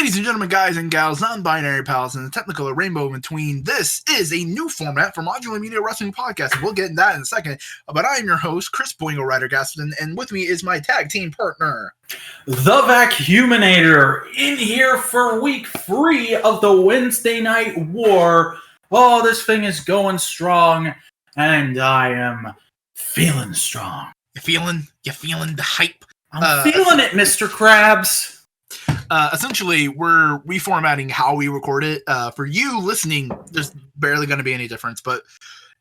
Ladies and gentlemen, guys and gals, non-binary pals, and the technical rainbow in between, this is a new format for Modular Media Wrestling Podcast. We'll get into that in a second. But I am your host, Chris Gaston, and with me is my tag team partner, The Vacuuminator, in here for week 3 of the Wednesday Night War. Oh, this thing is going strong, and I am feeling strong. You feeling the hype? I'm feeling it, Mr. Krabs. Essentially, we're reformatting how we record it. For you listening, there's barely going to be any difference, but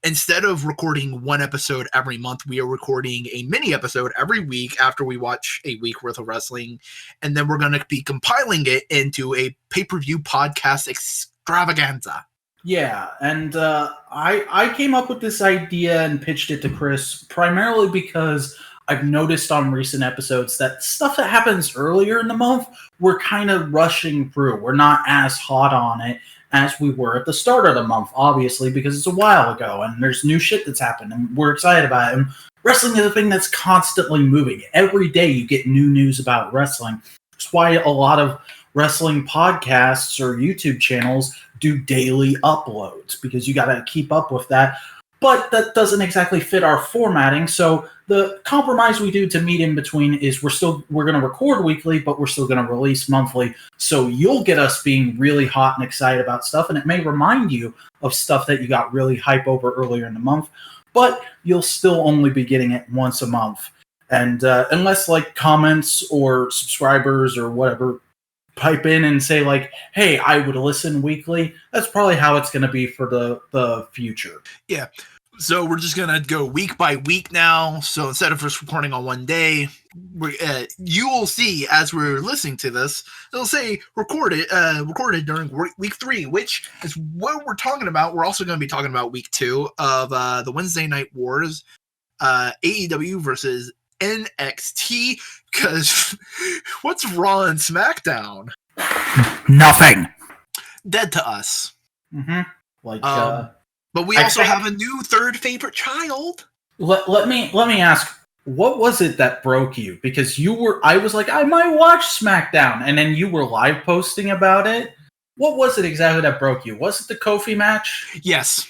instead of recording one episode every month, we are recording a mini episode every week after we watch a week worth of wrestling, and then we're going to be compiling it into a pay-per-view podcast extravaganza. Yeah, and I came up with this idea and pitched it to Chris primarily because I've noticed on recent episodes that stuff that happens earlier in the month, we're kind of rushing through. We're not as hot on it as we were at the start of the month, obviously, because it's a while ago and there's new shit that's happened and we're excited about it. And wrestling is a thing that's constantly moving. Every day you get new news about wrestling. That's why a lot of wrestling podcasts or YouTube channels do daily uploads, because you got to keep up with that. But that doesn't exactly fit our formatting. So the compromise we do to meet in between is we're going to record weekly, but we're still going to release monthly. So you'll get us being really hot and excited about stuff, and it may remind you of stuff that you got really hype over earlier in the month, but you'll still only be getting it once a month. And unless like comments or subscribers or whatever pipe in and say like, hey, I would listen weekly, that's probably how it's going to be for the future. Yeah. So we're just going to go week by week now. So instead of just recording on one day, you will see as we're listening to this, it'll say recorded during week 3, which is what we're talking about. We're also going to be talking about week 2 of the Wednesday Night Wars, AEW versus NXT, because what's Raw and SmackDown? Nothing. Dead to us. Mm-hmm. But we also have a new third favorite child. Let me ask, what was it that broke you? Because I was like, I might watch SmackDown, and then you were live posting about it. What was it exactly that broke you? Was it the Kofi match? Yes.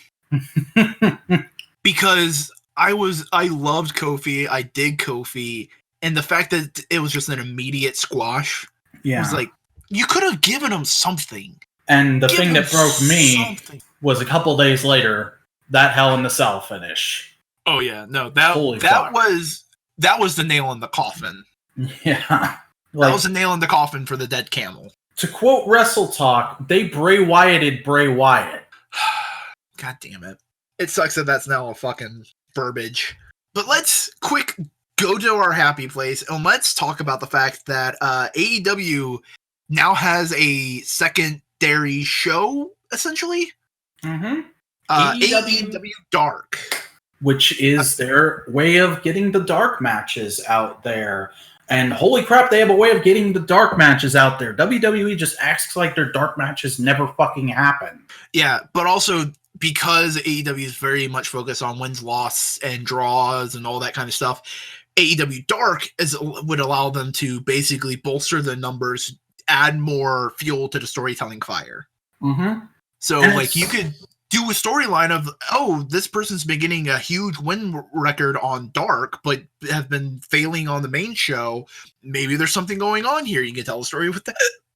Because I loved Kofi, I dig Kofi, and the fact that it was just an immediate squash was like, you could have given him something. And the thing that broke me was a couple days later, that Hell in the Cell finish. Oh yeah, no, that was the nail in the coffin. Yeah. That was the nail in the coffin for the dead camel. To quote Wrestle Talk, they Bray Wyatted Bray Wyatt. God damn it. It sucks that that's now a fucking verbiage. But let's go to our happy place and let's talk about the fact that AEW now has a secondary show, essentially. Mm-hmm. AEW Dark, which is their way of getting the dark matches out there. And holy crap, they have a way of getting the dark matches out there. WWE just acts like their dark matches never fucking happen. Yeah, but also because AEW is very much focused on wins, loss, and draws and all that kind of stuff, AEW Dark would allow them to basically bolster the numbers, add more fuel to the storytelling fire. Mm-hmm. So, like, you could do a storyline of, oh, this person's been getting a huge win record on Dark, but have been failing on the main show. Maybe there's something going on here. You can tell a story with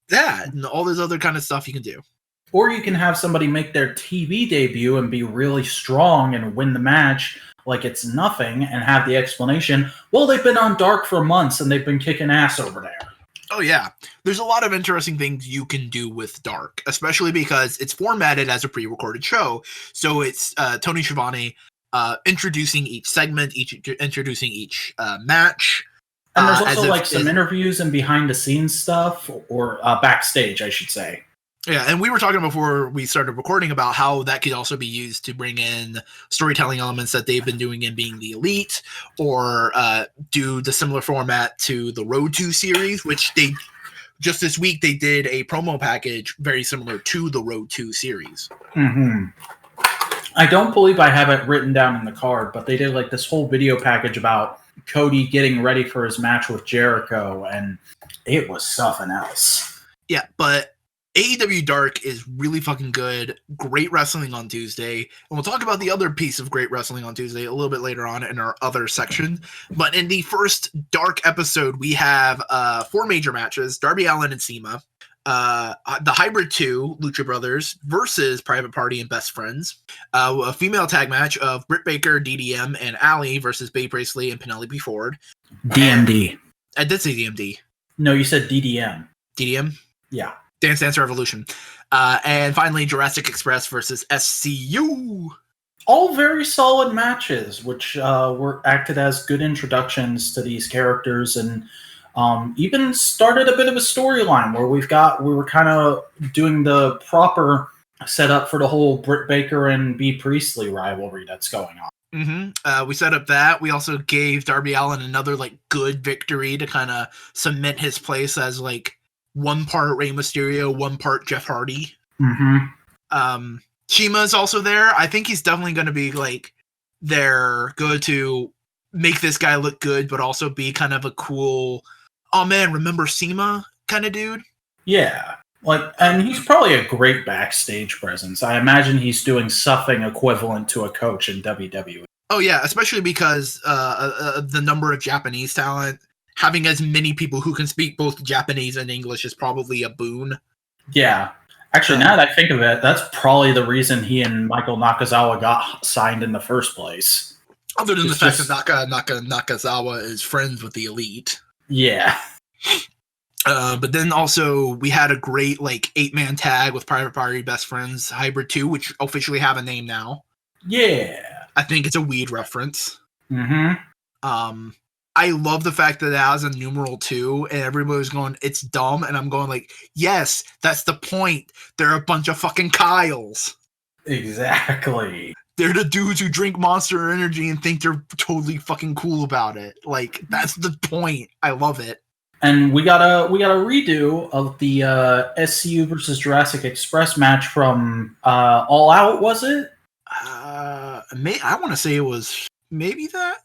that and all this other kind of stuff you can do. Or you can have somebody make their TV debut and be really strong and win the match like it's nothing and have the explanation, well, they've been on Dark for months and they've been kicking ass over there. Oh, yeah. There's a lot of interesting things you can do with Dark, especially because it's formatted as a pre-recorded show. So it's Tony Schiavone introducing each segment, introducing each match. And there's also some interviews and behind-the-scenes stuff, or backstage, I should say. Yeah, and we were talking before we started recording about how that could also be used to bring in storytelling elements that they've been doing in Being the Elite, or do the similar format to the Road to series, which they just this week they did a promo package very similar to the Road to series. Mm-hmm. I don't believe I have it written down in the card, but they did like this whole video package about Cody getting ready for his match with Jericho, and it was something else. Yeah, but AEW Dark is really fucking good. Great wrestling on Tuesday. And we'll talk about the other piece of great wrestling on Tuesday a little bit later on in our other section. But in the first Dark episode, we have 4 major matches. Darby Allin and CIMA. The Hybrid 2, Lucha Brothers, versus Private Party and Best Friends. A female tag match of Britt Baker, DDM, and Allie versus Babe Priestley and Penelope Ford. DMD. I did say DMD. No, you said DDM. DDM? Yeah. Dance Dance Revolution. And finally, Jurassic Express versus SCU. All very solid matches, which were acted as good introductions to these characters, and even started a bit of a storyline where we were kind of doing the proper setup for the whole Britt Baker and B Priestley rivalry that's going on. Mm-hmm. We set up that. We also gave Darby Allin another good victory to kind of cement his place as 1 part Rey Mysterio, 1 part Jeff Hardy. Mm-hmm. Shima's also there. I think he's definitely going to be their go-to, make this guy look good, but also be kind of a cool, oh man, remember CIMA kind of dude? Yeah. And he's probably a great backstage presence. I imagine he's doing something equivalent to a coach in WWE. Oh yeah, especially because the number of Japanese talent, having as many people who can speak both Japanese and English is probably a boon. Yeah. Actually, now that I think of it, that's probably the reason he and Michael Nakazawa got signed in the first place. Other than the fact that Nakazawa is friends with the Elite. Yeah. But then also we had a great 8-man tag with Private Party, Best Friends, Hybrid 2, which officially have a name now. Yeah. I think it's a weed reference. Mm-hmm. I love the fact that it has a numeral 2 and everybody's going, it's dumb. And I'm going yes, that's the point. They're a bunch of fucking Kyles. Exactly. They're the dudes who drink Monster Energy and think they're totally fucking cool about it. That's the point. I love it. And we got a redo of the SCU versus Jurassic Express match from All Out, was it? I want to say it was maybe that.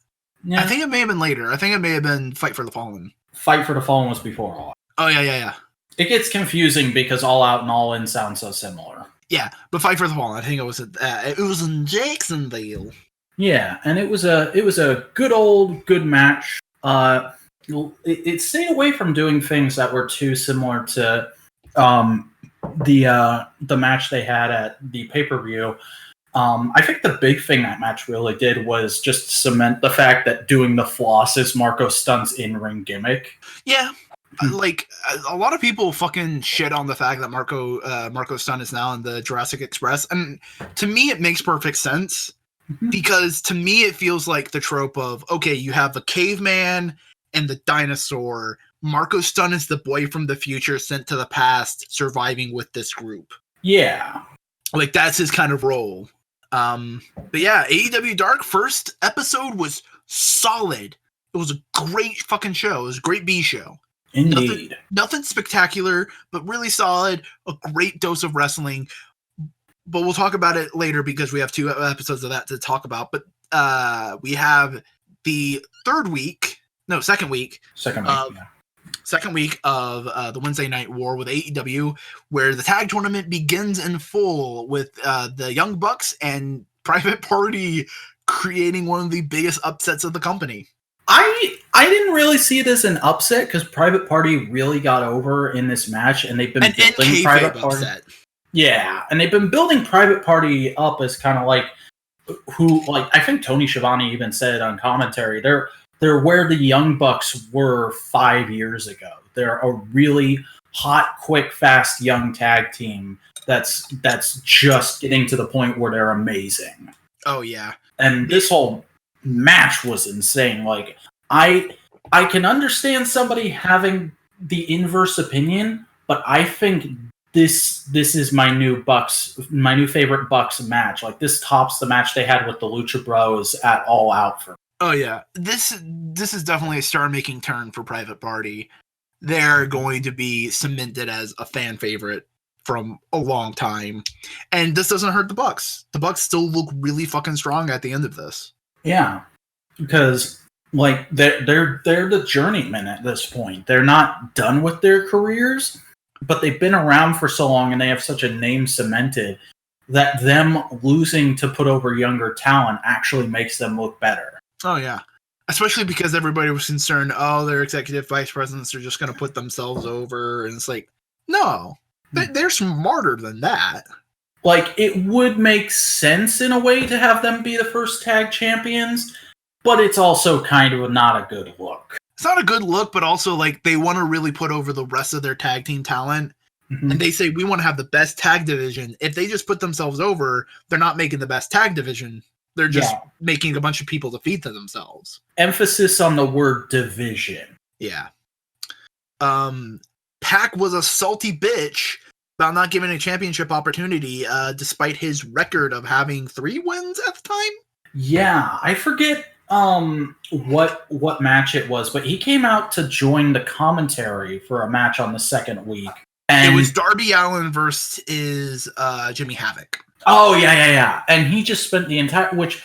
Yeah. I think it may have been later. I think it may have been Fight for the Fallen. Fight for the Fallen was before All Out. Oh, yeah. It gets confusing because All Out and All In sound so similar. Yeah, but Fight for the Fallen, I think it was in Jacksonville. Yeah, and it was a good match. It stayed away from doing things that were too similar to the match they had at the pay-per-view. I think the big thing that match really did was just cement the fact that doing the floss is Marco Stunt's in-ring gimmick. Yeah. A lot of people fucking shit on the fact that Marco Stunt is now in the Jurassic Express. And to me, it makes perfect sense. Mm-hmm. Because to me, it feels like the trope of, okay, you have the caveman and the dinosaur. Marco Stunt is the boy from the future sent to the past, surviving with this group. Yeah. That's his kind of role. But yeah, AEW Dark first episode was solid. It was a great fucking show. It was a great B show. Indeed. Nothing spectacular, but really solid. A great dose of wrestling. But we'll talk about it later because we have 2 episodes of that to talk about. But we have the second week. Second week of the Wednesday Night War with AEW, where the tag tournament begins in full with the Young Bucks and Private Party creating one of the biggest upsets of the company. I didn't really see it as an upset because Private Party really got over in this match, and they've been building Private Party. Upset. Yeah, and they've been building Private Party up as kind of I think Tony Schiavone even said on commentary, they're where the Young Bucks were 5 years ago. They're a really hot, quick, fast, young tag team that's just getting to the point where they're amazing. Oh yeah, and this whole match was insane. I can understand somebody having the inverse opinion, but I think this is my new favorite Bucks match. This tops the match they had with the Lucha Bros at All Out for me. Oh yeah, this is definitely a star-making turn for Private Party. They're going to be cemented as a fan favorite from a long time, and this doesn't hurt the Bucks. The Bucks still look really fucking strong at the end of this. Yeah, because they're the journeymen at this point. They're not done with their careers, but they've been around for so long and they have such a name cemented that them losing to put over younger talent actually makes them look better. Oh, yeah. Especially because everybody was concerned, their executive vice presidents are just going to put themselves over. And it's like, no, they're smarter than that. Like, it would make sense in a way to have them be the first tag champions, but it's also kind of not a good look. It's not a good look, but also, like, they want to really put over the rest of their tag team talent. Mm-hmm. And they say, we want to have the best tag division. If they just put themselves over, they're not making the best tag division. They're just making a bunch of people defeat themselves. Emphasis on the word division. Yeah. Pac was a salty bitch about not giving a championship opportunity, despite his record of having 3 wins at the time. Yeah, I forget what match it was, but he came out to join the commentary for a match on the second week. And it was Darby Allin versus Jimmy Havoc. Oh, yeah. And he just spent the entire, which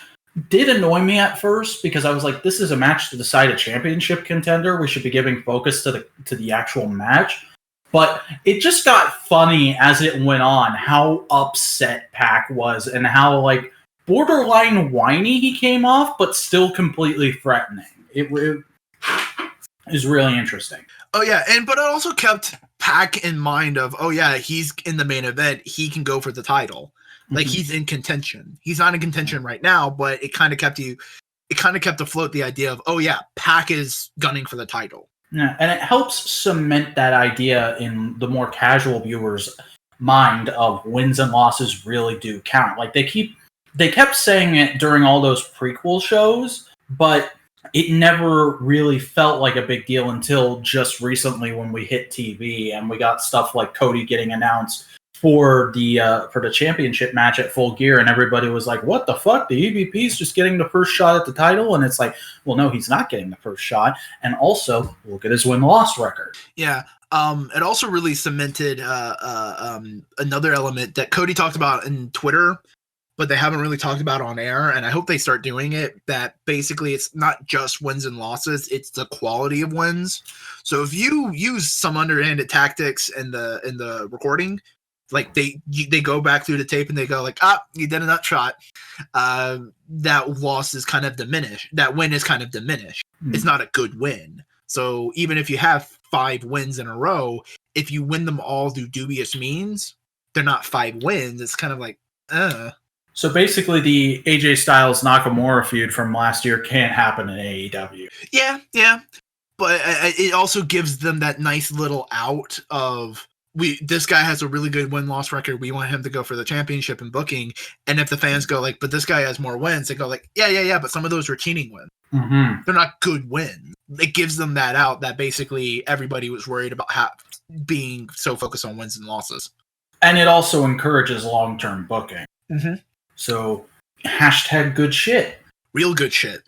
did annoy me at first because I was like, this is a match to decide a championship contender. We should be giving focus to the actual match. But it just got funny as it went on, how upset Pac was and how, like, borderline whiny he came off, but still completely threatening. It was really interesting. Oh, yeah. But it also kept Pac in mind of, he's in the main event. He can go for the title. Like, he's in contention. He's not in contention right now, but it kind of kept afloat the idea of, Pac is gunning for the title. Yeah, and it helps cement that idea in the more casual viewer's mind of wins and losses really do count. Like, they kept saying it during all those prequel shows, but it never really felt like a big deal until just recently when we hit TV and we got stuff like Cody getting announced for the championship match at Full Gear, and everybody was like, what the fuck? The EVP's just getting the first shot at the title? And it's like, well, no, he's not getting the first shot. And also, look at his win-loss record. Yeah. It also really cemented another element that Cody talked about in Twitter, but they haven't really talked about on air, and I hope they start doing it, that basically it's not just wins and losses, it's the quality of wins. So if you use some underhanded tactics in the recording, like they go back through the tape and they go like, you did a nut shot, that loss is kind of diminished. That win is kind of diminished. Mm-hmm. It's not a good win. So even if you have 5 wins in a row, if you win them all through dubious means, they're not 5 wins. It's kind of like, So basically the AJ Styles Nakamura feud from last year can't happen in AEW. Yeah. But it also gives them that nice little out of, this guy has a really good win-loss record. We want him to go for the championship and booking. And if the fans go like, but this guy has more wins, they go like, yeah, but some of those were cheating wins. Mm-hmm. They're not good wins. It gives them that out that basically everybody was worried about being so focused on wins and losses. And it also encourages long-term booking. Mm-hmm. So, hashtag good shit. Real good shit.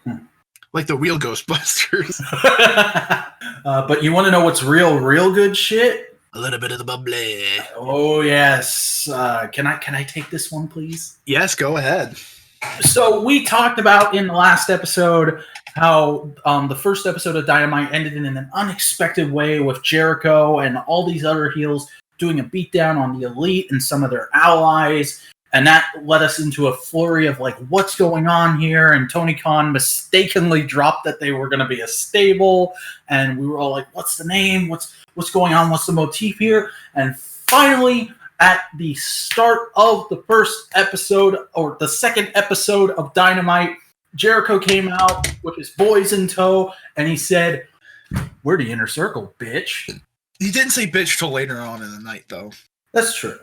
Mm-hmm. Like the real Ghostbusters. But you want to know what's real good shit? A little bit of the bubbly. Oh, yes. Can I take this one, please? Yes, go ahead. So we talked about in the last episode how the first episode of Dynamite ended in an unexpected way with Jericho and all these other heels doing a beatdown on the Elite and some of their allies. And that led us into a flurry of like, what's going on here? And Tony Khan mistakenly dropped that they were going to be a stable. And we were all like, what's the name? What's going on? What's the motif here? And finally, at the start of the first episode, or the second episode of Dynamite, Jericho came out with his boys in tow, and he said, we're the Inner Circle, bitch. He didn't say bitch till later on in the night, though. That's true.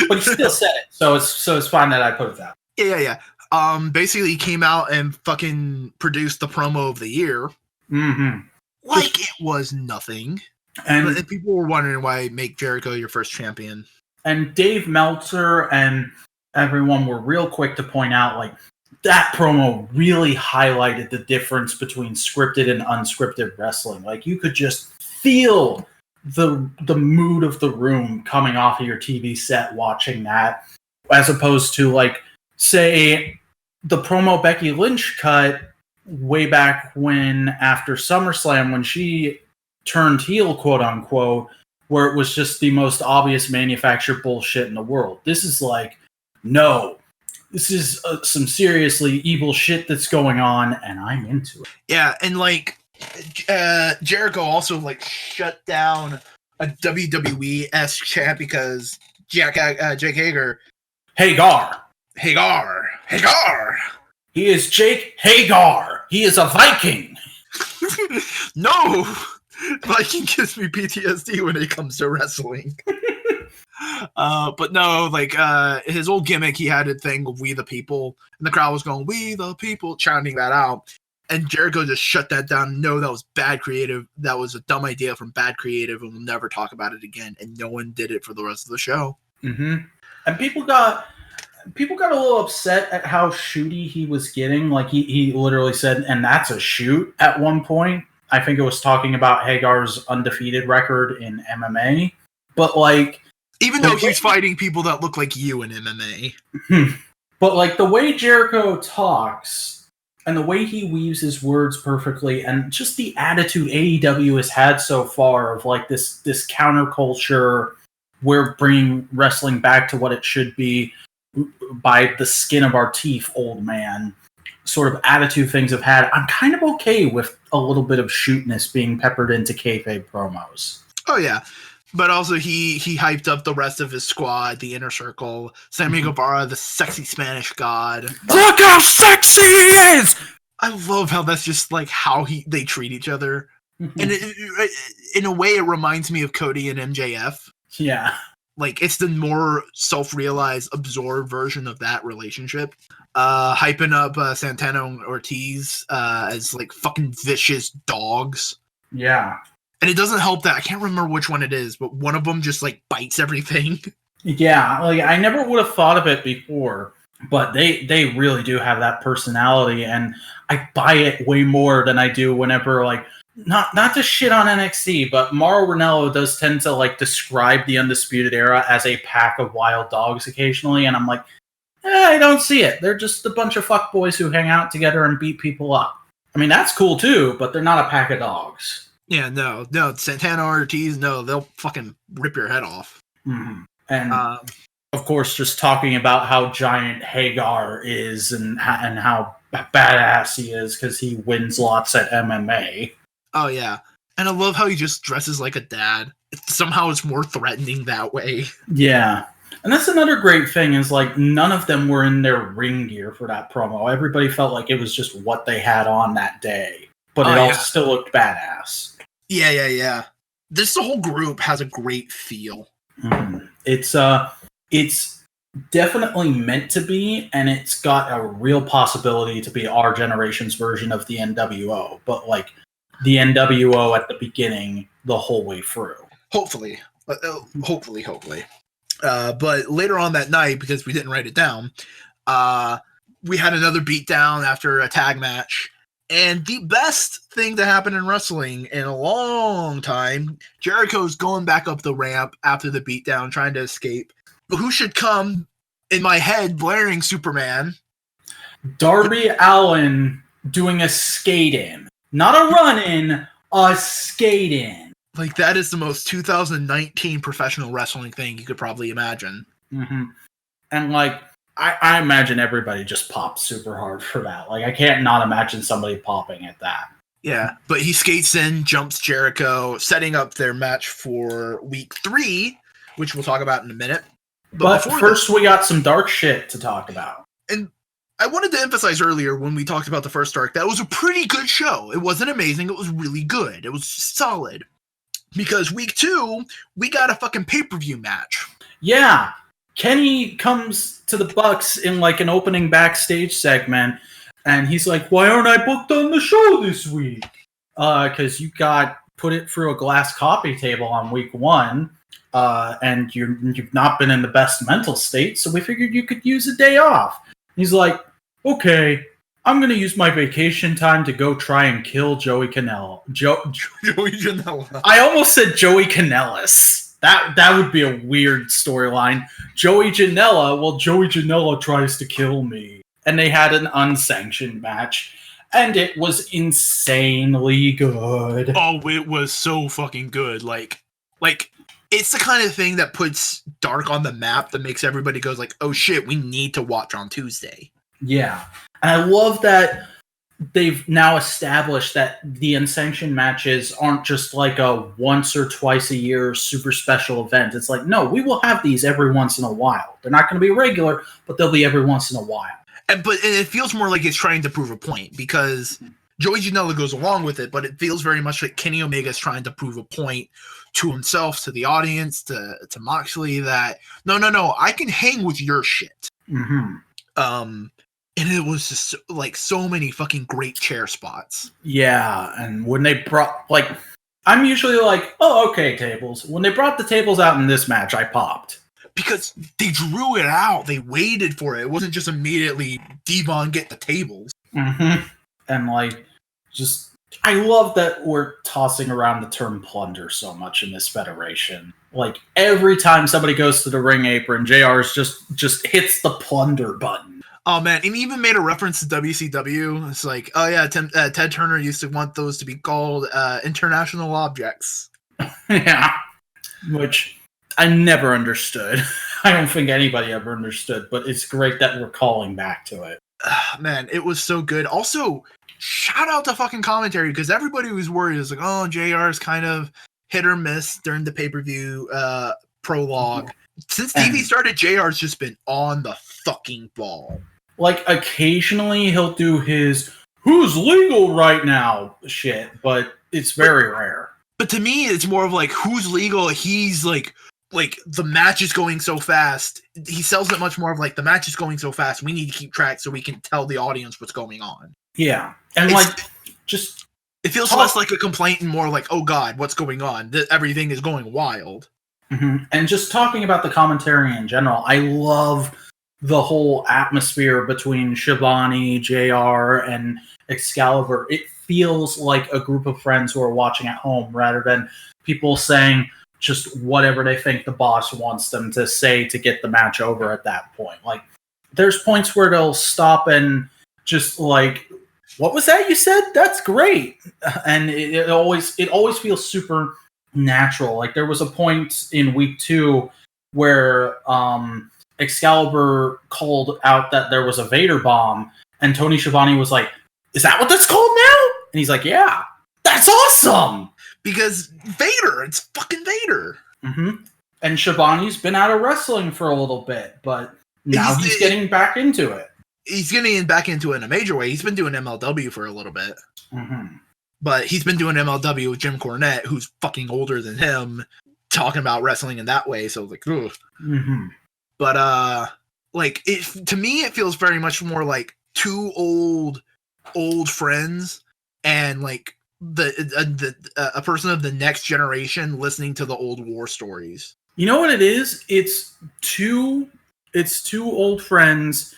But he still said it, so it's fine that I put it that way. Yeah. Basically, he came out and fucking produced the promo of the year. Mm-hmm. Like it was nothing. And people were wondering why make Jericho your first champion. And Dave Meltzer and everyone were real quick to point out, like, that promo really highlighted the difference between scripted and unscripted wrestling. Like, you could just feel the mood of the room coming off of your TV set watching that, as opposed to, like, say, the promo Becky Lynch cut way back when, after SummerSlam, when she turned heel, quote unquote, where it was just the most obvious manufactured bullshit in the world. This is like, no, this is some seriously evil shit that's going on, and I'm into it. Yeah, and like Jericho also like shut down a WWE-esque chant because Jake Hager. Hagar. He is Jake Hagar. He is a Viking. No! Viking gives me PTSD when it comes to wrestling. But no, like his old gimmick, he had a thing of "We the People," and the crowd was going "We the People," chanting that out. And Jericho just shut that down. No, that was bad creative. That was a dumb idea from bad creative, and we'll never talk about it again. And no one did it for the rest of the show. Mm-hmm. And people got a little upset at how shooty he was getting. Like he literally said, "And that's a shoot." At one point, I think it was talking about Hagar's undefeated record in MMA. But like, even though he's fighting people that look like you in MMA, but like the way Jericho talks. And the way he weaves his words perfectly, and just the attitude AEW has had so far of like this counterculture, we're bringing wrestling back to what it should be by the skin of our teeth, old man, sort of attitude things have had. I'm kind of okay with a little bit of shootness being peppered into kayfabe promos. Oh yeah. But also he hyped up the rest of his squad, the Inner Circle, Sammy Guevara, the sexy Spanish god. Look how sexy he is! I love how that's just like how they treat each other. And in a way, it reminds me of Cody and MJF. Yeah. Like, it's the more self-realized, absorbed version of that relationship. Hyping up Santana and Ortiz as like fucking vicious dogs. Yeah. And it doesn't help that I can't remember which one it is, but one of them just like bites everything. Yeah, like I never would have thought of it before, but they really do have that personality, and I buy it way more than I do whenever like not to shit on NXT, but Mauro Ranallo does tend to like describe the Undisputed Era as a pack of wild dogs occasionally, and I'm like, I don't see it. They're just a bunch of fuckboys who hang out together and beat people up. I mean, that's cool too, but they're not a pack of dogs. Yeah, no, Santana Ortiz, no, they'll fucking rip your head off. Mm-hmm. And of course, just talking about how giant Hagar is and how badass he is because he wins lots at MMA. Oh yeah, and I love how he just dresses like a dad. Somehow it's more threatening that way. Yeah, and that's another great thing is like none of them were in their ring gear for that promo. Everybody felt like it was just what they had on that day, but it all still looked badass. Yeah. This whole group has a great feel. It's definitely meant to be, and it's got a real possibility to be our generation's version of the NWO, but like the NWO at the beginning, the whole way through. Hopefully. But later on that night, because we didn't write it down, we had another beatdown after a tag match. And the best thing to happen in wrestling in a long time, Jericho's going back up the ramp after the beatdown, trying to escape. But who should come in my head blaring Superman? Darby Allin doing a skate-in. Not a run-in, a skate-in. Like, that is the most 2019 professional wrestling thing you could probably imagine. Mm-hmm. And, like, I imagine everybody just pops super hard for that. Like, I can't not imagine somebody popping at that. Yeah, but he skates in, jumps Jericho, setting up their match for week 3, which we'll talk about in a minute. But first, we got some dark shit to talk about. And I wanted to emphasize earlier when we talked about the first dark, that was a pretty good show. It wasn't amazing. It was really good. It was solid. Because week 2, we got a fucking pay-per-view match. Yeah. Kenny comes to the Bucks in like an opening backstage segment, and he's like, "Why aren't I booked on the show this week?" Because you got put it through a glass coffee table on week 1, and you've not been in the best mental state, so we figured you could use a day off. He's like, "Okay, I'm going to use my vacation time to go try and kill Joey Janela." Joey Janela. I almost said Joey Kanellis. That would be a weird storyline. Joey Janela tries to kill me. And they had an unsanctioned match. And it was insanely good. Oh, it was so fucking good. Like it's the kind of thing that puts Dark on the map that makes everybody goes like, oh shit, we need to watch on Tuesday. Yeah. And I love that they've now established that the unsanctioned matches aren't just like a once or twice a year super special event. It's like, no, we will have these every once in a while. They're not going to be regular, but they'll be every once in a while. And it feels more like it's trying to prove a point because Joey Janela goes along with it, but it feels very much like Kenny Omega is trying to prove a point to himself, to the audience, to Moxley that no, I can hang with your shit. Mm-hmm. And it was just like so many fucking great chair spots. Yeah, and when they brought I'm usually like, oh, okay, tables. When they brought the tables out in this match, I popped. Because they drew it out. They waited for it. It wasn't just immediately Devon get the tables. Mm-hmm. And I love that we're tossing around the term plunder so much in this federation. Like every time somebody goes to the ring apron, JR's just hits the plunder button. Oh man, and he even made a reference to WCW. It's like, oh yeah, Ted Turner used to want those to be called international objects. Yeah, which I never understood. I don't think anybody ever understood, but it's great that we're calling back to it. Man, it was so good. Also, shout out to fucking commentary because everybody was worried. It was like, oh, JR is kind of hit or miss during the pay-per-view prologue. Since TV started, JR's just been on the fucking ball. Like, occasionally he'll do his who's legal right now shit, but it's very rare. But to me, it's more of like, who's legal? He's like the match is going so fast. He sells it much more of like, the match is going so fast. We need to keep track so we can tell the audience what's going on. Yeah. And it feels less like a complaint and more like, oh God, what's going on? Everything is going wild. Mm-hmm. And just talking about the commentary in general, I love the whole atmosphere between Shivani, JR, and Excalibur. It feels like a group of friends who are watching at home rather than people saying just whatever they think the boss wants them to say to get the match over at that point. Like, there's points where they'll stop and just like, what was that you said? That's great. And it always feels super natural. Like, there was a point in week 2 where Excalibur called out that there was a Vader bomb, and Tony Schiavone was like, is that what that's called now? And he's like, yeah, that's awesome! Because Vader, it's fucking Vader. Mm-hmm. And Schiavone's been out of wrestling for a little bit, but now he's getting back into it. He's getting back into it in a major way. He's been doing MLW for a little bit. Mm-hmm. But he's been doing MLW with Jim Cornette, who's fucking older than him, talking about wrestling in that way. So, like, ugh. Mm-hmm. But, to me, it feels very much more like two old friends and, like, a person of the next generation listening to the old war stories. You know what it is? It's two old friends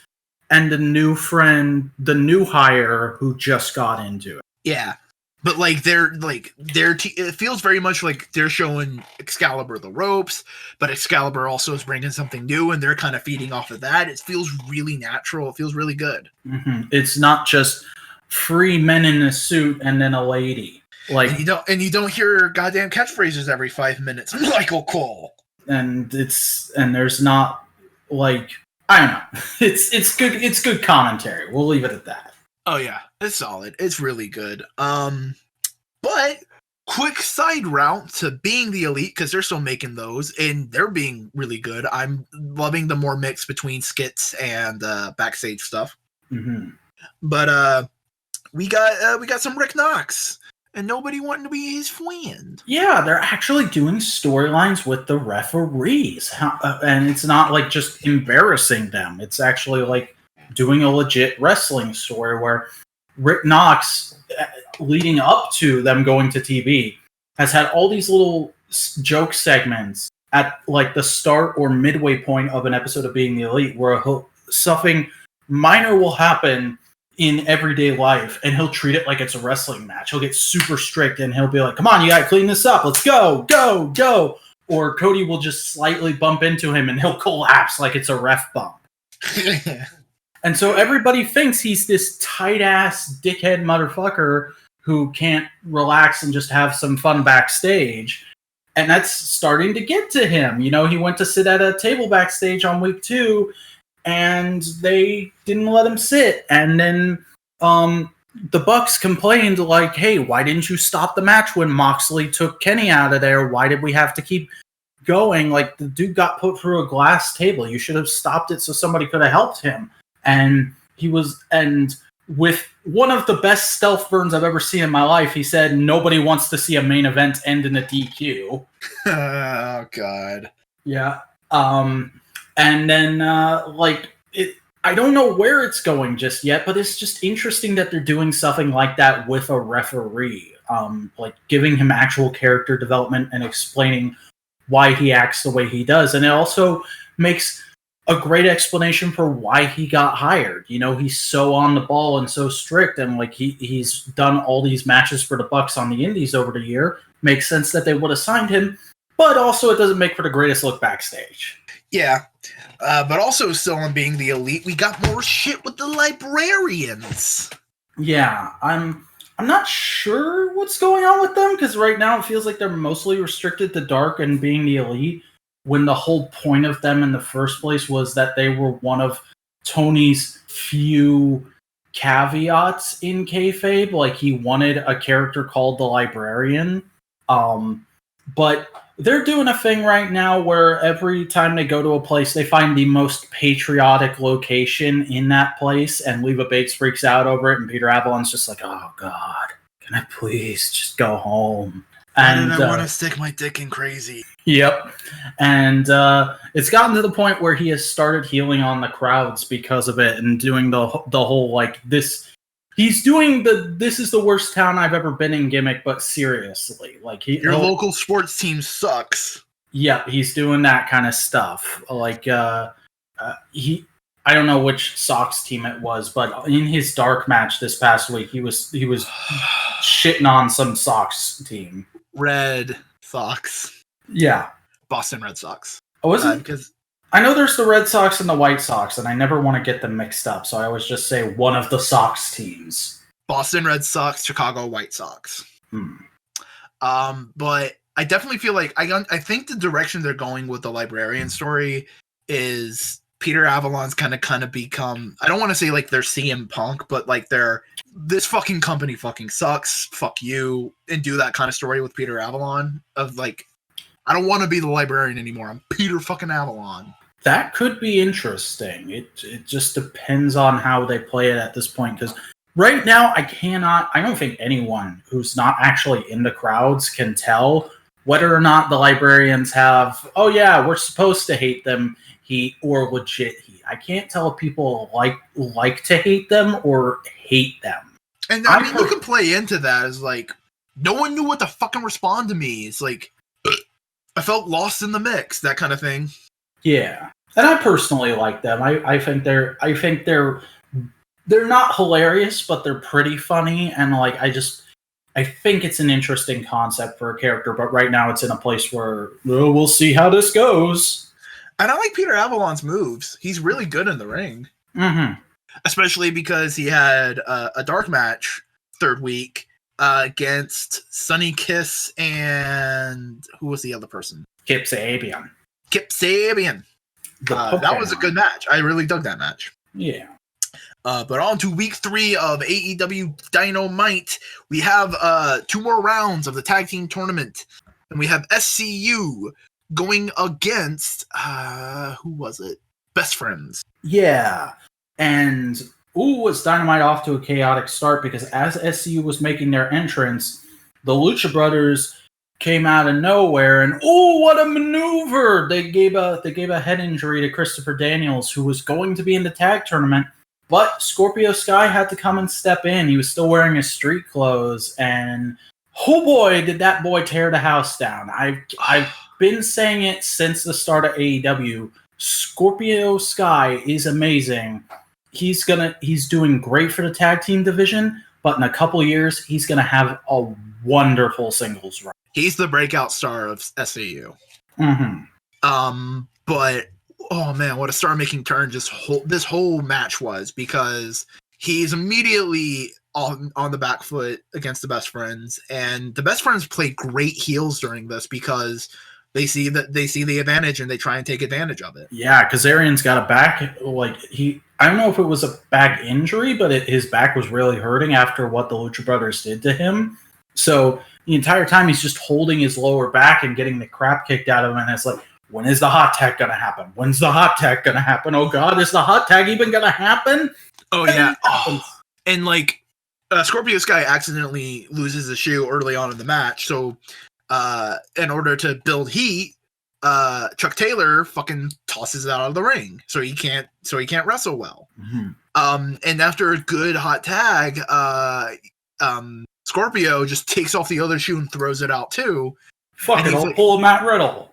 and the new friend, the new hire who just got into it. Yeah. But it feels very much like they're showing Excalibur the ropes, but Excalibur also is bringing something new, and they're kind of feeding off of that. It feels really natural. It feels really good. Mm-hmm. It's not just 3 men in a suit and then a lady. Like, and you don't hear goddamn catchphrases every 5 minutes. Michael Cole. And there's not like, I don't know. It's good. It's good commentary. We'll leave it at that. Oh yeah, it's solid. It's really good. But quick side route to Being the Elite, because they're still making those and they're being really good. I'm loving the more mix between skits and backstage stuff. Mm-hmm. But we got some Rick Knox and nobody wanting to be his friend. Yeah, they're actually doing storylines with the referees, and it's not like just embarrassing them. It's actually like doing a legit wrestling story where Rick Knox, leading up to them going to TV, has had all these little joke segments at like the start or midway point of an episode of Being the Elite where something minor will happen in everyday life and he'll treat it like it's a wrestling match. He'll get super strict and he'll be like, come on, you gotta clean this up. Let's go, go, go. Or Cody will just slightly bump into him and he'll collapse like it's a ref bump. And so everybody thinks he's this tight-ass dickhead motherfucker who can't relax and just have some fun backstage. and that's starting to get to him. You know, he went to sit at a table backstage on week 2, and they didn't let him sit. And then the Bucks complained, like, hey, why didn't you stop the match when Moxley took Kenny out of there? Why did we have to keep going? Like, the dude got put through a glass table. You should have stopped it so somebody could have helped him. And with one of the best stealth burns I've ever seen in my life, he said nobody wants to see a main event end in a DQ. Oh, God. Yeah. And then, I don't know where it's going just yet, but it's just interesting that they're doing something like that with a referee, like giving him actual character development and explaining why he acts the way he does. And it also makes a great explanation for why he got hired. You know, he's so on the ball and so strict, and like he's done all these matches for the Bucks on the Indies over the year. Makes sense that they would have signed him, but also it doesn't make for the greatest look backstage. Yeah. But also still on being the elite, we got more shit with the librarians. Yeah, I'm not sure what's going on with them, because right now it feels like they're mostly restricted to Dark and being the elite, when the whole point of them in the first place was that they were one of Tony's few caveats in kayfabe. Like, he wanted a character called the Librarian. But they're doing a thing right now where every time they go to a place, they find the most patriotic location in that place, and Leva Bates freaks out over it, and Peter Avalon's just like, oh, God, can I please just go home? And I want to stick my dick in crazy. Yep. And it's gotten to the point where he has started healing on the crowds because of it, and doing the whole, like, this... He's doing this is the worst town I've ever been in gimmick, but seriously. Like, your local sports team sucks. Yeah, he's doing that kind of stuff. Like, I don't know which Sox team it was, but in his Dark match this past week, he was shitting on some Sox team. Red Sox. Yeah. Boston Red Sox. Oh, was it? Because I know there's the Red Sox and the White Sox, and I never want to get them mixed up, so I always just say one of the Sox teams. Boston Red Sox, Chicago White Sox. But I definitely feel like I think the direction they're going with the librarian story is Peter Avalon's kind of become, I don't want to say like they're CM Punk, but like this fucking company fucking sucks, fuck you, and do that kind of story with Peter Avalon of like, I don't want to be the librarian anymore. I'm Peter fucking Avalon. That could be interesting. It just depends on how they play it at this point, because right now I don't think anyone who's not actually in the crowds can tell whether or not the librarians have, oh yeah, we're supposed to hate them heat or legit heat. I can't tell if people like to hate them or hate them. And I mean, you can play into that as like, no one knew what to fucking respond to me. It's like, I felt lost in the mix, that kind of thing. Yeah, and I personally like them. I think they're not hilarious, but they're pretty funny, and like I think it's an interesting concept for a character. But right now, it's in a place where we'll see how this goes. And I like Peter Avalon's moves. He's really good in the ring, especially because he had a dark match third week against Sonny Kiss and who was the other person? Kip Sabian. That was a good match. I really dug that match. Yeah. But on to week 3 of AEW Dynamite. We have 2 more rounds of the tag team tournament. And we have SCU going against, who was it? Best Friends. Yeah. And, was Dynamite off to a chaotic start, because as SCU was making their entrance, the Lucha Brothers came out of nowhere, and what a maneuver! They gave a head injury to Christopher Daniels, who was going to be in the tag tournament, but Scorpio Sky had to come and step in. He was still wearing his street clothes, and oh boy, did that boy tear the house down. I've been saying it since the start of AEW. Scorpio Sky is amazing. He's doing great for the tag team division, but in a couple years, he's gonna have a wonderful singles run. He's the breakout star of SCU. But oh man, what a star-making turn this whole match was, because he's immediately on the back foot against the Best Friends, and the Best Friends play great heels during this because they see the advantage and they try and take advantage of it. Yeah, Kazarian's got a back, I don't know if it was a back injury, but his back was really hurting after what the Lucha Brothers did to him. So the entire time he's just holding his lower back and getting the crap kicked out of him, and it's like, when is the hot tag gonna happen? When's the hot tag gonna happen? Oh God, is the hot tag even gonna happen? Oh yeah, and like Scorpio Sky accidentally loses the shoe early on in the match, so in order to build heat, Chuck Taylor fucking tosses it out of the ring, so he can't wrestle well. Mm-hmm. And after a good hot tag, Scorpio just takes off the other shoe and throws it out too. Fuck it, I'll pull a Matt Riddle.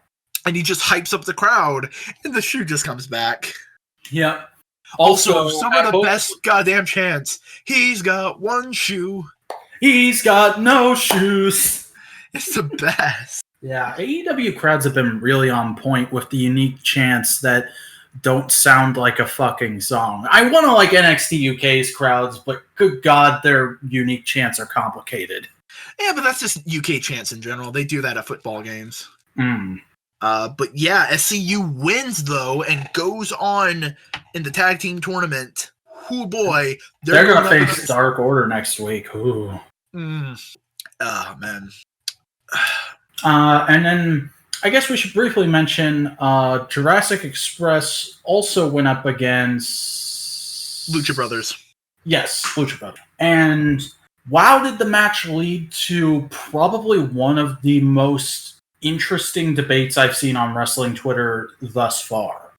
And he just hypes up the crowd, and the shoe just comes back. Yep. Also, some of the best goddamn chants. He's got one shoe. He's got no shoes. It's the best. Yeah, AEW crowds have been really on point with the unique chants that don't sound like a fucking song. I want to like NXT UK's crowds, but good God, their unique chants are complicated. Yeah, but that's just UK chants in general. They do that at football games. Mm. But yeah, SCU wins though and goes on in the tag team tournament. Oh boy, they're gonna face Dark Order next week. Ooh. Oh man. And then I guess we should briefly mention Jurassic Express also went up against Lucha Brothers. Yes, Lucha Brothers. And wow, did the match lead to probably one of the most interesting debates I've seen on wrestling Twitter thus far.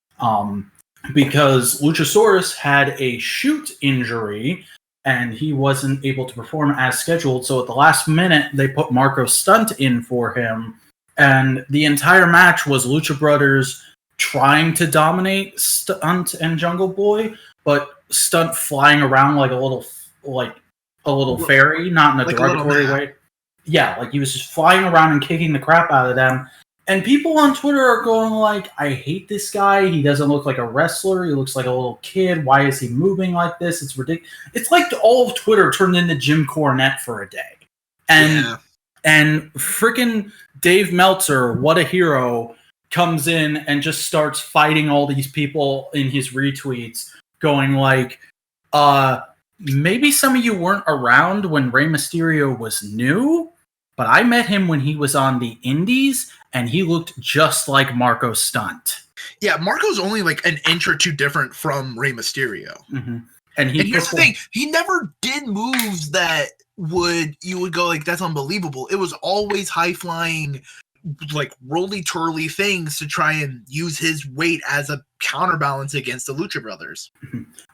Because Luchasaurus had a shoot injury and he wasn't able to perform as scheduled. So at the last minute, they put Marco Stunt in for him. And the entire match was Lucha Brothers trying to dominate Stunt and Jungle Boy, but Stunt flying around like a little fairy, not in a derogatory way. Yeah, like he was just flying around and kicking the crap out of them. And people on Twitter are going like, I hate this guy. He doesn't look like a wrestler. He looks like a little kid. Why is he moving like this? It's ridiculous. It's like all of Twitter turned into Jim Cornette for a day. And freaking Dave Meltzer, what a hero, comes in and just starts fighting all these people in his retweets, going like, maybe some of you weren't around when Rey Mysterio was new, but I met him when he was on the Indies, and he looked just like Marco Stunt. Yeah, Marco's only like an inch or two different from Rey Mysterio. Mm-hmm. And here's the thing, he never did moves that you would go like, that's unbelievable. It was always high-flying, like roly-twirly things to try and use his weight as a counterbalance against the Lucha Brothers.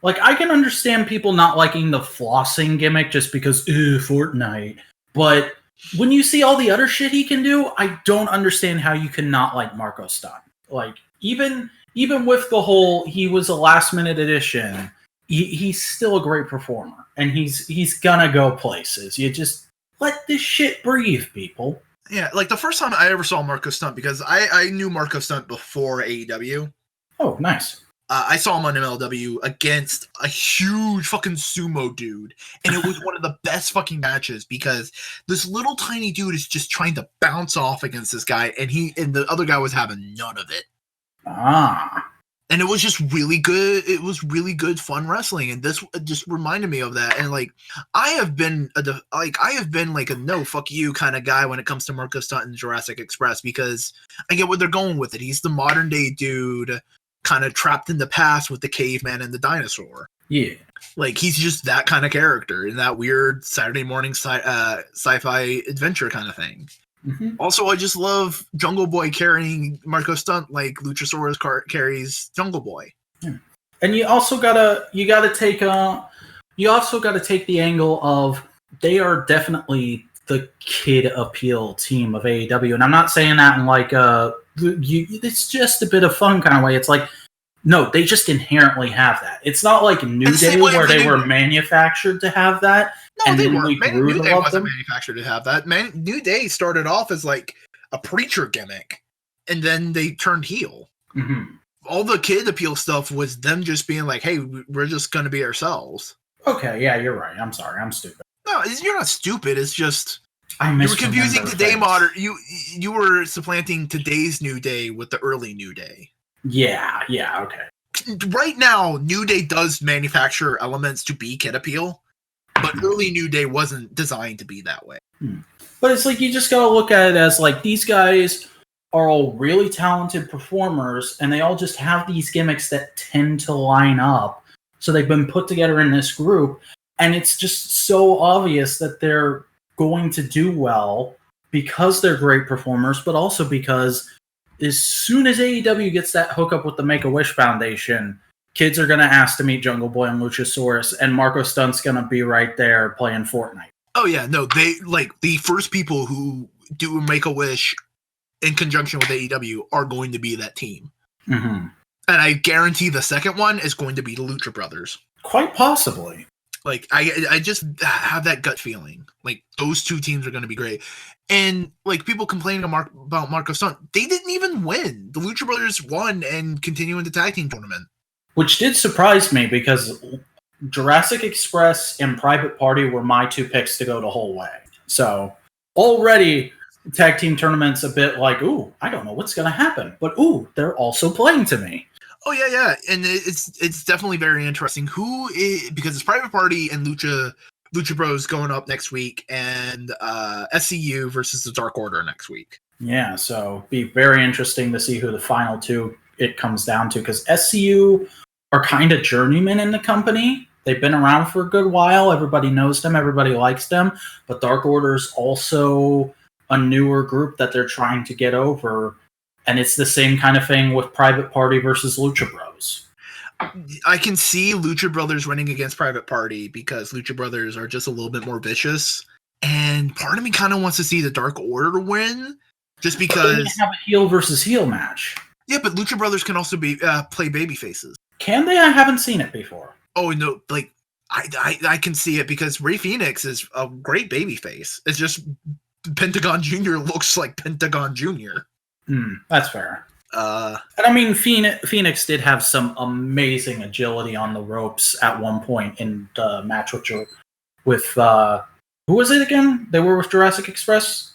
Like, I can understand people not liking the flossing gimmick just because, Fortnite. But when you see all the other shit he can do, I don't understand how you can not like Marco Stunt. Like, even with the whole, he was a last-minute addition, he's still a great performer. And he's gonna go places. You just let this shit breathe, people. Yeah, like the first time I ever saw Marco Stunt, because I knew Marco Stunt before AEW. Oh, nice. I saw him on MLW against a huge fucking sumo dude. And it was one of the best fucking matches because this little tiny dude is just trying to bounce off against this guy. And the other guy was having none of it. And it was just really good. It was really good, fun wrestling. And this just reminded me of that. And like, I have been like a no, fuck you kind of guy when it comes to Marco Stunt and Jurassic Express, because I get what they're going with it. He's the modern day dude, kind of trapped in the past with the caveman and the dinosaur. Yeah. Like, he's just that kind of character in that weird Saturday morning sci-fi adventure kind of thing. Mm-hmm. Also, I just love Jungle Boy carrying Marco Stunt like Luchasaurus carries Jungle Boy. Yeah. And you also gotta take the angle of they are definitely the kid appeal team of AEW, and I'm not saying that in like it's just a bit of fun kind of way. It's like, no, they just inherently have that. It's not like New Day where they were manufactured to have that. No, and they weren't. New Day wasn't manufactured to have that. New Day started off as like a preacher gimmick, and then they turned heel. Mm-hmm. All the kid appeal stuff was them just being like, hey, we're just going to be ourselves. Okay, yeah, you're right. I'm sorry, I'm stupid. No, you're not stupid. It's just I you were misremember confusing today things. modern. You were supplanting today's New Day with the early New Day. Yeah, okay. Right now, New Day does manufacture elements to be Kid Appeal, but early New Day wasn't designed to be that way. But it's like you just gotta look at it as like these guys are all really talented performers, and they all just have these gimmicks that tend to line up. So they've been put together in this group, and it's just so obvious that they're going to do well because they're great performers, but also because as soon as AEW gets that hookup with the Make-A-Wish Foundation, kids are going to ask to meet Jungle Boy and Luchasaurus, and Marco Stunt's going to be right there playing Fortnite. Oh yeah, no, they like the first people who do Make-A-Wish in conjunction with AEW are going to be that team. Mm-hmm. And I guarantee the second one is going to be the Lucha Brothers. Quite possibly. Like, I just have that gut feeling. Like, those two teams are going to be great. And, like, people complaining about Marco Stunt, they didn't even win. The Lucha Brothers won and continue in the tag team tournament. Which did surprise me because Jurassic Express and Private Party were my two picks to go the whole way. So, already, tag team tournament's a bit like, ooh, I don't know what's going to happen. But, ooh, they're also playing to me. Oh yeah, and it's definitely very interesting. Because it's Private Party and Lucha Bros going up next week, and SCU versus the Dark Order next week. Yeah, so be very interesting to see who the final two it comes down to, because SCU are kind of journeymen in the company. They've been around for a good while. Everybody knows them. Everybody likes them. But Dark Order's also a newer group that they're trying to get over. And it's the same kind of thing with Private Party versus Lucha Bros. I can see Lucha Brothers winning against Private Party because Lucha Brothers are just a little bit more vicious. And part of me kind of wants to see the Dark Order win, just because they have a heel versus heel match. Yeah, but Lucha Brothers can also be play baby faces. Can they? I haven't seen it before. Oh no, like I can see it because Rey Fenix is a great baby face. It's just Pentagon Jr. looks like Pentagon Jr. That's fair. And I mean, Phoenix did have some amazing agility on the ropes at one point in the match with who was it again? They were with Jurassic Express?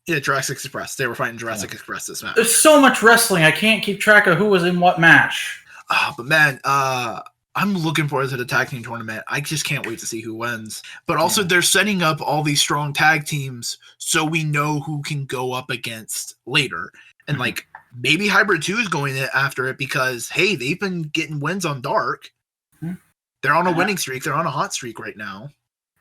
Yeah, Jurassic Express. They were fighting Jurassic Express this match. There's so much wrestling, I can't keep track of who was in what match. But man, I'm looking forward to the tag team tournament. I just can't wait to see who wins. But also, they're setting up all these strong tag teams so we know who can go up against later. And like maybe Hybrid 2 is going after it because, hey, they've been getting wins on Dark. They're on a winning streak. They're on a hot streak right now.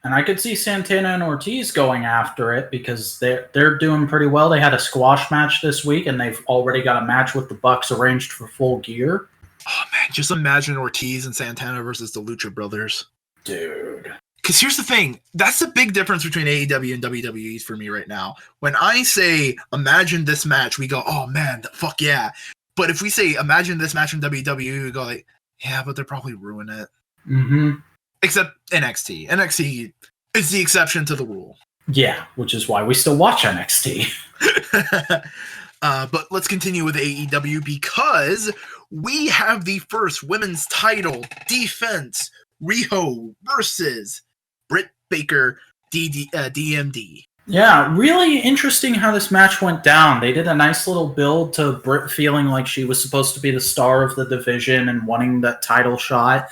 And I could see Santana and Ortiz going after it because they're doing pretty well. They had a squash match this week, and they've already got a match with the Bucks arranged for Full Gear. Oh, man, just imagine Ortiz and Santana versus the Lucha Brothers. Dude. Because here's the thing. That's the big difference between AEW and WWE for me right now. When I say, imagine this match, we go, oh, man, fuck yeah. But if we say, imagine this match in WWE, we go like, yeah, but they'll probably ruin it. Mm-hmm. Except NXT. NXT is the exception to the rule. Yeah, which is why we still watch NXT. But let's continue with AEW because we have the first women's title defense. Riho versus Britt Baker, DMD. Yeah, really interesting how this match went down. They did a nice little build to Britt feeling like she was supposed to be the star of the division and wanting that title shot.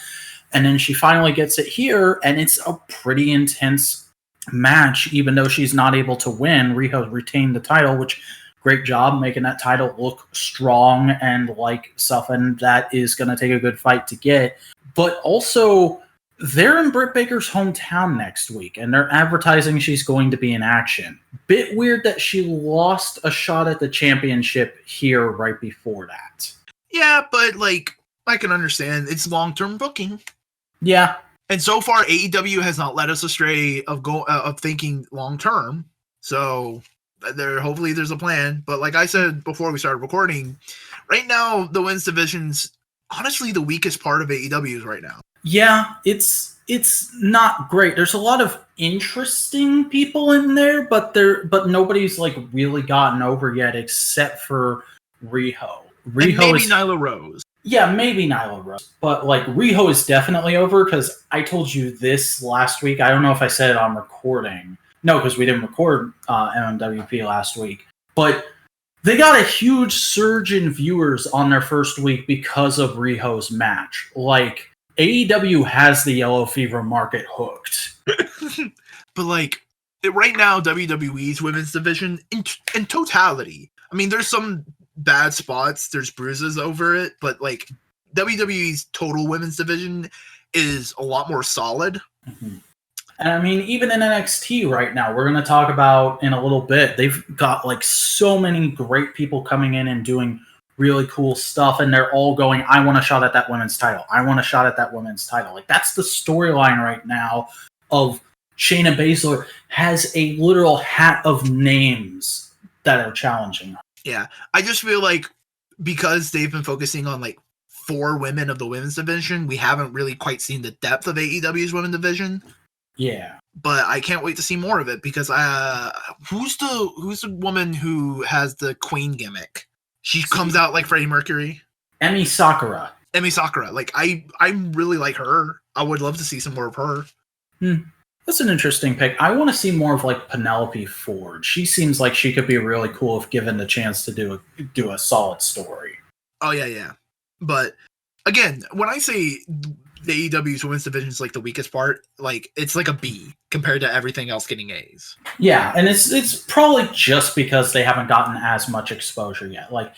And then she finally gets it here, and it's a pretty intense match, even though she's not able to win. Riho retained the title, which, great job making that title look strong and like something that is going to take a good fight to get. But also, they're in Britt Baker's hometown next week, and they're advertising she's going to be in action. Bit weird that she lost a shot at the championship here right before that. Yeah, but like, I can understand. It's long-term booking. Yeah. And so far, AEW has not led us astray of thinking long-term. So hopefully there's a plan. But like I said before we started recording, right now, the women's division's honestly the weakest part of AEW is right now. Yeah, it's not great. There's a lot of interesting people in there, but nobody's like really gotten over yet except for Riho. And maybe Nyla Rose. Yeah, maybe Nyla Rose, but like Riho is definitely over because I told you this last week. I don't know if I said it on recording. No, because we didn't record MMWP last week. But they got a huge surge in viewers on their first week because of Riho's match. Like AEW has the Yellow Fever market hooked. But like right now, WWE's women's division in totality. I mean, there's some bad spots, there's bruises over it, but like WWE's total women's division is a lot more solid. Mm-hmm. And I mean, even in NXT right now, we're going to talk about in a little bit, they've got like so many great people coming in and doing really cool stuff, and they're all going, I want a shot at that women's title. I want a shot at that women's title. Like, that's the storyline right now of Shayna Baszler has a literal hat of names that are challenging her. Yeah, I just feel like because they've been focusing on like 4 women of the women's division, we haven't really quite seen the depth of AEW's women's division. Yeah, but I can't wait to see more of it because who's the woman who has the queen gimmick? She comes out like Freddie Mercury. Emi Sakura. Like I really like her. I would love to see some more of her. That's an interesting pick. I want to see more of like Penelope Ford. She seems like she could be really cool if given the chance to do a solid story. Oh yeah. But again, when I say the AEW's women's division is like the weakest part, like it's like a B compared to everything else getting A's. Yeah, and it's probably just because they haven't gotten as much exposure yet. Like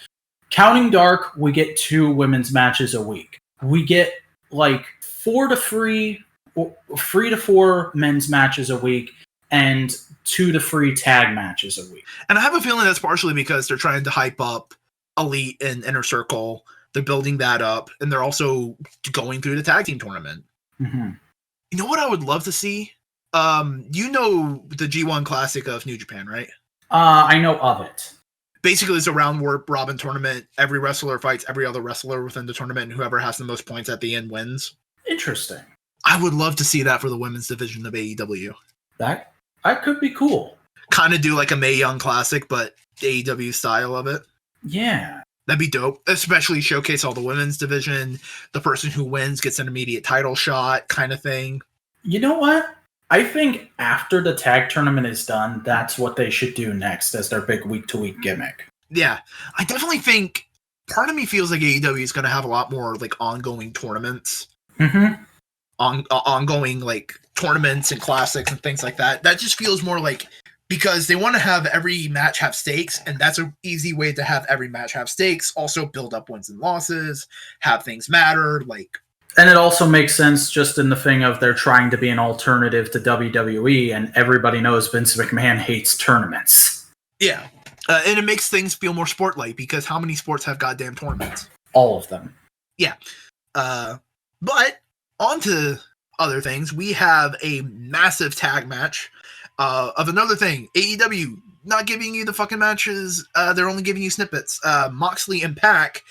Counting Dark, we get 2 women's matches a week. We get like 3 to 4 men's matches a week and 2 to 3 tag matches a week. And I have a feeling that's partially because they're trying to hype up Elite and Inner Circle. They're building that up, and they're also going through the tag team tournament. Mm-hmm. You know what I would love to see? You know the G1 Classic of New Japan, right? I know of it. Basically, it's a round robin tournament. Every wrestler fights every other wrestler within the tournament, and whoever has the most points at the end wins. Interesting. I would love to see that for the women's division of AEW. That could be cool. Kind of do like a Mae Young Classic, but the AEW style of it. Yeah. That'd be dope, especially showcase all the women's division. The person who wins gets an immediate title shot kind of thing. You know what? I think after the tag tournament is done, that's what they should do next as their big week-to-week gimmick. Yeah, I definitely think part of me feels like AEW is going to have a lot more like ongoing tournaments. Mm-hmm. Ongoing like tournaments and classics and things like that. That just feels more like because they want to have every match have stakes, and that's an easy way to have every match have stakes. Also build up wins and losses, have things matter, like. And it also makes sense just in the thing of they're trying to be an alternative to WWE, and everybody knows Vince McMahon hates tournaments. Yeah, and it makes things feel more sport-like because how many sports have goddamn tournaments? All of them. Yeah, but on to other things. We have a massive tag match. Of another thing, AEW not giving you the fucking matches. They're only giving you snippets. Moxley and Pac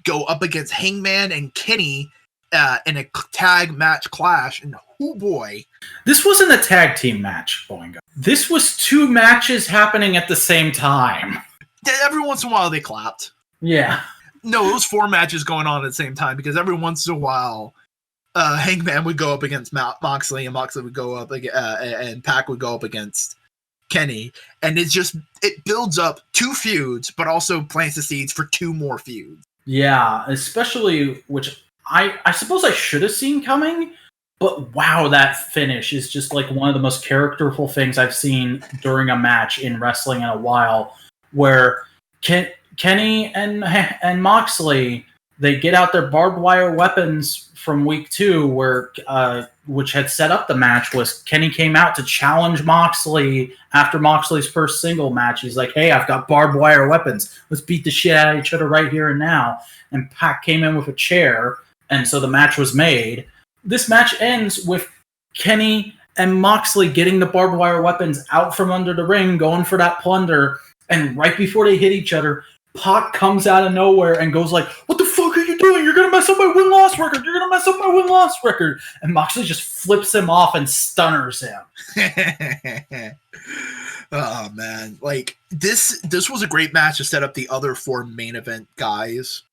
go up against Hangman and Kenny in a tag match clash. And oh boy. This wasn't a tag team match, Boingo. This was 2 matches happening at the same time. Every once in a while they clapped. Yeah. No, it was 4 matches going on at the same time because every once in a while Hangman would go up against Moxley, and Moxley would go up and Pac would go up against Kenny, and it builds up 2 feuds, but also plants the seeds for 2 more feuds. Yeah, especially which I suppose I should have seen coming, but wow, that finish is just like one of the most characterful things I've seen during a match in wrestling in a while, where Kenny and Moxley, they get out their barbed wire weapons from week 2, where which had set up the match, was Kenny came out to challenge Moxley after Moxley's first single match. He's like, hey, I've got barbed wire weapons. Let's beat the shit out of each other right here and now. And Pac came in with a chair, and so the match was made. This match ends with Kenny and Moxley getting the barbed wire weapons out from under the ring, going for that plunder, and right before they hit each other, Pac comes out of nowhere and goes like, what the fuck are you doing? You're going to mess up my win-loss record. You're going to mess up my win-loss record. And Moxley just flips him off and stunners him. Oh, man. Like, this was a great match to set up the other 4 main event guys.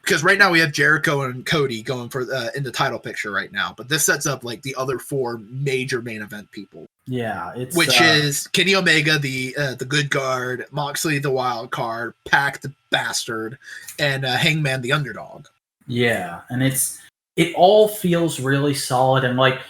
Because right now we have Jericho and Cody going for in the title picture right now, but this sets up like the other 4 major main event people. Yeah, which is Kenny Omega, the good guard, Moxley, the wild card, Pac, the bastard, and Hangman, the underdog. Yeah, and it all feels really solid, and like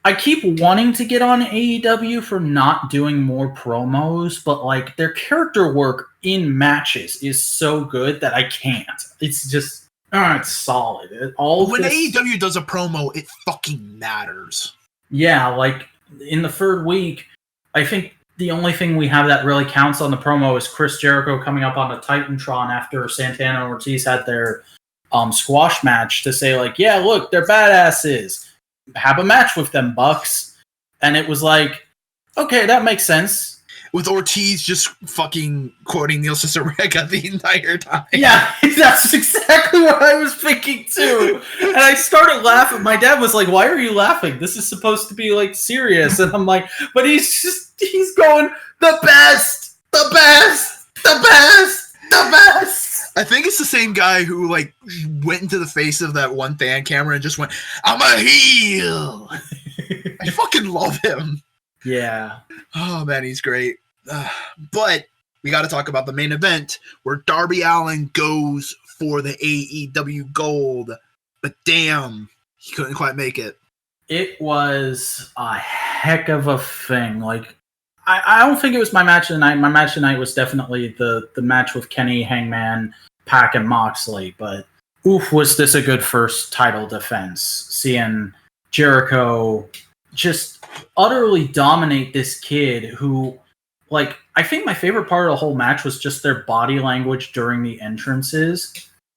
I keep wanting to get on AEW for not doing more promos, but like their character work in matches is so good that I can't. It's just it's solid. When AEW does a promo, it fucking matters. Yeah, like in the 3rd week, I think the only thing we have that really counts on the promo is Chris Jericho coming up on the Titantron after Santana and Ortiz had their squash match to say like, yeah, look, they're badasses. Have a match with them, Bucks. And it was like, okay, that makes sense. With Ortiz just fucking quoting Neil Cicerega the entire time. Yeah, that's exactly what I was thinking too. And I started laughing. My dad was like, why are you laughing? This is supposed to be like serious. And I'm like, but he's going, the best, the best, the best, the best. I think it's the same guy who like went into the face of that one fan camera and just went, I'm a heel. I fucking love him. Yeah. Oh man, he's great. But we got to talk about the main event where Darby Allin goes for the AEW gold, but damn, he couldn't quite make it. It was a heck of a thing. Like, I don't think it was my match of the night. My match of the night was definitely the match with Kenny, Hangman, Pac, and Moxley. But oof, was this a good first title defense? Seeing Jericho just utterly dominate this kid who, like, I think my favorite part of the whole match was just their body language during the entrances,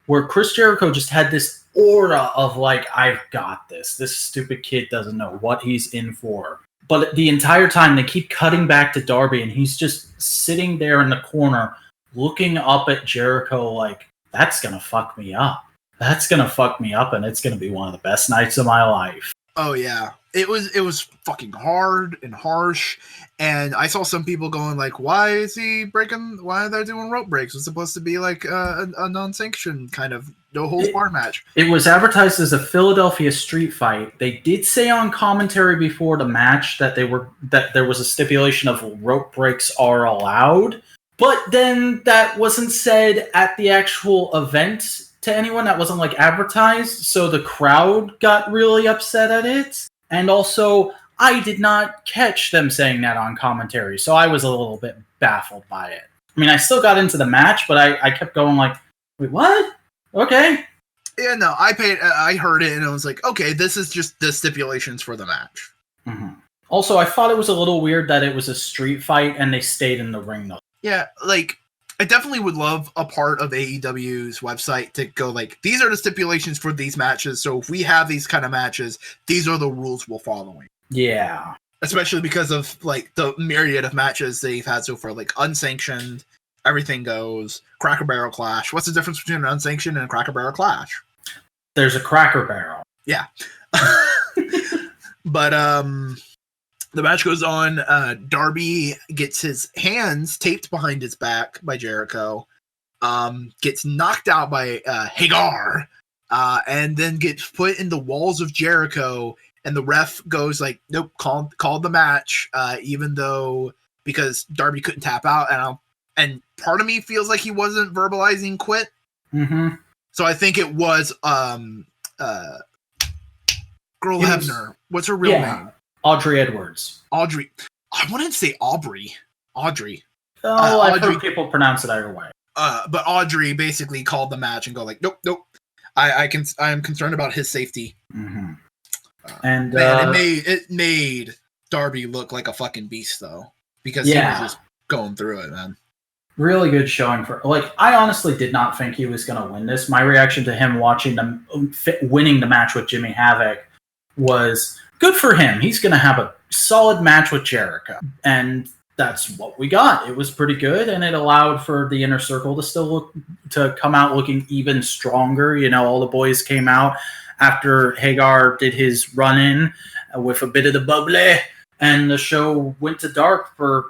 where Chris Jericho just had this aura of like, I've got this. This stupid kid doesn't know what he's in for. But the entire time they keep cutting back to Darby and he's just sitting there in the corner looking up at Jericho like, that's going to fuck me up. That's going to fuck me up and it's going to be one of the best nights of my life. Oh yeah. It was fucking hard and harsh, and I saw some people going like, why are they doing rope breaks? It's supposed to be like a non-sanctioned kind of no holds barred match. It was advertised as a Philadelphia street fight. They did say on commentary before the match that there was a stipulation of rope breaks are allowed, but then that wasn't said at the actual event to anyone. That wasn't like advertised, so the crowd got really upset at it. And also, I did not catch them saying that on commentary, so I was a little bit baffled by it. I mean, I still got into the match, but I kept going like, wait, what? Okay. Yeah, no, I heard it, and I was like, okay, this is just the stipulations for the match. Mm-hmm. Also, I thought it was a little weird that it was a street fight, and they stayed in the ring, though. Yeah, like, I definitely would love a part of AEW's website to go like, these are the stipulations for these matches. So if we have these kind of matches, these are the rules we're following. Yeah. Especially because of like the myriad of matches they've had so far, like unsanctioned, everything goes, Cracker Barrel clash. What's the difference between an unsanctioned and a Cracker Barrel clash? There's a Cracker Barrel. Yeah. But the match goes on. Darby gets his hands taped behind his back by Jericho, gets knocked out by Hagar, and then gets put in the walls of Jericho. And the ref goes like, nope, called the match, even though because Darby couldn't tap out. And part of me feels like he wasn't verbalizing quit. Mm-hmm. So I think it was Girl Hebner. What's her real name? Audrey Edwards. Audrey. I wanted to say Aubrey. Audrey. Oh, I've heard people pronounce it either way. But Audrey basically called the match and go like, nope. I am concerned about his safety. Mm-hmm. And man, it made Darby look like a fucking beast though, because he was just going through it, man. Really good showing for like. I honestly did not think he was going to win this. My reaction to him winning the match with Jimmy Havoc was good for him. He's going to have a solid match with Jericho, and that's what we got. It was pretty good, and it allowed for the Inner Circle to come out looking even stronger. You know, all the boys came out after Hagar did his run-in with a bit of the bubbly, and the show went to dark for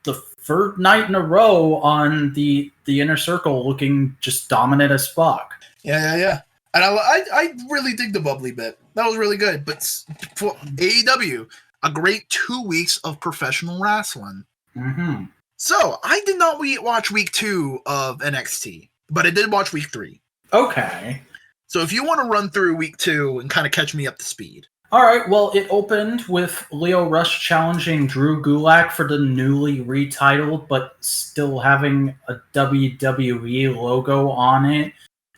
the third night in a row on the Inner Circle looking just dominant as fuck. Yeah. And I really dig the bubbly bit. That was really good. But for AEW, a great 2 weeks of professional wrestling. Mm-hmm. So I did not watch week 2 of NXT, but I did watch week 3. Okay. So if you want to run through week 2 and kind of catch me up to speed. All right, well, it opened with Lio Rush challenging Drew Gulak for the newly retitled, but still having a WWE logo on it,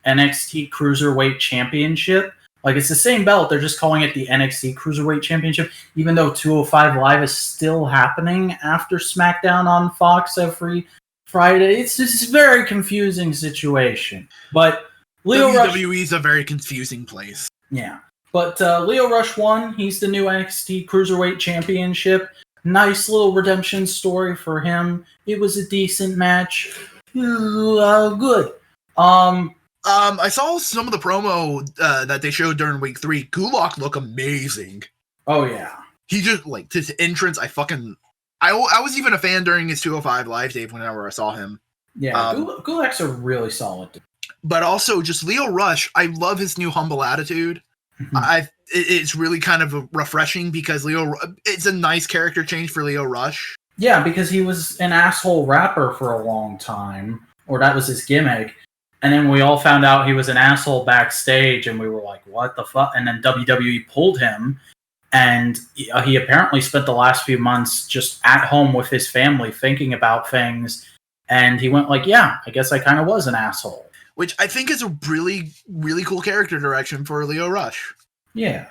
NXT Cruiserweight Championship. Like, it's the same belt, they're just calling it the NXT Cruiserweight Championship, even though 205 Live is still happening after SmackDown on Fox every Friday. It's just a very confusing situation. But Lio Rush... WWE is a very confusing place. Yeah. But Lio Rush won. He's the new NXT Cruiserweight Championship. Nice little redemption story for him. It was a decent match. Good. I saw some of the promo that they showed during week 3. Gulak looked amazing. Oh, yeah. He just, like, his entrance, I was even a fan during his 205 Live, Dave, whenever I saw him. Yeah, Gulak's a really solid dude. But also, just Lio Rush, I love his new humble attitude. It's really kind of refreshing because it's a nice character change for Lio Rush. Yeah, because he was an asshole rapper for a long time, or that was his gimmick. And then we all found out he was an asshole backstage, and we were like, what the fuck? And then WWE pulled him, and he apparently spent the last few months just at home with his family thinking about things, and he went like, yeah, I guess I kind of was an asshole. Which I think is a really, really cool character direction for Lio Rush. Yeah.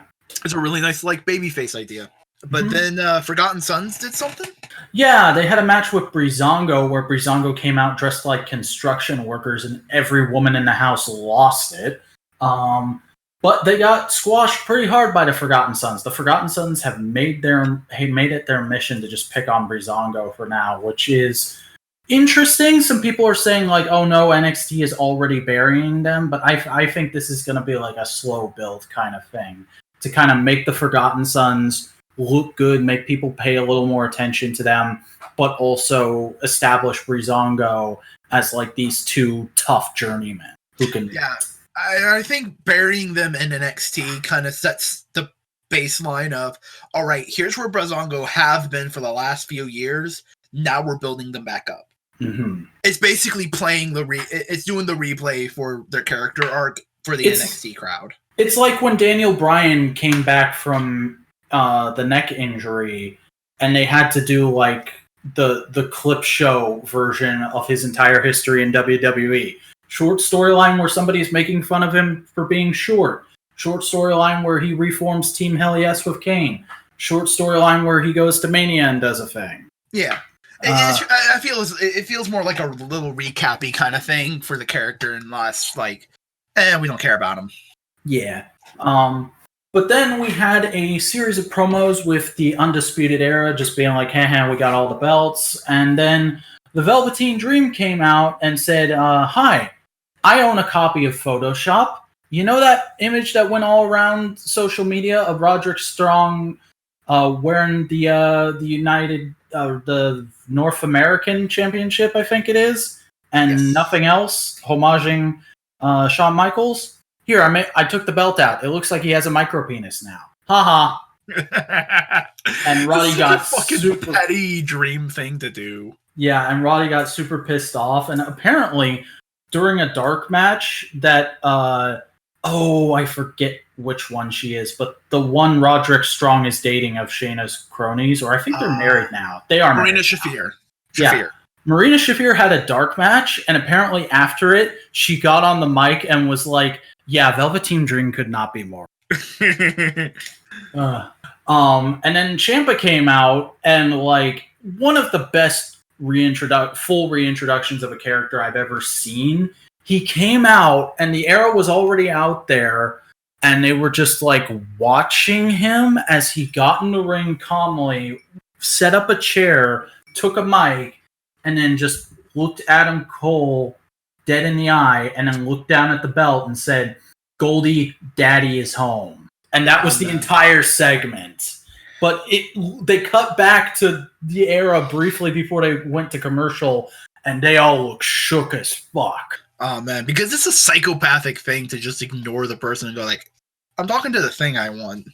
It's a really nice, like, babyface idea. But then Forgotten Sons did something? Yeah, they had a match with Breezango where Breezango came out dressed like construction workers and every woman in the house lost it. But they got squashed pretty hard by the Forgotten Sons. The Forgotten Sons have made it their mission to just pick on Breezango for now, which is interesting. Some people are saying like, oh no, NXT is already burying them, but I think this is going to be like a slow build kind of thing to kind of make the Forgotten Sons look good, make people pay a little more attention to them, but also establish Breezango as like these two tough journeymen who can... Yeah, I think burying them in NXT kind of sets the baseline of, all right, here's where Breezango have been for the last few years, now we're building them back up. Mm-hmm. It's basically playing it's doing the replay for their character arc for the NXT crowd. It's like when Daniel Bryan came back from the neck injury, and they had to do like the clip show version of his entire history in WWE. Short storyline where somebody's making fun of him for being short. Short storyline where he reforms Team Hell Yes with Kane. Short storyline where he goes to Mania and does a thing. Yeah. I feel it feels more like a little recap-y kind of thing for the character, and less like, we don't care about him. Yeah. But then we had a series of promos with the Undisputed Era just being like, we got all the belts. And then the Velveteen Dream came out and said, hi, I own a copy of Photoshop. You know that image that went all around social media of Roderick Strong wearing the North American Championship, I think it is, and nothing else, homaging Shawn Michaels? Here, I took the belt out. It looks like he has a micro penis now. Haha. And Roddy got super petty dream thing to do. Yeah, and Roddy got super pissed off, and apparently during a dark match that I forget which one she is, but the one Roderick Strong is dating of Shayna's cronies, or I think they're married now. They are Marina married Shafir. Yeah. Marina Shafir had a dark match, and apparently after it, she got on the mic and was like, yeah, Velveteen Dream could not be more. And then Ciampa came out, and like one of the best full reintroductions of a character I've ever seen. He came out, and the Era was already out there, and they were just like watching him as he got in the ring calmly, set up a chair, took a mic, and then just looked Adam Cole dead in the eye, and then looked down at the belt and said, Goldie, Daddy is home. And that was the entire segment. But they cut back to the Era briefly before they went to commercial, and they all look shook as fuck. Oh man, because it's a psychopathic thing to just ignore the person and go like, I'm talking to the thing I want.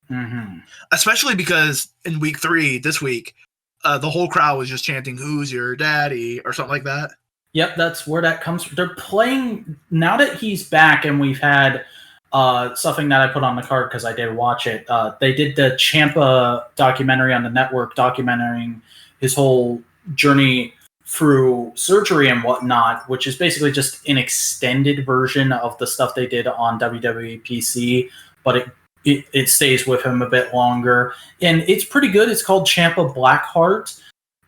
Mm-hmm. Especially because in week 3 this week, the whole crowd was just chanting, "Who's your daddy?" or something like that. Yep, that's where that comes from. They're playing now that he's back, and we've had something that I put on the card because I did watch it. They did the Ciampa documentary on the network, documenting his whole journey through surgery and whatnot, which is basically just an extended version of the stuff they did on WWE PC, but it stays with him a bit longer, and it's pretty good. It's called Ciampa Blackheart.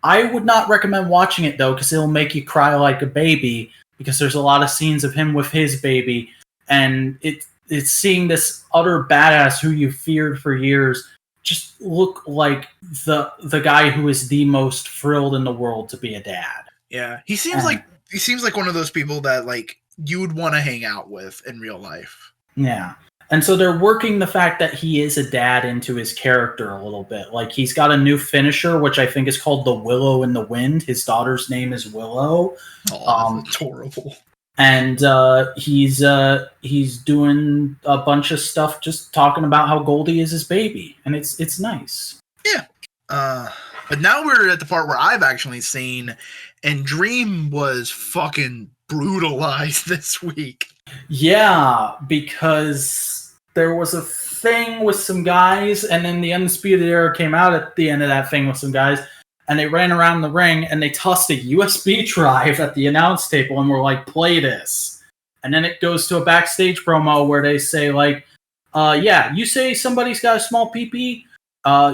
I would not recommend watching it though, because it'll make you cry like a baby, because there's a lot of scenes of him with his baby, and it's seeing this utter badass who you feared for years just look like the guy who is the most thrilled in the world to be a dad. Yeah, he seems like one of those people that like you would want to hang out with in real life. Yeah. And so they're working the fact that he is a dad into his character a little bit. Like, he's got a new finisher, which I think is called the Willow in the Wind. His daughter's name is Willow. Oh, that's horrible. And he's doing a bunch of stuff just talking about how Goldie is his baby. And it's nice. Yeah. But now we're at the part where I've actually seen, and Dream was fucking brutalized this week. Yeah, because there was a thing with some guys, and then the Undisputed Era came out at the end of that thing with some guys, and they ran around the ring, and they tossed a USB drive at the announce table, and were like, play this. And then it goes to a backstage promo where they say, like, yeah, you say somebody's got a small PP,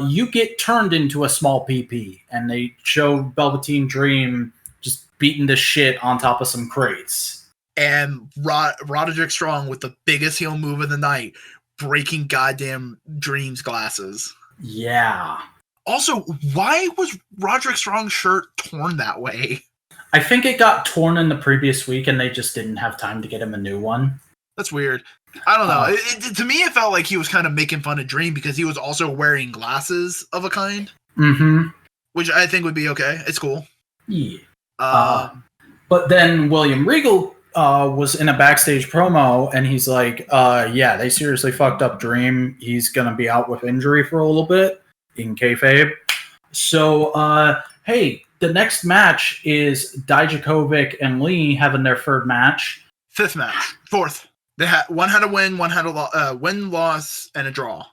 you get turned into a small PP. And they show Velveteen Dream just beating the shit on top of some crates. And Roderick Strong with the biggest heel move of the night, breaking goddamn Dream's glasses. Yeah. Also, why was Roderick Strong's shirt torn that way? I think it got torn in the previous week, and they just didn't have time to get him a new one. That's weird. I don't know. To me, it felt like he was kind of making fun of Dream because he was also wearing glasses of a kind. Mm-hmm. Which I think would be okay. It's cool. Yeah. But then William Regal was in a backstage promo, and he's like, yeah, they seriously fucked up Dream. He's going to be out with injury for a little bit in kayfabe. So, hey, the next match is Dijakovic and Lee having their third match. Fifth match. Fourth. One had a win, one had a win, loss, and a draw.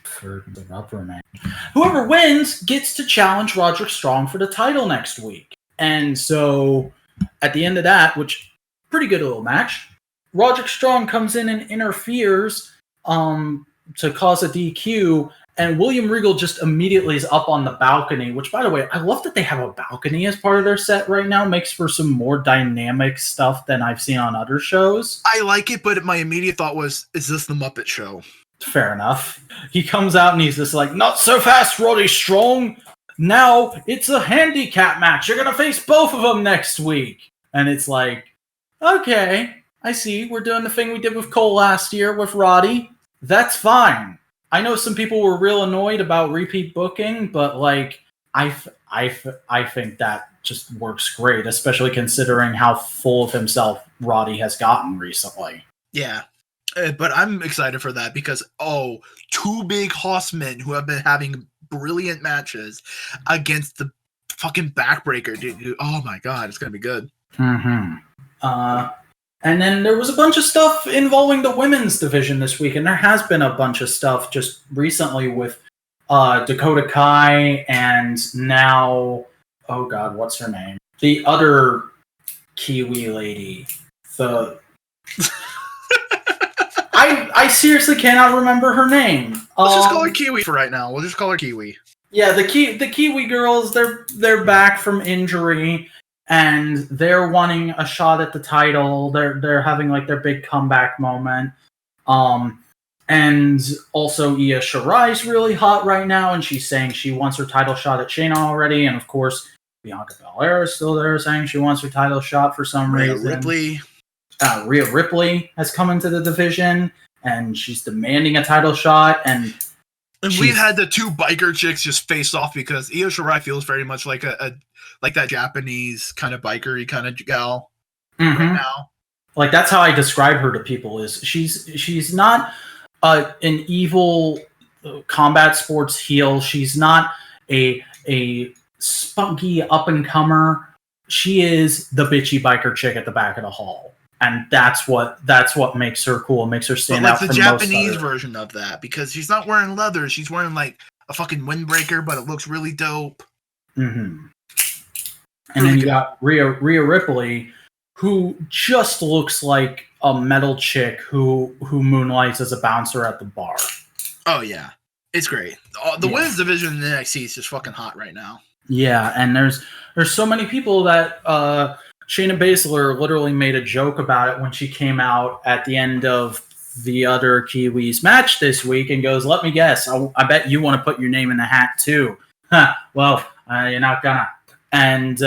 Third, the rubber match. Whoever wins gets to challenge Roderick Strong for the title next week. And so, at the end of that, which pretty good little match, Roderick Strong comes in and interferes to cause a DQ, and William Regal just immediately is up on the balcony, which, by the way, I love that they have a balcony as part of their set right now. Makes for some more dynamic stuff than I've seen on other shows. I like it, but my immediate thought was, is this the Muppet Show? Fair enough. He comes out and he's just like, not so fast, Roddy Strong. Now it's a handicap match. You're going to face both of them next week. And it's like, okay, I see. We're doing the thing we did with Cole last year with Roddy. That's fine. I know some people were real annoyed about repeat booking, but like, I think that just works great, especially considering how full of himself Roddy has gotten recently. Yeah. But I'm excited for that because, two big horsemen who have been having brilliant matches against the fucking backbreaker, dude. Oh my god, it's gonna be good. Mm-hmm. And then there was a bunch of stuff involving the women's division this week, and there has been a bunch of stuff just recently with Dakota Kai and now, oh god, what's her name? The other Kiwi lady. I seriously cannot remember her name. Let's just call her Kiwi for right now. We'll just call her Kiwi. Yeah, the Kiwi girls, they're back from injury, and they're wanting a shot at the title. They're having like their big comeback moment. And also Io Shirai's really hot right now, and she's saying she wants her title shot at Shayna already. And of course, Bianca Belair is still there saying she wants her title shot for some reason. Rhea Ripley has come into the division, and she's demanding a title shot. And we've had the two biker chicks just face off because Io Shirai feels very much like like that Japanese kind of bikery kind of gal. right now. Like, that's how I describe her to people, is she's not an evil combat sports heel. She's not a spunky up-and-comer. She is the bitchy biker chick at the back of the hall. And that's what makes her cool, makes her stand out from most But like the Japanese version of that, because she's not wearing leather, she's wearing like a fucking windbreaker, but it looks really dope. Mm-hmm. And then you got Rhea Ripley, who just looks like a metal chick who moonlights as a bouncer at the bar. Oh yeah, it's great. The women's division in the NXT is just fucking hot right now. Yeah, and there's so many people that Shayna Baszler literally made a joke about it when she came out at the end of the other Kiwis match this week and goes, "Let me guess, I bet you want to put your name in the hat too." Well, you're not gonna. And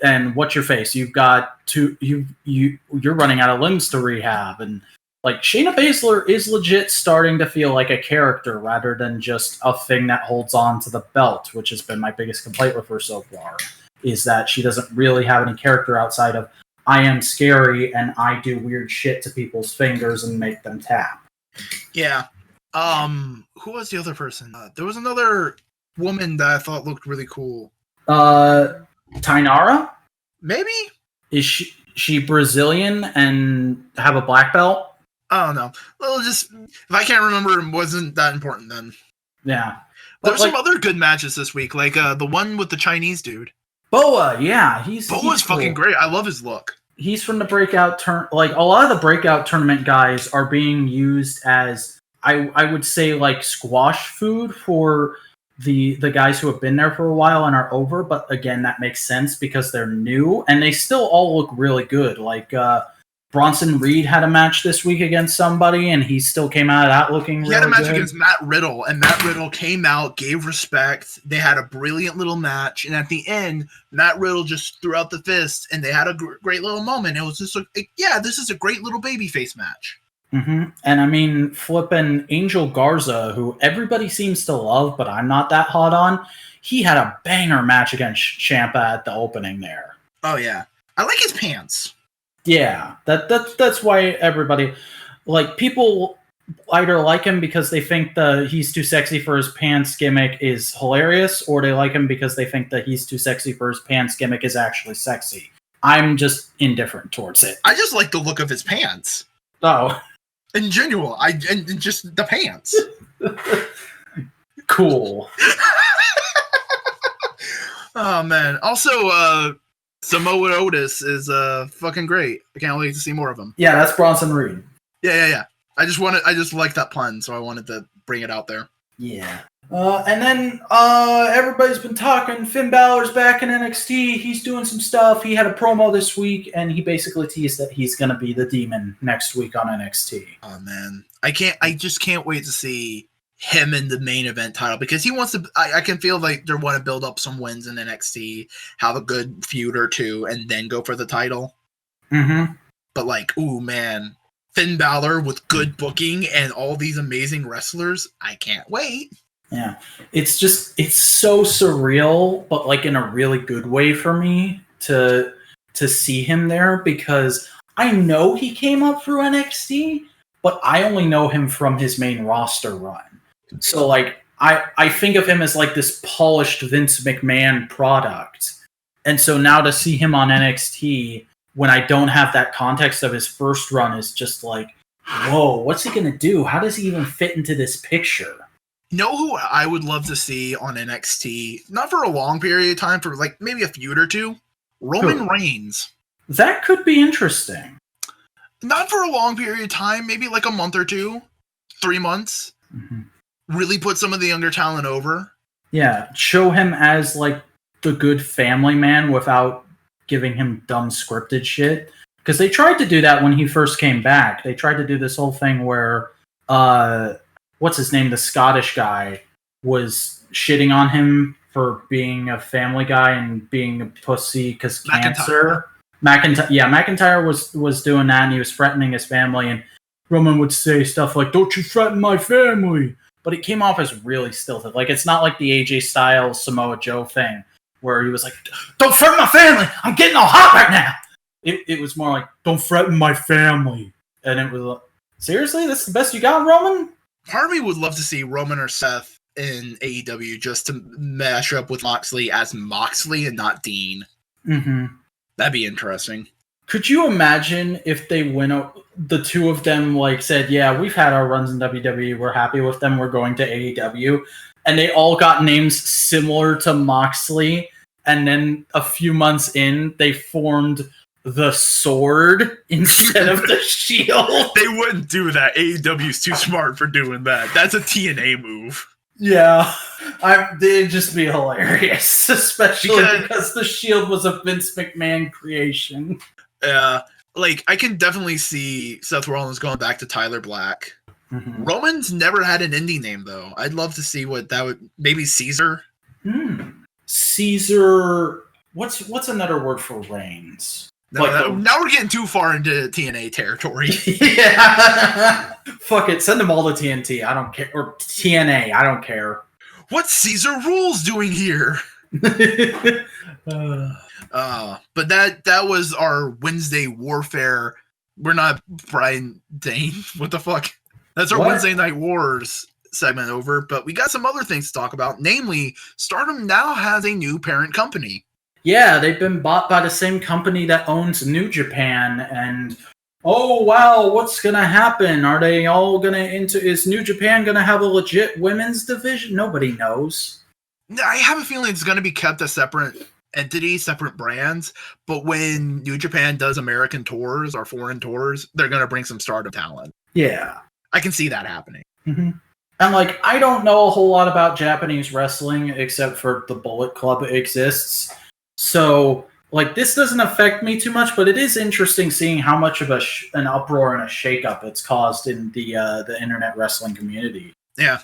and what's your face? You've got you're running out of limbs to rehab, and like Shayna Baszler is legit starting to feel like a character rather than just a thing that holds on to the belt, which has been my biggest complaint with her so far, is that she doesn't really have any character outside of I am scary and I do weird shit to people's fingers and make them tap. Yeah. Who was the other person? There was another woman that I thought looked really cool. Tainara? Maybe? Is she Brazilian and have a black belt? I don't know. Well, just if I can't remember, it wasn't that important then. Yeah. There's some other good matches this week, like the one with the Chinese dude. Boa, yeah. Boa's cool. fucking great. I love his look. He's from the breakout like a lot of the breakout tournament guys are being used as I would say like squash food for the guys who have been there for a while and are over, but again that makes sense because they're new and they still all look really good. Like Bronson Reed had a match this week against somebody and he still came out of that looking really good. He had a match against Matt Riddle, and Matt Riddle came out, gave respect. They had a brilliant little match, and at the end, Matt Riddle just threw out the fist, and they had a great little moment. It was just like, yeah, this is a great little babyface match. Mm-hmm. And I mean, flipping Angel Garza, who everybody seems to love, but I'm not that hot on, he had a banger match against Ciampa at the opening there. Oh, yeah. I like his pants. Yeah, that's why everybody, like, people either like him because they think the he's too sexy for his pants gimmick is hilarious, or they like him because they think that he's too sexy for his pants gimmick is actually sexy. I'm just indifferent towards it. I just like the look of his pants. Oh. In general, and just the pants. Cool. Oh, man. Also, Samoa Otis is fucking great. I can't wait to see more of him. Yeah, that's Bronson Reed. Yeah. I just like that pun, so I wanted to bring it out there. Yeah. And then everybody's been talking. Finn Balor's back in NXT. He's doing some stuff. He had a promo this week, and he basically teased that he's going to be the Demon next week on NXT. Oh man, I just can't wait to see him in the main event title because he wants to. I can feel like they want to build up some wins in NXT, have a good feud or two, and then go for the title. Mm-hmm. But like, ooh man, Finn Balor with good booking and all these amazing wrestlers, I can't wait. Yeah, it's so surreal, but like in a really good way for me to see him there because I know he came up through NXT, but I only know him from his main roster run. So like I think of him as like this polished Vince McMahon product. And so now to see him on NXT when I don't have that context of his first run is just like, whoa, what's he going to do? How does he even fit into this picture? You know who I would love to see on NXT? Not for a long period of time, for like maybe a feud or two. Roman Reigns. That could be interesting. Not for a long period of time, maybe like a month or two, 3 months. Mm-hmm. Really put some of the younger talent over. Yeah, show him as like the good family man without giving him dumb scripted shit. Because they tried to do that when he first came back. They tried to do this whole thing where, what's his name? The Scottish guy was shitting on him for being a family guy and being a pussy because cancer. McIntyre was doing that and he was threatening his family. And Roman would say stuff like, "Don't you threaten my family." But it came off as really stilted. Like, it's not like the AJ Styles Samoa Joe thing where he was like, "Don't threaten my family. I'm getting all hot right now." It was more like, don't threaten my family. And it was like, seriously? That's the best you got, Roman? Part of me would love to see Roman or Seth in AEW just to mash up with Moxley as Moxley and not Dean. Mm-hmm. That'd be interesting. Could you imagine if they the two of them like said, yeah, we've had our runs in WWE, we're happy with them, we're going to AEW, and they all got names similar to Moxley, and then a few months in, they formed the Sword instead of the Shield? They wouldn't do that. AEW's too smart for doing that. That's a TNA move. Yeah, it'd just be hilarious, especially because the Shield was a Vince McMahon creation. Like, I can definitely see Seth Rollins going back to Tyler Black. Mm-hmm. Roman's never had an indie name, though. I'd love to see what that would... Maybe Caesar? Caesar... What's another word for Reigns? No, now we're getting too far into TNA territory. Yeah. Fuck it. Send them all to TNT. I don't care. Or TNA. I don't care. What's Caesar Rules doing here? But that was our Wednesday Warfare. We're not Brian Dane. What the fuck? That's our Wednesday Night Wars segment over. But we got some other things to talk about. Namely, Stardom now has a new parent company. Yeah, they've been bought by the same company that owns New Japan, and oh wow, what's gonna happen? Are they all gonna is New Japan gonna have a legit women's division? Nobody knows. I have a feeling it's gonna be kept a separate entity, separate brands, but when New Japan does American tours or foreign tours, they're gonna bring some Stardom talent. Yeah. I can see that happening. Mm-hmm. And like, I don't know a whole lot about Japanese wrestling except for the Bullet Club exists. So, like, this doesn't affect me too much, but it is interesting seeing how much of an uproar and a shakeup it's caused in the internet wrestling community. Yeah.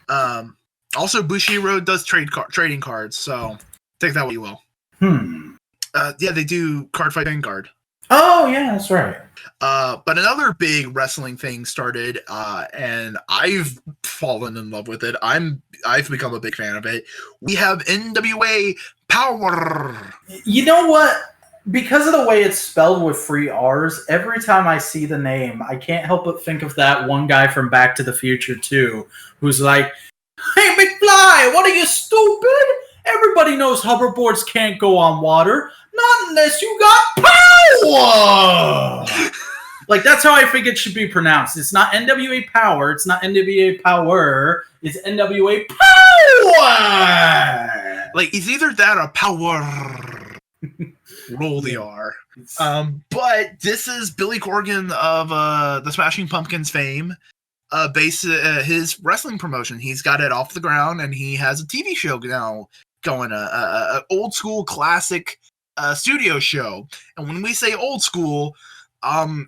Also, Bushiroad does trading cards, so take that what you will. Yeah, they do Card Fight Vanguard. Oh, yeah, that's right. But another big wrestling thing started, and I've fallen in love with it. I've become a big fan of it. We have NWA Power. You know what? Because of the way it's spelled with 3 R's, every time I see the name, I can't help but think of that one guy from Back to the Future 2, who's like, "Hey, McFly, what are you, stupid? Everybody knows hoverboards can't go on water. Not unless you got power!" Like, that's how I think it should be pronounced. It's not NWA Power. It's not NWA Power. It's NWA Power! Like, it's either that or Power. Roll the R. But this is Billy Corgan of the Smashing Pumpkins fame. His wrestling promotion. He's got it off the ground, and he has a TV show now going, a old school classic studio show. And when we say old school,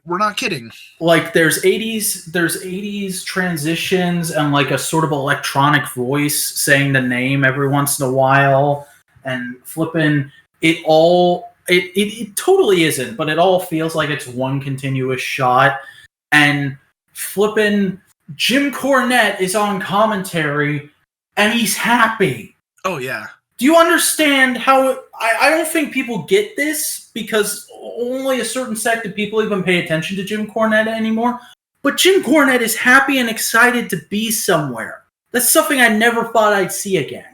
we're not kidding. Like, there's 80s transitions and like a sort of electronic voice saying the name every once in a while, and flipping it all. It totally isn't, but it all feels like it's one continuous shot. And flipping Jim Cornette is on commentary, and he's happy. Oh yeah. Do you understand how... I don't think people get this, because only a certain sect of people even pay attention to Jim Cornette anymore. But Jim Cornette is happy and excited to be somewhere. That's something I never thought I'd see again.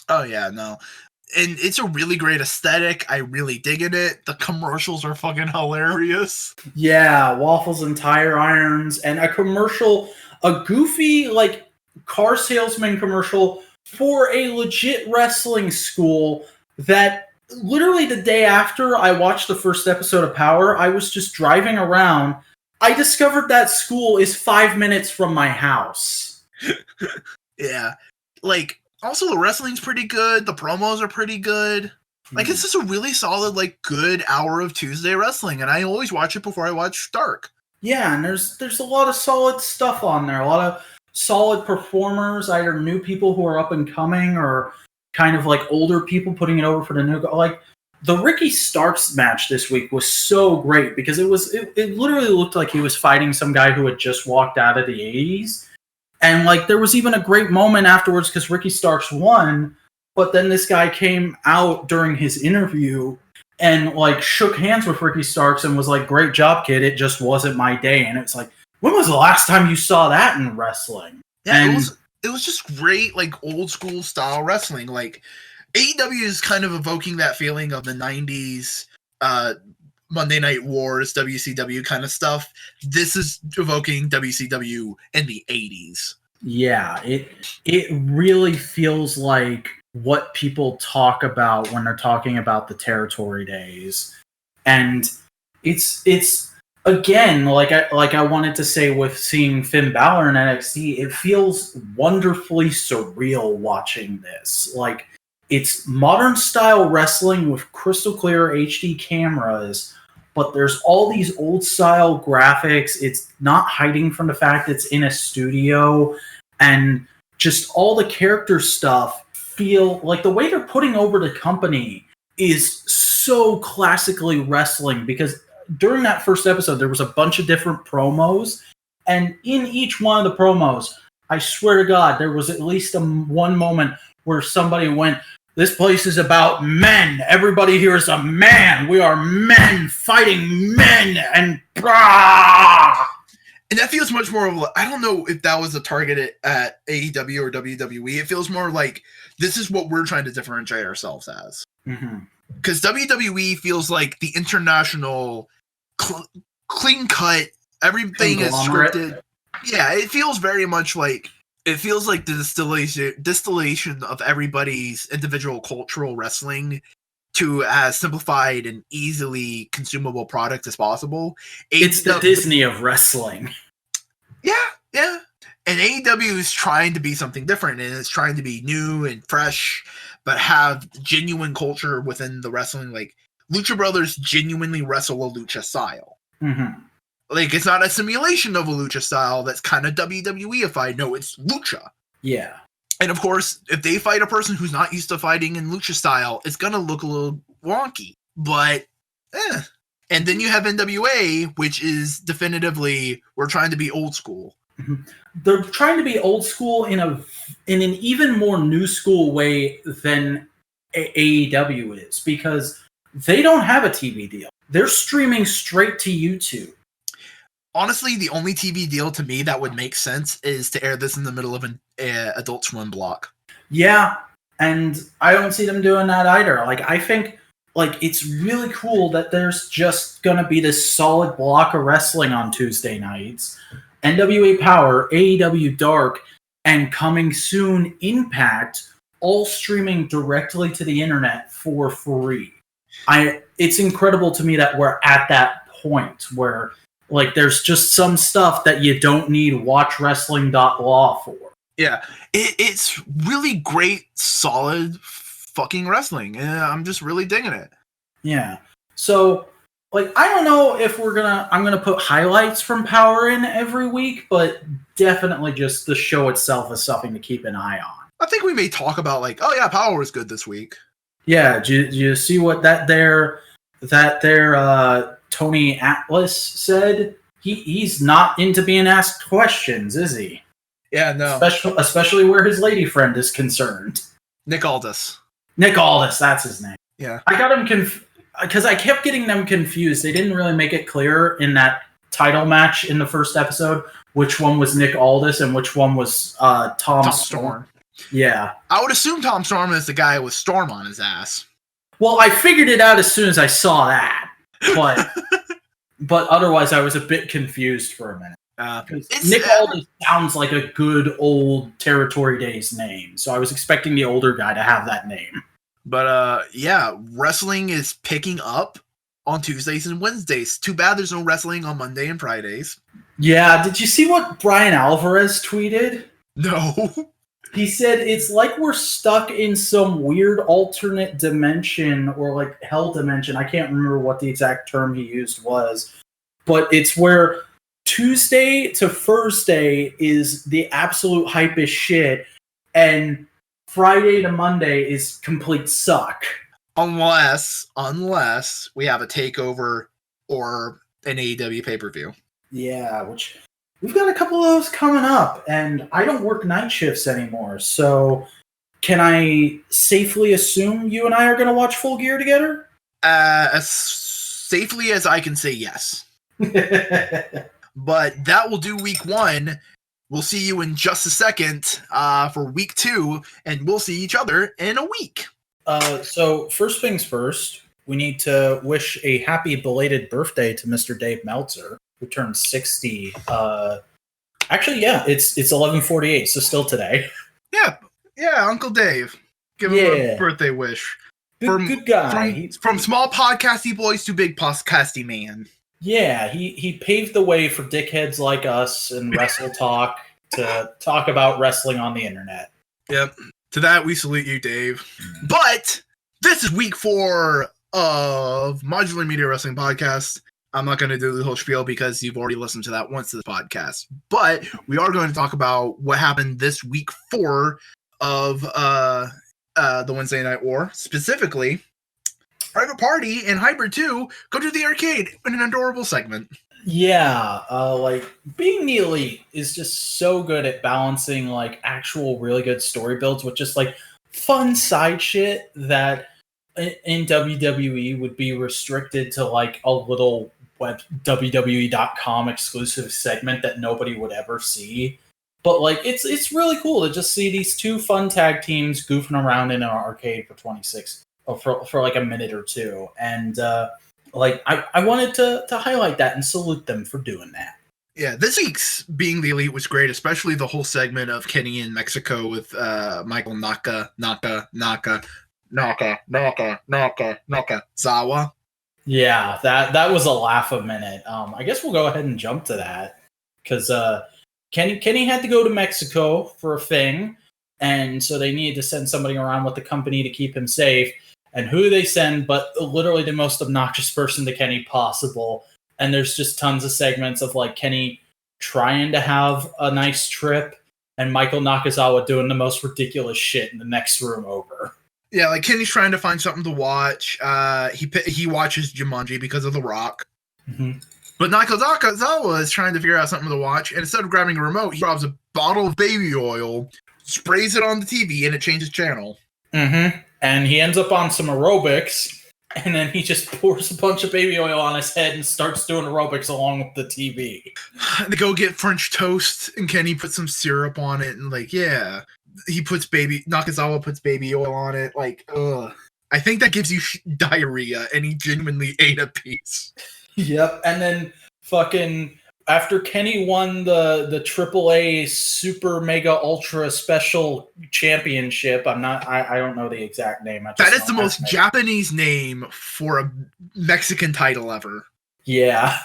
Oh yeah, no. And it's a really great aesthetic. I really dig it. The commercials are fucking hilarious. Yeah, waffles and tire irons, and a goofy, like, car salesman commercial for a legit wrestling school that literally the day after I watched the first episode of Power, I was just driving around. I discovered that school is 5 minutes from my house. Yeah. Like, also the wrestling's pretty good. The promos are pretty good. Like, it's just a really solid, like, good hour of Tuesday wrestling, and I always watch it before I watch Dark. Yeah, and there's a lot of solid stuff on there. A lot of solid performers, either new people who are up and coming or kind of like older people putting it over for the new guy. Like, the Ricky Starks match this week was so great because it literally looked like he was fighting some guy who had just walked out of the 80s. And like, there was even a great moment afterwards because Ricky Starks won, but then this guy came out during his interview and like shook hands with Ricky Starks and was like, "Great job, kid. It just wasn't my day." And it's like, when was the last time you saw that in wrestling? Yeah, And it was just great, like old school style wrestling. Like AEW is kind of evoking that feeling of the '90s Monday Night Wars, WCW kind of stuff. This is evoking WCW in the '80s. yeah, it really feels like what people talk about when they're talking about the territory days. And it's again, like I wanted to say with seeing Finn Balor in NXT, it feels wonderfully surreal watching this. Like, it's modern style wrestling with crystal clear HD cameras, but there's all these old style graphics. It's not hiding from the fact it's in a studio, and just all the character stuff feel like the way they're putting over the company is so classically wrestling, because during that first episode there was a bunch of different promos, and in each one of the promos, I swear to God, there was at least one moment where somebody went, "This place is about men. Everybody here is a man. We are men fighting men," and brah! And that feels much more of I don't know if that was a target at AEW or WWE. It feels more like this is what we're trying to differentiate ourselves as. Because WWE feels like the international clean cut, everything is scripted. Yeah, it feels very much like the distillation of everybody's individual cultural wrestling to as simplified and easily consumable product as possible. It's the Disney of wrestling. Yeah. And AEW is trying to be something different, and it's trying to be new and fresh, but have genuine culture within the wrestling. Like, Lucha Brothers genuinely wrestle a lucha style. Like, it's not a simulation of a lucha style that's kind of WWE-ified. No, it's lucha. Yeah. And of course, if they fight a person who's not used to fighting in lucha style, it's gonna look a little wonky. But, And then you have NWA, which is definitively, we're trying to be old school. They're trying to be old school in an even more new school way than AEW is, because they don't have a TV deal. They're streaming straight to YouTube. Honestly, the only TV deal to me that would make sense is to air this in the middle of an Adult Swim block. Yeah, and I don't see them doing that either. Like, I think, like, it's really cool that there's just gonna be this solid block of wrestling on Tuesday nights. NWA Power, AEW Dark, and coming soon Impact, all streaming directly to the internet for free. It's incredible to me that we're at that point where, like, there's just some stuff that you don't need watchwrestling.law for. Yeah, it's really great, solid fucking wrestling, and I'm just really digging it. Yeah. So, like, I don't know if I'm gonna put highlights from Power in every week, but definitely just the show itself is something to keep an eye on. I think we may talk about, like, oh yeah, Power was good this week. Yeah, do you see what that there Tony Atlas said? He's not into being asked questions, is he? Yeah, no. Especially where his lady friend is concerned. Nick Aldis, that's his name. Yeah. I got him because I kept getting them confused. They didn't really make it clear in that title match in the first episode which one was Nick Aldis and which one was Tom Storm. Yeah. I would assume Tom Storm is the guy with Storm on his ass. Well, I figured it out as soon as I saw that. But but otherwise I was a bit confused for a minute. Nick Aldis sounds like a good old Territory Days name, so I was expecting the older guy to have that name. But yeah, wrestling is picking up on Tuesdays and Wednesdays. Too bad there's no wrestling on Monday and Fridays. Yeah, did you see what Brian Alvarez tweeted? No. He said it's like we're stuck in some weird alternate dimension, or like hell dimension. I can't remember what the exact term he used was, but it's where Tuesday to Thursday is the absolute hype as shit, and Friday to Monday is complete suck. Unless we have a takeover or an AEW pay-per-view. Yeah, which we've got a couple of those coming up, and I don't work night shifts anymore, so can I safely assume you and I are going to watch Full Gear together? As safely as I can say yes. But that will do week 1. We'll see you in just a second for week 2, and we'll see each other in a week. So first things first, we need to wish a happy belated birthday to Mr. Dave Meltzer, who turned 60. Actually, yeah, it's 11:48, so still today. Yeah, Uncle Dave. Give him a birthday wish. Good guy. From small podcasty boys to big podcasty man. Yeah, he paved the way for dickheads like us and Wrestle Talk to talk about wrestling on the internet. Yep. To that, we salute you, Dave. But this is week 4 of Modular Media Wrestling Podcast. I'm not going to do the whole spiel because you've already listened to that once to the podcast. But we are going to talk about what happened this week 4 of the Wednesday Night War. Specifically, Private Party and Hybrid 2 go to the arcade in an adorable segment. Yeah, like being the Elite is just so good at balancing like actual really good story builds with just like fun side shit that in WWE would be restricted to like a little web WWE.com exclusive segment that nobody would ever see. But like it's really cool to just see these two fun tag teams goofing around in an arcade for 26 for like a minute or two. And like I wanted to highlight that and salute them for doing that. Yeah, this week's Being the Elite was great, especially the whole segment of Kenny in Mexico with Michael Nakazawa. Yeah, that was a laugh a minute. I guess we'll go ahead and jump to that because Kenny had to go to Mexico for a thing, and so they needed to send somebody around with the company to keep him safe. And who do they send but literally the most obnoxious person to Kenny possible? And there's just tons of segments of like Kenny trying to have a nice trip and Michael Nakazawa doing the most ridiculous shit in the next room over. Yeah, like Kenny's trying to find something to watch. He watches Jumanji because of The Rock. Mm-hmm. But Nakazawa is trying to figure out something to watch, and instead of grabbing a remote, he grabs a bottle of baby oil, sprays it on the TV, and it changes channel. Mm-hmm. And he ends up on some aerobics, and then he just pours a bunch of baby oil on his head and starts doing aerobics along with the TV. They go get French toast, and Kenny puts some syrup on it, and like, yeah. Nakazawa puts baby oil on it, like, ugh. I think that gives you diarrhea, and he genuinely ate a piece. Yep, and then fucking after Kenny won the AAA Super Mega Ultra Special Championship, I don't know the exact name. That is the most Japanese name for a Mexican title ever. Yeah,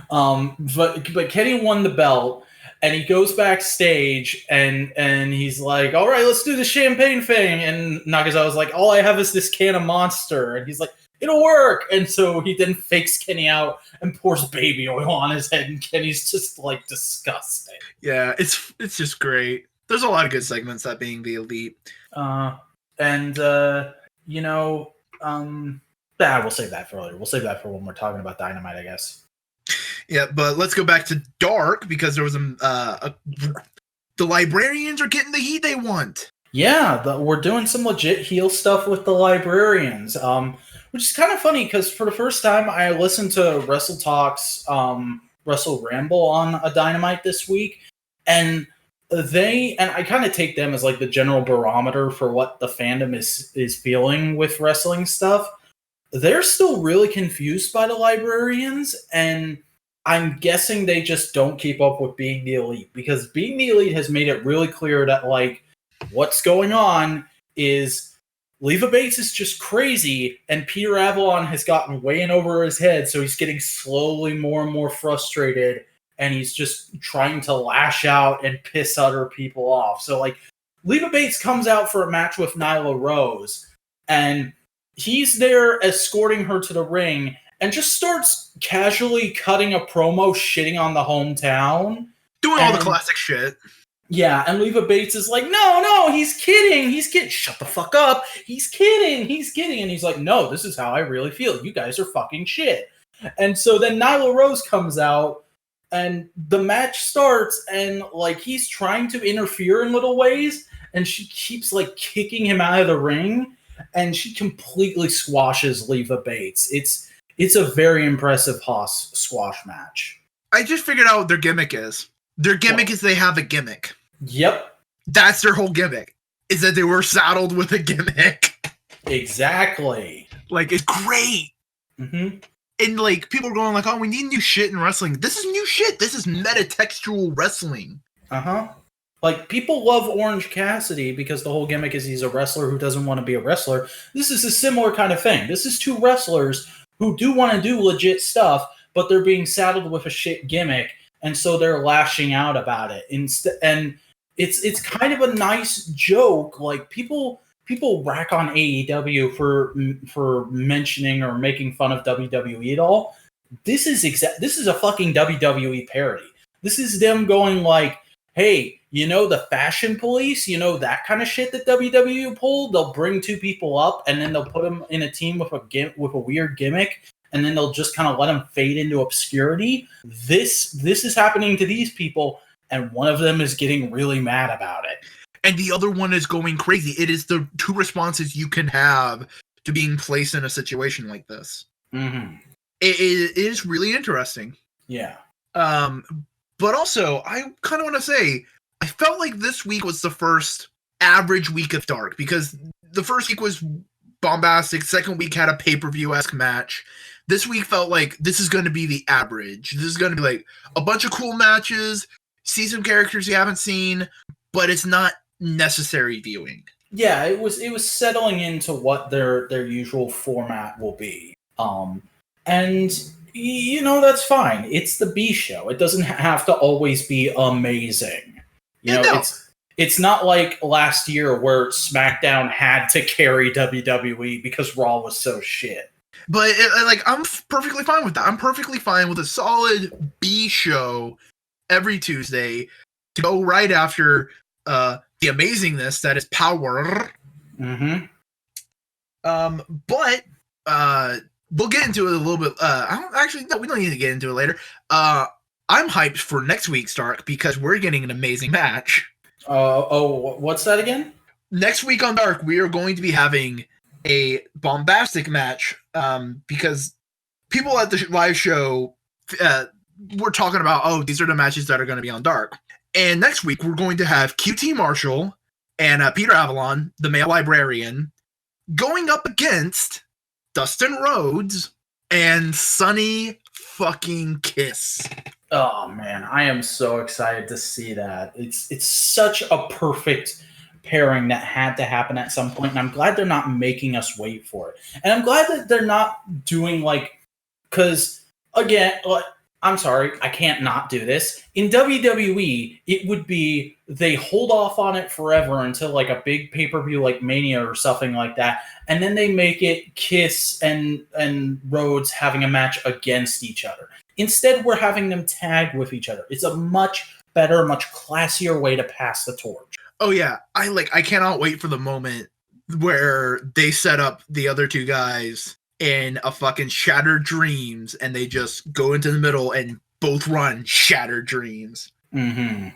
but Kenny won the belt, and he goes backstage, and he's like, "All right, let's do the champagne thing." And Nakazawa's like, "All I have is this can of Monster," and he's like, "It'll work." And so he then fakes Kenny out and pours baby oil on his head, and Kenny's just like disgusting. Yeah, it's just great. There's a lot of good segments that Being the Elite. We'll save that for later. We'll save that for when we're talking about Dynamite, I guess. Yeah, but let's go back to Dark because there was the Librarians are getting the heat they want. Yeah, we're doing some legit heel stuff with the Librarians. Which is kind of funny because for the first time I listened to Wrestle Talk's Wrestle Ramble on a Dynamite this week, and I kind of take them as like the general barometer for what the fandom is feeling with wrestling stuff. They're still really confused by the Librarians, and I'm guessing they just don't keep up with Being the Elite, because Being the Elite has made it really clear that like what's going on is Leva Bates is just crazy, and Peter Avalon has gotten way in over his head, so he's getting slowly more and more frustrated, and he's just trying to lash out and piss other people off. So, like, Leva Bates comes out for a match with Nyla Rose, and he's there escorting her to the ring, and just starts casually cutting a promo shitting on the hometown. Doing all the classic shit. Yeah, and Leva Bates is like, no, he's kidding. Shut the fuck up. He's kidding. And he's like, no, this is how I really feel. You guys are fucking shit. And so then Nyla Rose comes out, and the match starts, and like he's trying to interfere in little ways, and she keeps like kicking him out of the ring. and she completely squashes Leva Bates. It's a very impressive Haas squash match. I just figured out what their gimmick is. Their gimmick is they have a gimmick. Yep. That's their whole gimmick, is that they were saddled with a gimmick. Exactly. Like, it's great. Mm-hmm. And, like, people are going like, oh, we need new shit in wrestling. This is new shit. This is metatextual wrestling. Uh-huh. Like, people love Orange Cassidy because the whole gimmick is he's a wrestler who doesn't want to be a wrestler. This is a similar kind of thing. This is two wrestlers who do want to do legit stuff, but they're being saddled with a shit gimmick, and so they're lashing out about it. And it's kind of a nice joke. Like, people rack on AEW for mentioning or making fun of WWE at all. This is a fucking WWE parody. This is them going like, hey, you know the fashion police, you know that kind of shit that WWE pulled? They'll bring two people up and then they'll put them in a team with a weird gimmick, and then they'll just kind of let them fade into obscurity. This is happening to these people, and one of them is getting really mad about it. And the other one is going crazy. It is the two responses you can have to being placed in a situation like this. Mm-hmm. It is really interesting. Yeah. But also, I kind of want to say, I felt like this week was the first average week of Dark, because the first week was bombastic. Second week had a pay-per-view-esque match. This week felt like this is going to be the average. This is going to be like a bunch of cool matches, see some characters you haven't seen, but it's not necessary viewing. Yeah, it was settling into what their usual format will be. And you know, that's fine. It's the B show. It doesn't have to always be amazing. You know, it's not like last year where SmackDown had to carry WWE because Raw was so shit. But I'm perfectly fine with that. I'm perfectly fine with a solid B show every Tuesday to go right after the amazingness that is Power. Mm-hmm. But we'll get into it a little bit. We don't need to get into it later. I'm hyped for next week's Dark because we're getting an amazing match. What's that again? Next week on Dark, we are going to be having a bombastic match because people at the live show were talking about, oh, these are the matches that are going to be on Dark. And next week, we're going to have QT Marshall and Peter Avalon, the male librarian, going up against Dustin Rhodes and Sonny fucking Kiss. Oh man, I am so excited to see that. It's such a perfect pairing that had to happen at some point, and I'm glad they're not making us wait for it. And I'm glad that they're not doing because again, I'm sorry, I can't not do this. In WWE, it would be they hold off on it forever until like a big pay-per-view like Mania or something like that, and then they make it Kiss and Rhodes having a match against each other. Instead, we're having them tag with each other. It's a much better, much classier way to pass the torch. Oh yeah, I cannot wait for the moment where they set up the other two guys in a fucking Shattered Dreams and they just go into the middle and both run Shattered Dreams. Mm-hmm.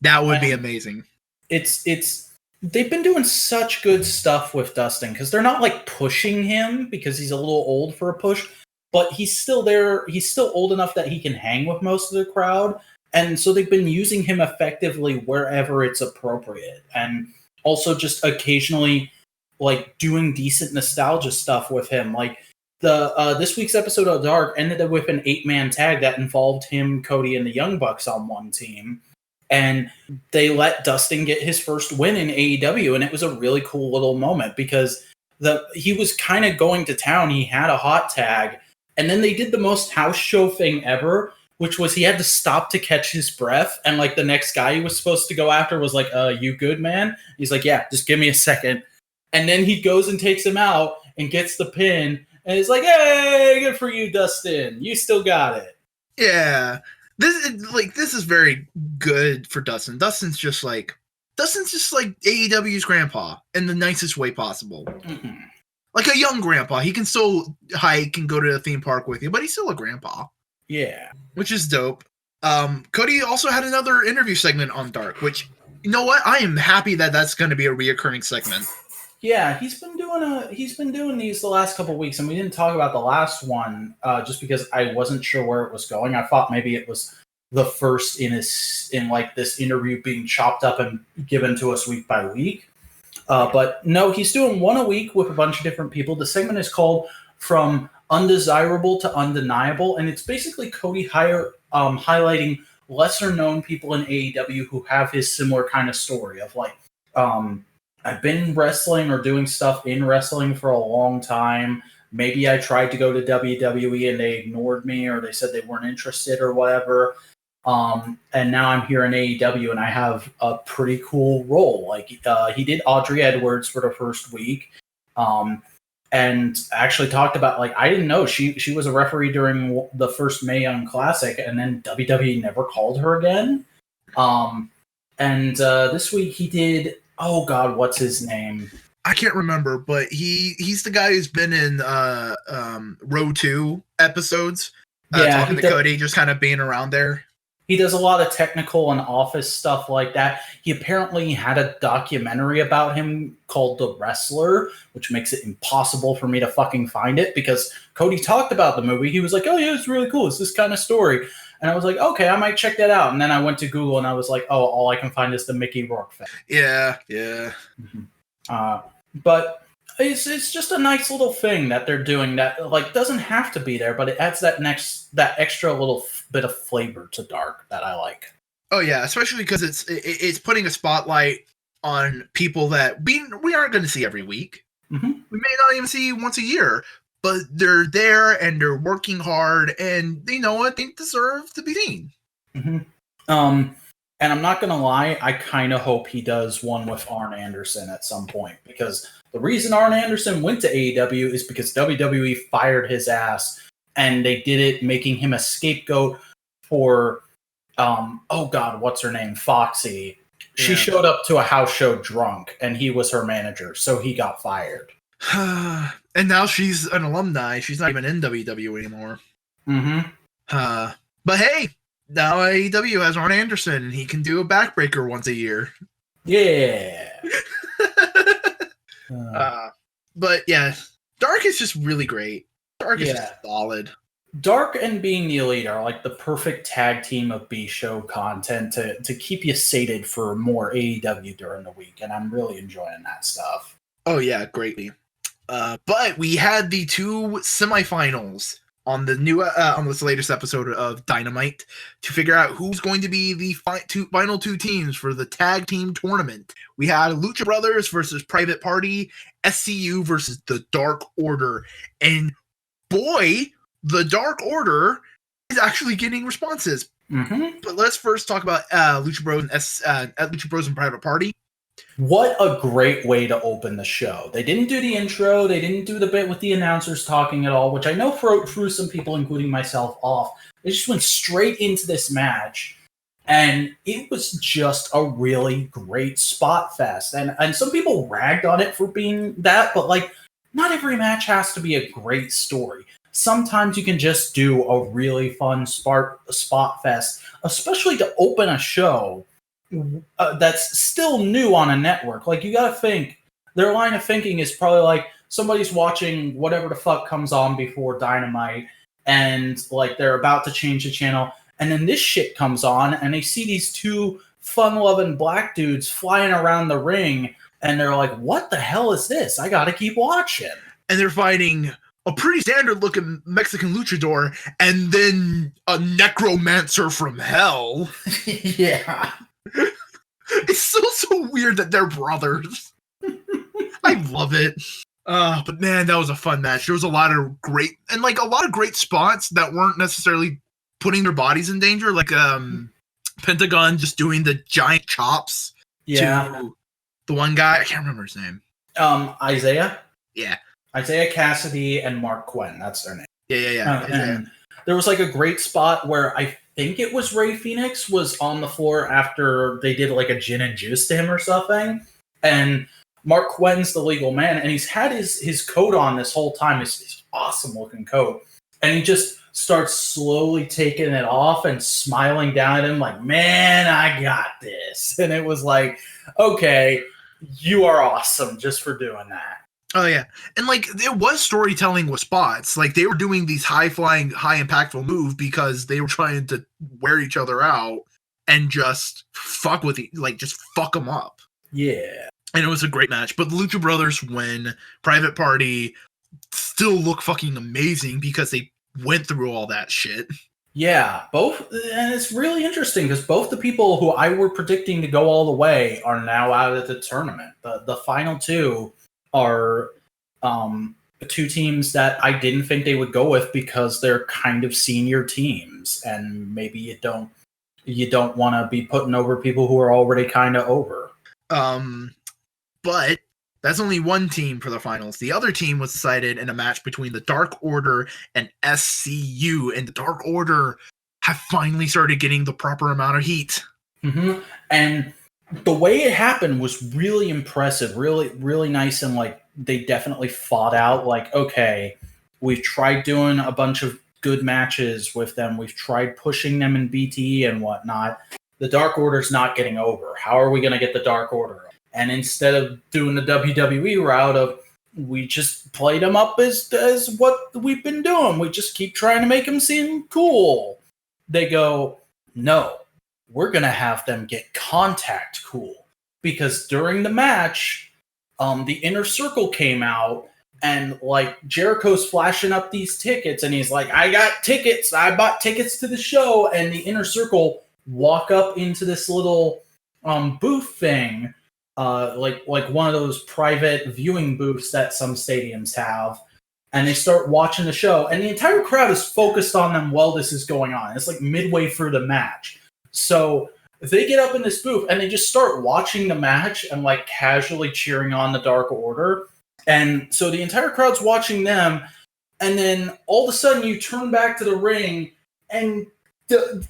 That would be amazing. It's they've been doing such good stuff with Dustin because they're not like pushing him because he's a little old for a push, but he's still there. He's still old enough that he can hang with most of the crowd. And so they've been using him effectively wherever it's appropriate. And also just occasionally like doing decent nostalgia stuff with him. Like this week's episode of Dark ended up with an 8-man tag that involved him, Cody, and the Young Bucks on one team. And they let Dustin get his first win in AEW. And it was a really cool little moment because he was kind of going to town. He had a hot tag. And then they did the most house show thing ever, which was he had to stop to catch his breath. And like the next guy he was supposed to go after was like, you good, man? He's like, yeah, just give me a second. And then he goes and takes him out and gets the pin. And he's like, hey, good for you, Dustin. You still got it. Yeah. This is very good for Dustin. Dustin's just like AEW's grandpa in the nicest way possible. Mm-hmm. Like a young grandpa. He can still hike and go to the theme park with you, but he's still a grandpa. Yeah. Which is dope. Cody also had another interview segment on Dark, which, you know what? I am happy that that's going to be a reoccurring segment. Yeah, he's been doing been doing these the last couple of weeks, and we didn't talk about the last one just because I wasn't sure where it was going. I thought maybe it was the first in this interview being chopped up and given to us week by week. But no, he's doing one a week with a bunch of different people. The segment is called From Undesirable to Undeniable, and it's basically Cody highlighting lesser-known people in AEW who have his similar kind of story of like, I've been wrestling or doing stuff in wrestling for a long time. Maybe I tried to go to WWE and they ignored me, or they said they weren't interested or whatever. And now I'm here in AEW and I have a pretty cool role. Like he did Audrey Edwards for the first week. And actually talked about, like, I didn't know she was a referee during the first Mae Young Classic, and then WWE never called her again. And this week he did, oh God, what's his name? I can't remember, but he's the guy who's been in Row 2 episodes, talking to Cody, just kind of being around there. He does a lot of technical and office stuff like that. He apparently had a documentary about him called The Wrestler, which makes it impossible for me to fucking find it because Cody talked about the movie. He was like, oh yeah, it's really cool. It's this kind of story. And I was like, okay, I might check that out. And then I went to Google and I was like, oh, all I can find is the Mickey Rourke thing. Yeah. Mm-hmm. But it's just a nice little thing that they're doing that, like, doesn't have to be there, but it adds that extra little bit of flavor to Dark that I like. Oh yeah, especially because it's putting a spotlight on people that we aren't going to see every week. Mm-hmm. We may not even see once a year, but they're there and they're working hard, and you know what, they deserve to be seen. Mm-hmm. And I'm not going to lie, I kind of hope he does one with Arn Anderson at some point, because the reason Arn Anderson went to AEW is because WWE fired his ass, and they did it making him a scapegoat for, oh God, what's her name? Foxy. Yeah. She showed up to a house show drunk, and he was her manager, so he got fired. And now she's an alumni. She's not even in WWE anymore. Mm-hmm. But hey, now AEW has Arn Anderson, and he can do a backbreaker once a year. Yeah. But yeah, Dark is just really great. Dark is just solid. Dark and Being the Elite are like the perfect tag team of B-show content to keep you sated for more AEW during the week, and I'm really enjoying that stuff. Oh yeah, greatly. But we had the two semifinals on the new on this latest episode of Dynamite to figure out who's going to be the final two teams for the tag team tournament. We had Lucha Brothers versus Private Party, SCU versus the Dark Order, and boy, the Dark Order is actually getting responses. Mm-hmm. But let's first talk about Lucha Bros and Private Party. What a great way to open the show. They didn't do the intro. They didn't do the bit with the announcers talking at all, which I know threw some people, including myself, off. They just went straight into this match, and it was just a really great spot fest. And some people ragged on it for being that, but like, not every match has to be a great story. Sometimes you can just do a really fun spot fest, especially to open a show that's still new on a network. Like, you gotta think, their line of thinking is probably like, somebody's watching whatever the fuck comes on before Dynamite, and like they're about to change the channel, and then this shit comes on, and they see these two fun-loving black dudes flying around the ring, and they're like, what the hell is this? I gotta keep watching. And they're fighting a pretty standard-looking Mexican luchador, and then a necromancer from hell. Yeah. It's so weird that they're brothers. I love it. But man, that was a fun match. There was a lot of great spots that weren't necessarily putting their bodies in danger, like Pentagon just doing the giant chops to the one guy. I can't remember his name. Isaiah? Yeah. Isaiah Cassidy and Mark Quinn. That's their name. Yeah. And there was like a great spot where I think it was Rey Fenix was on the floor after they did like a gin and juice to him or something. And Mark Quinn's the legal man, and he's had his coat on this whole time, his awesome looking coat. And he just starts slowly taking it off and smiling down at him like, man, I got this. And it was like, okay, you are awesome just for doing that. Oh yeah, and like it was storytelling with spots. Like they were doing these high flying, high impactful moves because they were trying to wear each other out and just just fuck them up. Yeah, and it was a great match. But the Lucha Brothers win. Private Party still look fucking amazing because they went through all that shit. Yeah, both, and it's really interesting because both the people who I were predicting to go all the way are now out of the tournament. The final two are two teams that I didn't think they would go with because they're kind of senior teams, and maybe you don't want to be putting over people who are already kind of over. But that's only one team for the finals. The other team was decided in a match between the Dark Order and SCU, and the Dark Order have finally started getting the proper amount of heat. Mm-hmm. And the way it happened was really impressive, really, really nice, and like they definitely fought out. Like, okay, we've tried doing a bunch of good matches with them. We've tried pushing them in BTE and whatnot. The Dark Order's not getting over. How are we going to get the Dark Order? And instead of doing the WWE route of we just played them up as what we've been doing, we just keep trying to make them seem cool. They go, no, we're going to have them get Contact cool. Because during the match, the Inner Circle came out and like Jericho's flashing up these tickets and he's like, I got tickets. I bought tickets to the show. And the Inner Circle walk up into this little booth thing. Like one of those private viewing booths that some stadiums have, and they start watching the show, and the entire crowd is focused on them while this is going on. It's like midway through the match. So they get up in this booth and they just start watching the match and like casually cheering on the Dark Order. And so the entire crowd's watching them, and then all of a sudden you turn back to the ring and the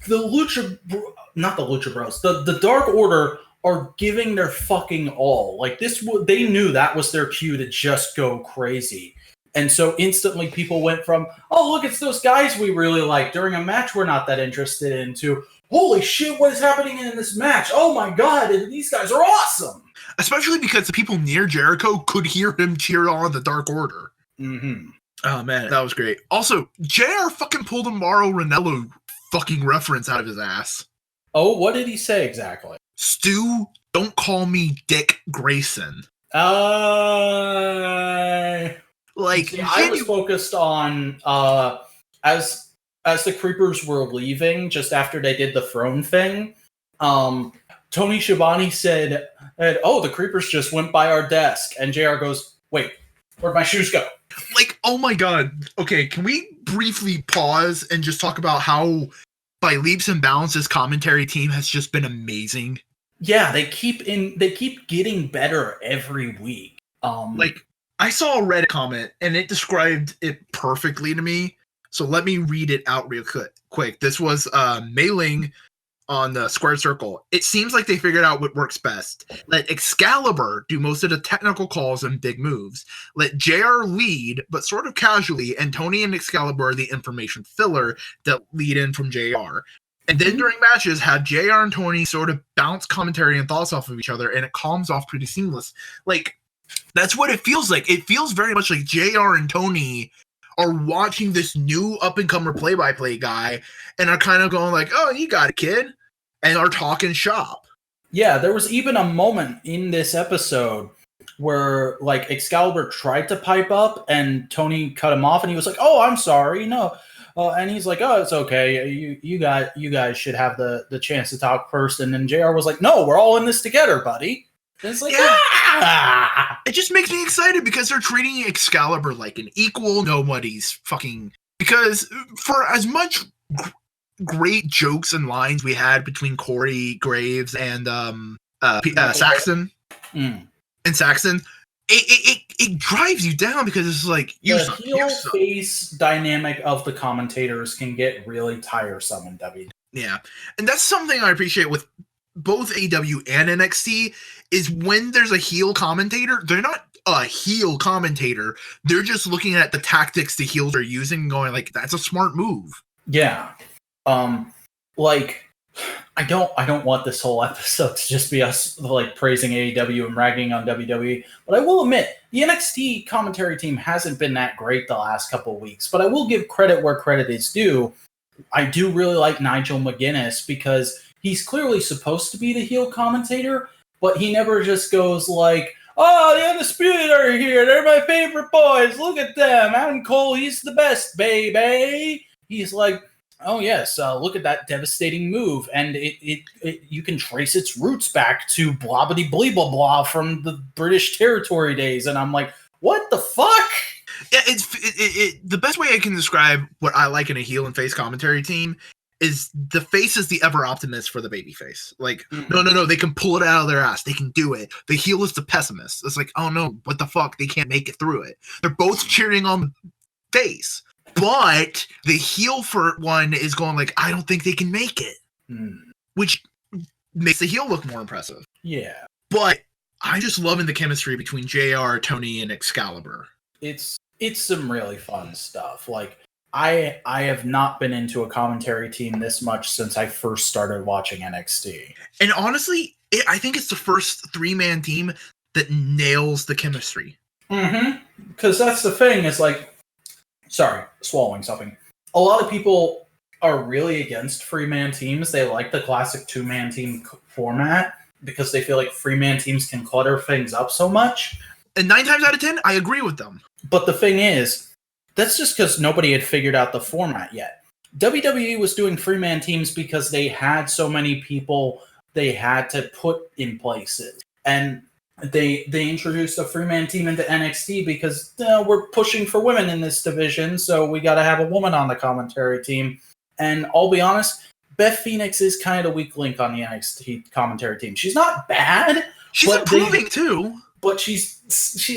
Dark Order are giving their fucking all. Like they knew that was their cue to just go crazy. And so instantly people went from, oh, look, it's those guys we really like during a match we're not that interested in, to, holy shit, what is happening in this match? Oh my God, these guys are awesome. Especially because the people near Jericho could hear him cheer on the Dark Order. Mm-hmm. Oh man, that was great. Also, JR fucking pulled a Mauro Ranallo fucking reference out of his ass. Oh, what did he say exactly? Stu, don't call me Dick Grayson. Like, see, I was focused on as the Creepers were leaving just after they did the throne thing. Tony Schiavone said, "Oh, the Creepers just went by our desk," and JR goes, "Wait, where'd my shoes go?" Like, oh my God. Okay, can we briefly pause and just talk about how, by leaps and bounds, this commentary team has just been amazing? Yeah, they keep getting better every week. Like, I saw a Reddit comment and it described it perfectly to me. So let me read it out real quick. This was Mei Ling on the Squared Circle. It seems like they figured out what works best. Let Excalibur do most of the technical calls and big moves. Let JR lead, but sort of casually, and Tony and Excalibur are the information filler that lead in from JR. And then during matches, have JR and Tony sort of bounce commentary and thoughts off of each other, and it calms off pretty seamless. Like, that's what it feels like. It feels very much like JR and Tony are watching this new up-and-comer play-by-play guy and are kind of going like, oh, you got it, kid, and are talking shop. Yeah, there was even a moment in this episode where, like, Excalibur tried to pipe up and Tony cut him off, and he was like, oh, I'm sorry, no. And he's like, oh, it's okay. You guys should have the chance to talk first. And then JR was like, no, we're all in this together, buddy. And it's like, yeah. It just makes me excited because they're treating Excalibur like an equal. Nobody's fucking, because for as much great jokes and lines we had between Corey Graves and Saxon and Saxon, it drives you down because it's like the heel face dynamic of the commentators can get really tiresome in WWE. Yeah, and that's something I appreciate with both AEW and NXT is when there's a heel commentator, they're not a heel commentator. They're just looking at the tactics the heels are using and going like, that's a smart move. Yeah. Like I don't want this whole episode to just be us like praising AEW and ragging on WWE, but I will admit the NXT commentary team hasn't been that great the last couple of weeks. But I will give credit where credit is due. I do really like Nigel McGuinness because he's clearly supposed to be the heel commentator, but he never just goes like, "Oh, the Undisputed are here. They're my favorite boys. Look at them. Adam Cole, he's the best, baby." He's like, "Oh yes, look at that devastating move, and it you can trace its roots back to blah blah blah blah blah from the British territory days." And I'm like, "What the fuck?" Yeah, the best way I can describe what I like in a heel and face commentary team is the face is the ever optimist for the baby face. Like, no, they can pull it out of their ass. They can do it. The heel is the pessimist. It's like, oh no, what the fuck? They can't make it through it. They're both cheering on the face. But the heel for one is going like, I don't think they can make it. Which makes the heel look more impressive. Yeah. But I'm just loving the chemistry between JR, Tony, and Excalibur. It's some really fun stuff. Like, I have not been into a commentary team this much since I first started watching NXT. And honestly, I think it's the first 3-man team that nails the chemistry. Because that's the thing, is like, sorry, swallowing something. A lot of people are really against 3-man teams. They like the classic 2-man team format because they feel like 3-man teams can clutter things up so much. And 9 times out of 10, I agree with them. But the thing is, that's just because nobody had figured out the format yet. WWE was doing 3-man teams because they had so many people they had to put in places. And they introduced a 3-man team into NXT because we're pushing for women in this division, so we got to have a woman on the commentary team. And I'll be honest, Beth Phoenix is kind of the weak link on the NXT commentary team. She's not bad. She's improving too. But she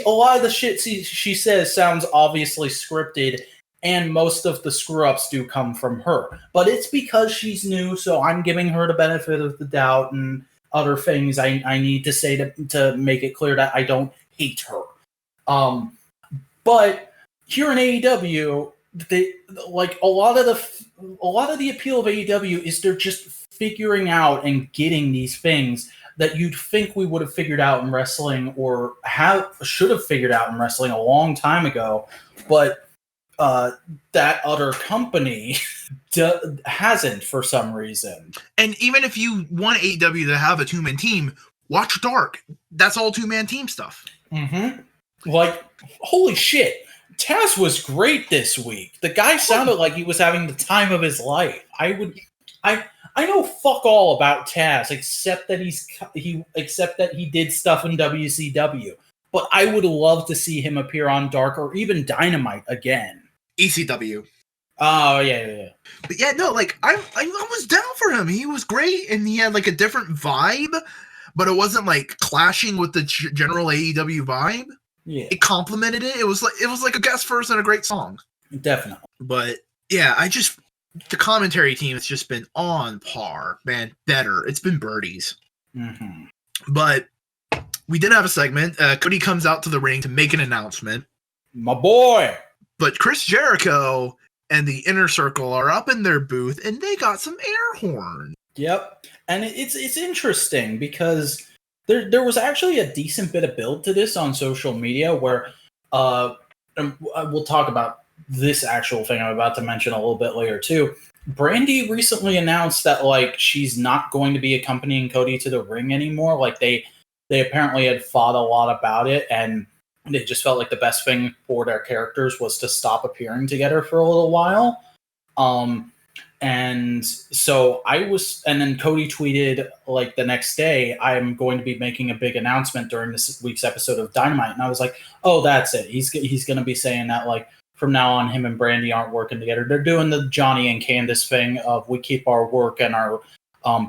a lot of the shit she says sounds obviously scripted, and most of the screw-ups do come from her. But it's because she's new, so I'm giving her the benefit of the doubt and other things I need to say to make it clear that I don't hate her. But here in AEW, a lot of the appeal of AEW is they're just figuring out and getting these things that you'd think we would have figured out in wrestling or should have figured out in wrestling a long time ago, but that other company hasn't for some reason. And even if you want AEW to have a 2-man team, watch Dark. That's all 2-man team stuff. Like, holy shit, Taz was great this week. The guy sounded like he was having the time of his life. I know fuck all about Taz except that he did stuff in WCW. But I would love to see him appear on Dark or even Dynamite again. ECW. Oh yeah. But yeah, no, like I was down for him. He was great, and he had like a different vibe, but it wasn't like clashing with the general AEW vibe. Yeah, it complemented it. It was like a guest verse and a great song. Definitely. But yeah, the commentary team has just been on par, man. Better. It's been birdies. But we did have a segment. Cody comes out to the ring to make an announcement. My boy. But Chris Jericho and the Inner Circle are up in their booth, and they got some air horn. Yep. And it's interesting because there was actually a decent bit of build to this on social media where we'll talk about this actual thing I'm about to mention a little bit later too. Brandy recently announced that like she's not going to be accompanying Cody to the ring anymore. Like they apparently had fought a lot about it, and they just felt like the best thing for their characters was to stop appearing together for a little while. And so and then Cody tweeted like the next day, I'm going to be making a big announcement during this week's episode of Dynamite. And I was like, oh, that's it. He's going to be saying that like from now on, him and Brandy aren't working together. They're doing the Johnny and Candace thing of we keep our work and our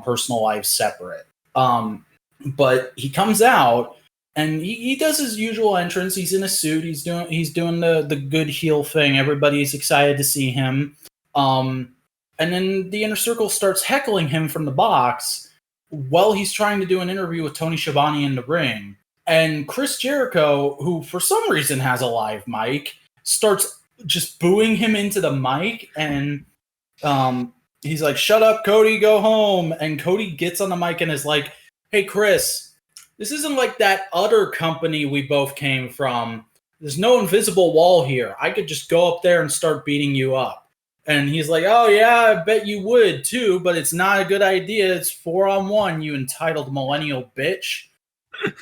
personal lives separate. But he comes out and he does his usual entrance. He's in a suit. He's doing the good heel thing. Everybody's excited to see him. And then the Inner Circle starts heckling him from the box while he's trying to do an interview with Tony Schiavone in the ring. And Chris Jericho, who for some reason has a live mic, starts just booing him into the mic. And he's like, "Shut up, Cody, go home." And Cody gets on the mic and is like, "Hey, Chris, this isn't like that other company we both came from. There's no invisible wall here. I could just go up there and start beating you up." And he's like, "Oh, yeah, I bet you would, too, but it's not a good idea. It's 4-on-1, you entitled millennial bitch."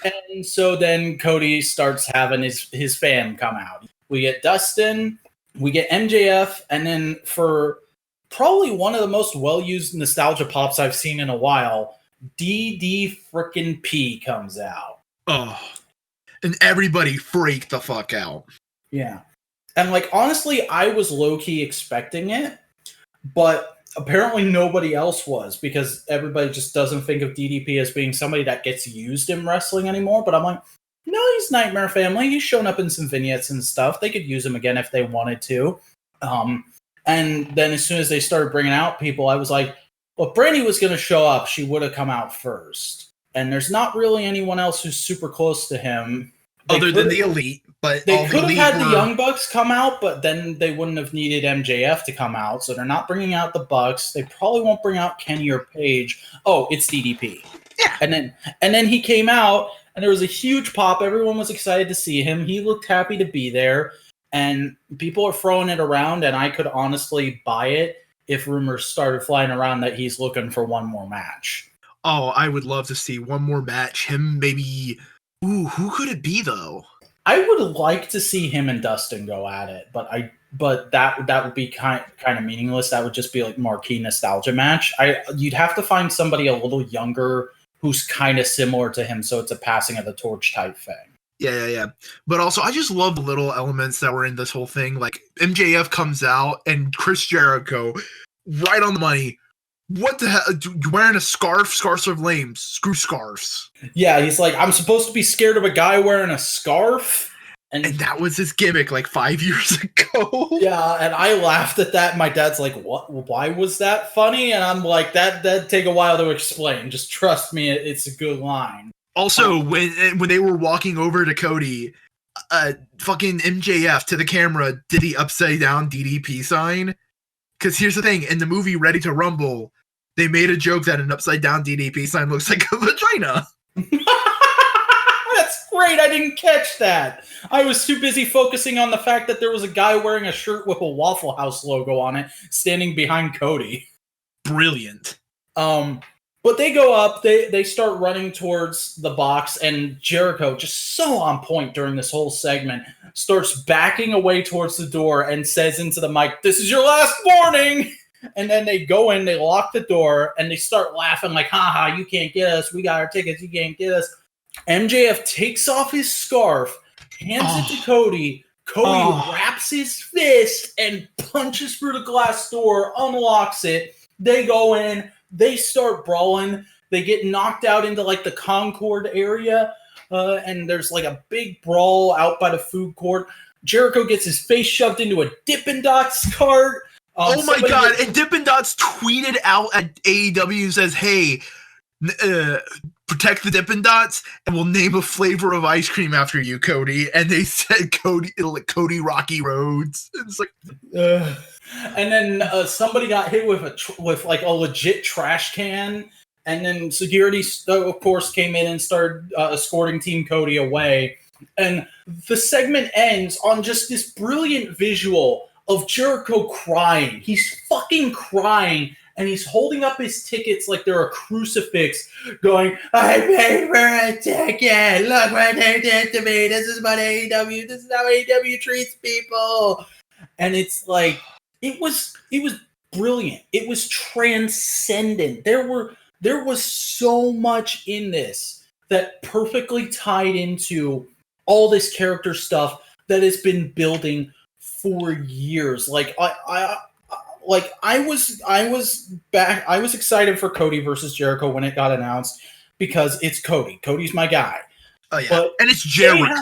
And so then Cody starts having his fam come out. We get Dustin, we get MJF, and then for probably one of the most well-used nostalgia pops I've seen in a while, DD frickin' P comes out. Oh, and everybody freaked the fuck out. Yeah. And like, honestly, I was low-key expecting it, but apparently nobody else was, because everybody just doesn't think of DDP as being somebody that gets used in wrestling anymore. But I'm like, no, he's Nightmare Family. He's shown up in some vignettes and stuff. They could use him again if they wanted to. And then as soon as they started bringing out people, I was like, well, if Brandy was going to show up, she would have come out first. And there's not really anyone else who's super close to him. Other than the Elite. But they could have had the Young Bucks come out, but then they wouldn't have needed MJF to come out. So they're not bringing out the Bucks. They probably won't bring out Kenny or Paige. Oh, it's DDP. Yeah. And then he came out, and there was a huge pop. Everyone was excited to see him. He looked happy to be there. And people are throwing it around, and I could honestly buy it if rumors started flying around that he's looking for one more match. Oh, I would love to see one more match. Him, maybe. Ooh, who could it be, though? I would like to see him and Dustin go at it, but that would be kind of meaningless. That would just be like marquee nostalgia match. You'd have to find somebody a little younger who's kind of similar to him, so it's a passing of the torch type thing. Yeah. But also, I just love the little elements that were in this whole thing. Like, MJF comes out, and Chris Jericho, right on the money. What the hell? You wearing a scarf? Scarves are lame. Screw scarves. Yeah, he's like, I'm supposed to be scared of a guy wearing a scarf? And that was his gimmick like 5 years ago. Yeah, and I laughed at that. My dad's like, what? Why was that funny? And I'm like, that'd take a while to explain. Just trust me, it's a good line. Also, when they were walking over to Cody, fucking MJF to the camera did the upside down DDP sign. Because here's the thing, in the movie Ready to Rumble, they made a joke that an upside down DDP sign looks like a vagina. That's great. I didn't catch that. I was too busy focusing on the fact that there was a guy wearing a shirt with a Waffle House logo on it standing behind Cody. Brilliant. But they go up, they start running towards the box, and Jericho, just so on point during this whole segment, starts backing away towards the door and says into the mic, "This is your last warning!" And then they go in, they lock the door, and they start laughing like, haha, you can't get us, we got our tickets, you can't get us. MJF takes off his scarf, hands it to Cody. Cody wraps his fist and punches through the glass door, unlocks it. They go in, they start brawling. They get knocked out into like the Concord area, and there's like a big brawl out by the food court. Jericho gets his face shoved into a Dippin' Dots cart. Oh my god, and Dippin' Dots tweeted out at AEW and says, hey, protect the Dippin' Dots, and we'll name a flavor of ice cream after you, Cody. And they said Cody Rocky Roads. It's like, and then somebody got hit with like a legit trash can, and then security, of course, came in and started escorting Team Cody away. And the segment ends on just this brilliant visual of Jericho crying. He's fucking crying, and he's holding up his tickets like they're a crucifix, going, I paid for a ticket. Look what they did to me. This is what AEW, this is how AEW treats people. And it's like, it was brilliant. It was transcendent. There was so much in this that perfectly tied into all this character stuff that has been building for years. Like I was excited for Cody versus Jericho when it got announced because it's Cody. Cody's my guy. Oh yeah, and it's Jericho.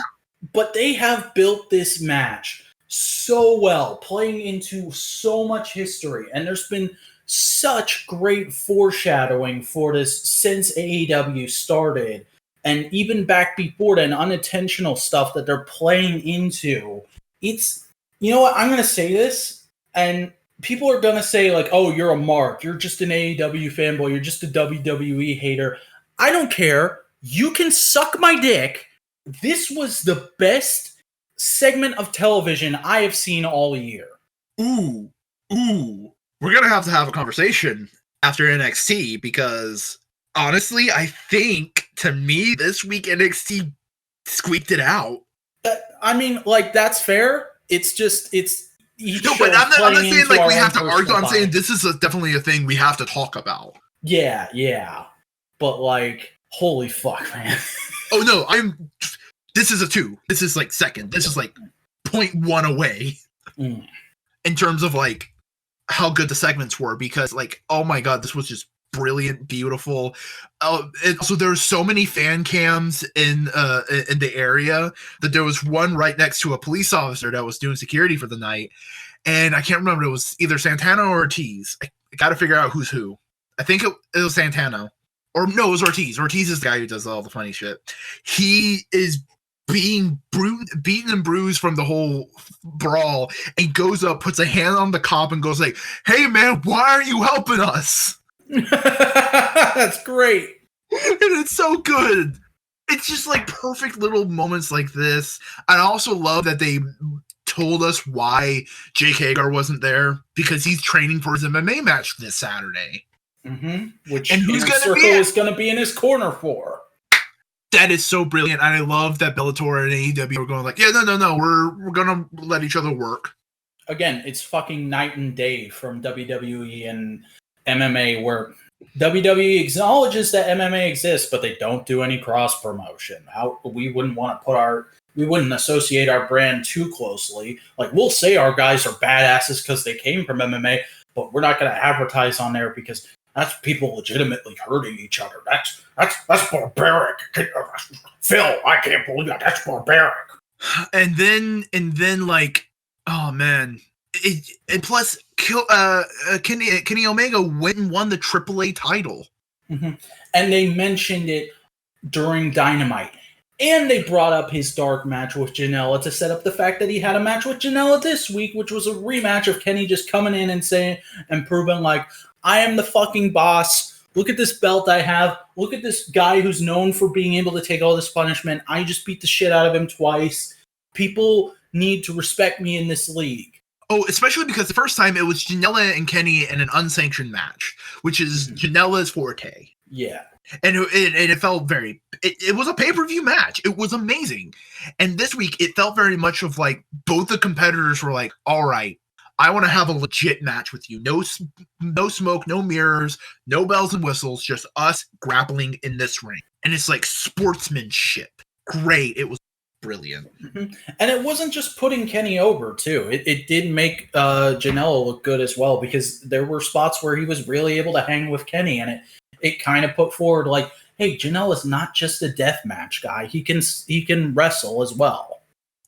But they have built this match so well, playing into so much history, and there's been such great foreshadowing for this since AEW started, and even back before then, unintentional stuff that they're playing into. It's, you know what, I'm going to say this, and people are gonna say like, "Oh, you're a mark. You're just an AEW fanboy. You're just a WWE hater." I don't care. You can suck my dick. This was the best segment of television I have seen all year. Ooh. We're gonna have a conversation after NXT because honestly, I think to me this week NXT squeaked it out. I mean, like that's fair. It's just no, but I'm not saying like we have to argue. I'm saying this is definitely a thing we have to talk about. Yeah, but like, holy fuck, man. Oh no, this is a 2. This is like second. This is like 0.1 away in terms of like how good the segments were because like, oh my god, this was just brilliant, beautiful. So there were so many fan cams in the area that there was one right next to a police officer that was doing security for the night, and I can't remember, it was either Santana or Ortiz. I got to figure out who's who. I think it was Santana, or no, it was Ortiz. Ortiz is the guy who does all the funny shit. He is being beaten and bruised from the whole brawl, and goes up, puts a hand on the cop, and goes like, "Hey man, why aren't you helping us?" That's great. And it's so good. It's just like perfect little moments like this. I also love that they told us why Jake Hager wasn't there, because he's training for his MMA match this Saturday. Which and who's is going to be in his corner for. That is so brilliant. And I love that Bellator and AEW are going like, yeah, no, we're going to let each other work. Again, it's fucking night and day from WWE and MMA, where WWE acknowledges that MMA exists, but they don't do any cross promotion. We wouldn't associate our brand too closely. Like, we'll say our guys are badasses because they came from MMA, but we're not going to advertise on there because that's people legitimately hurting each other. That's barbaric. Phil, I can't believe that. That's barbaric. And then like, oh man. And plus, Kenny Omega went and won the AAA title. And they mentioned it during Dynamite. And they brought up his dark match with Janela to set up the fact that he had a match with Janela this week, which was a rematch of Kenny just coming in and saying and proving like, I am the fucking boss. Look at this belt I have. Look at this guy who's known for being able to take all this punishment. I just beat the shit out of him twice. People need to respect me in this league. Oh, especially because the first time it was Janela and Kenny in an unsanctioned match, which is Janela's forte. Yeah. And it felt it was a pay-per-view match. It was amazing. And this week, it felt very much of like both the competitors were like, all right, I want to have a legit match with you. No smoke, no mirrors, no bells and whistles, just us grappling in this ring. And it's like sportsmanship. Great. It was brilliant. And it wasn't just putting Kenny over too. It did make Janela look good as well, because there were spots where he was really able to hang with Kenny, and it kind of put forward like, hey, Janela's not just a death match guy. He can wrestle as well.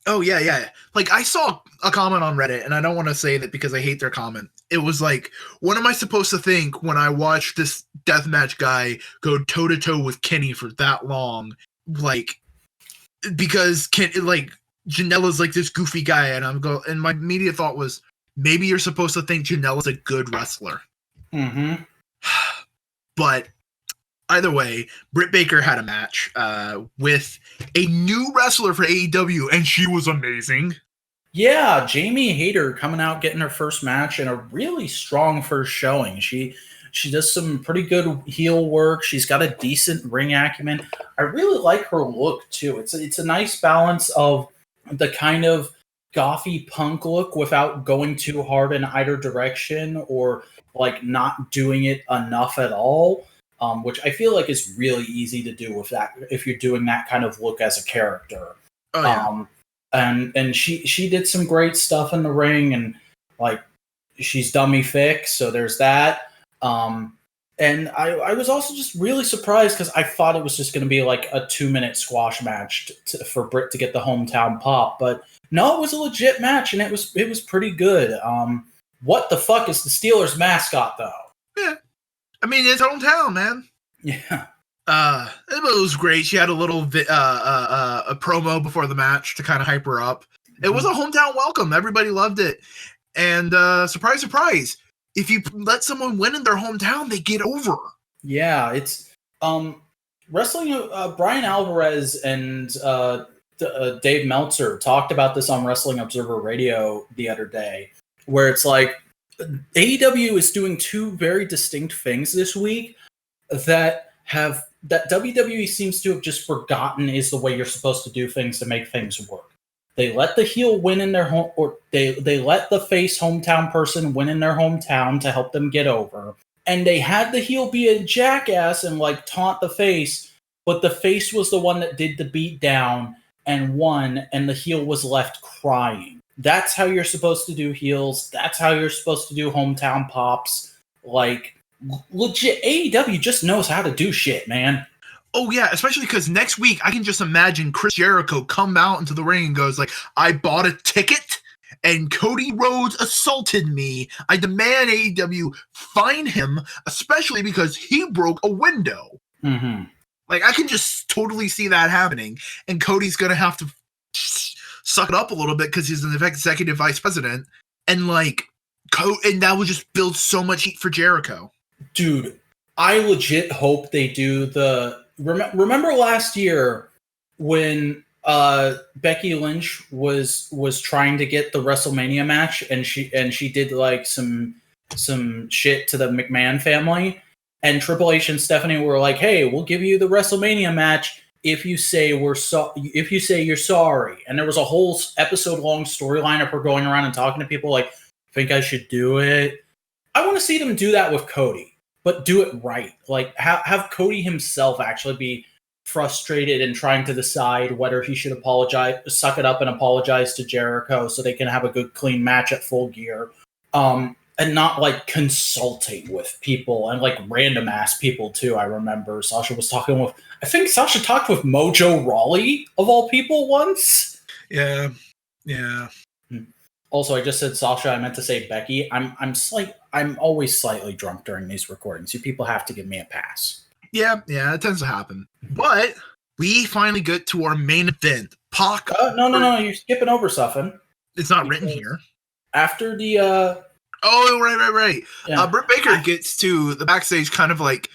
Oh yeah. Like, I saw a comment on Reddit, and I don't want to say that because I hate their comment. It was like, what am I supposed to think when I watch this deathmatch guy go toe to toe with Kenny for that long? Like, because Janela's like this goofy guy, and my immediate thought was, maybe you're supposed to think Janela's a good wrestler. But either way, Britt Baker had a match with a new wrestler for AEW, and she was amazing. Yeah, Jamie Hayter coming out, getting her first match, and a really strong first showing. She does some pretty good heel work. She's got a decent ring acumen. I really like her look too. It's a nice balance of the kind of gothy punk look without going too hard in either direction, or like not doing it enough at all. Which I feel like is really easy to do with that if you're doing that kind of look as a character. Oh, yeah. And she did some great stuff in the ring, and like she's dummy fixed, so there's that. And I was also just really surprised because I thought it was just going to be like a 2-minute squash match for Britt to get the hometown pop, but no, it was a legit match, and it was pretty good. What the fuck is the Steelers mascot though? Yeah. I mean, it's hometown, man. Yeah. It was great. She had a little a promo before the match to kind of hype her up. It was a hometown welcome. Everybody loved it. And surprise, surprise, if you let someone win in their hometown, they get over. Yeah, it's wrestling. Brian Alvarez and Dave Meltzer talked about this on Wrestling Observer Radio the other day, where it's like AEW is doing two very distinct things this week that WWE seems to have just forgotten is the way you're supposed to do things to make things work. They let the heel win in their home, or they let the face hometown person win in their hometown to help them get over. And they had the heel be a jackass and like taunt the face, but the face was the one that did the beat down and won, and the heel was left crying. That's how you're supposed to do heels. That's how you're supposed to do hometown pops. Like, legit, AEW just knows how to do shit, man. Oh, yeah, especially because next week, I can just imagine Chris Jericho come out into the ring and goes like, I bought a ticket and Cody Rhodes assaulted me. I demand AEW fine him, especially because he broke a window. Mm-hmm. Like, I can just totally see that happening. And Cody's going to have to suck it up a little bit because he's an executive vice president. And, like, and that would just build so much heat for Jericho. Dude, I legit hope they do the... Remember last year when Becky Lynch was trying to get the WrestleMania match and she did like some shit to the McMahon family, and Triple H and Stephanie were like, "Hey, we'll give you the WrestleMania match if you say if you say you're sorry." And there was a whole episode long storyline of her going around and talking to people like, "Think I should do it?" I want to see them do that with Cody, but do it right. Like have Cody himself actually be frustrated and trying to decide whether he should suck it up and apologize to Jericho so they can have a good clean match at Full Gear. And not like consulting with people and like random ass people too. I remember Sasha talked with Mojo Rawley of all people once. Yeah. Also, I just said Sasha. I meant to say Becky. I'm always slightly drunk during these recordings. You people have to give me a pass. Yeah, it tends to happen. But we finally get to our main event. Pac. No, you're skipping over something. It's not written here. After the Oh, right. Yeah. Britt Baker gets to the backstage kind of like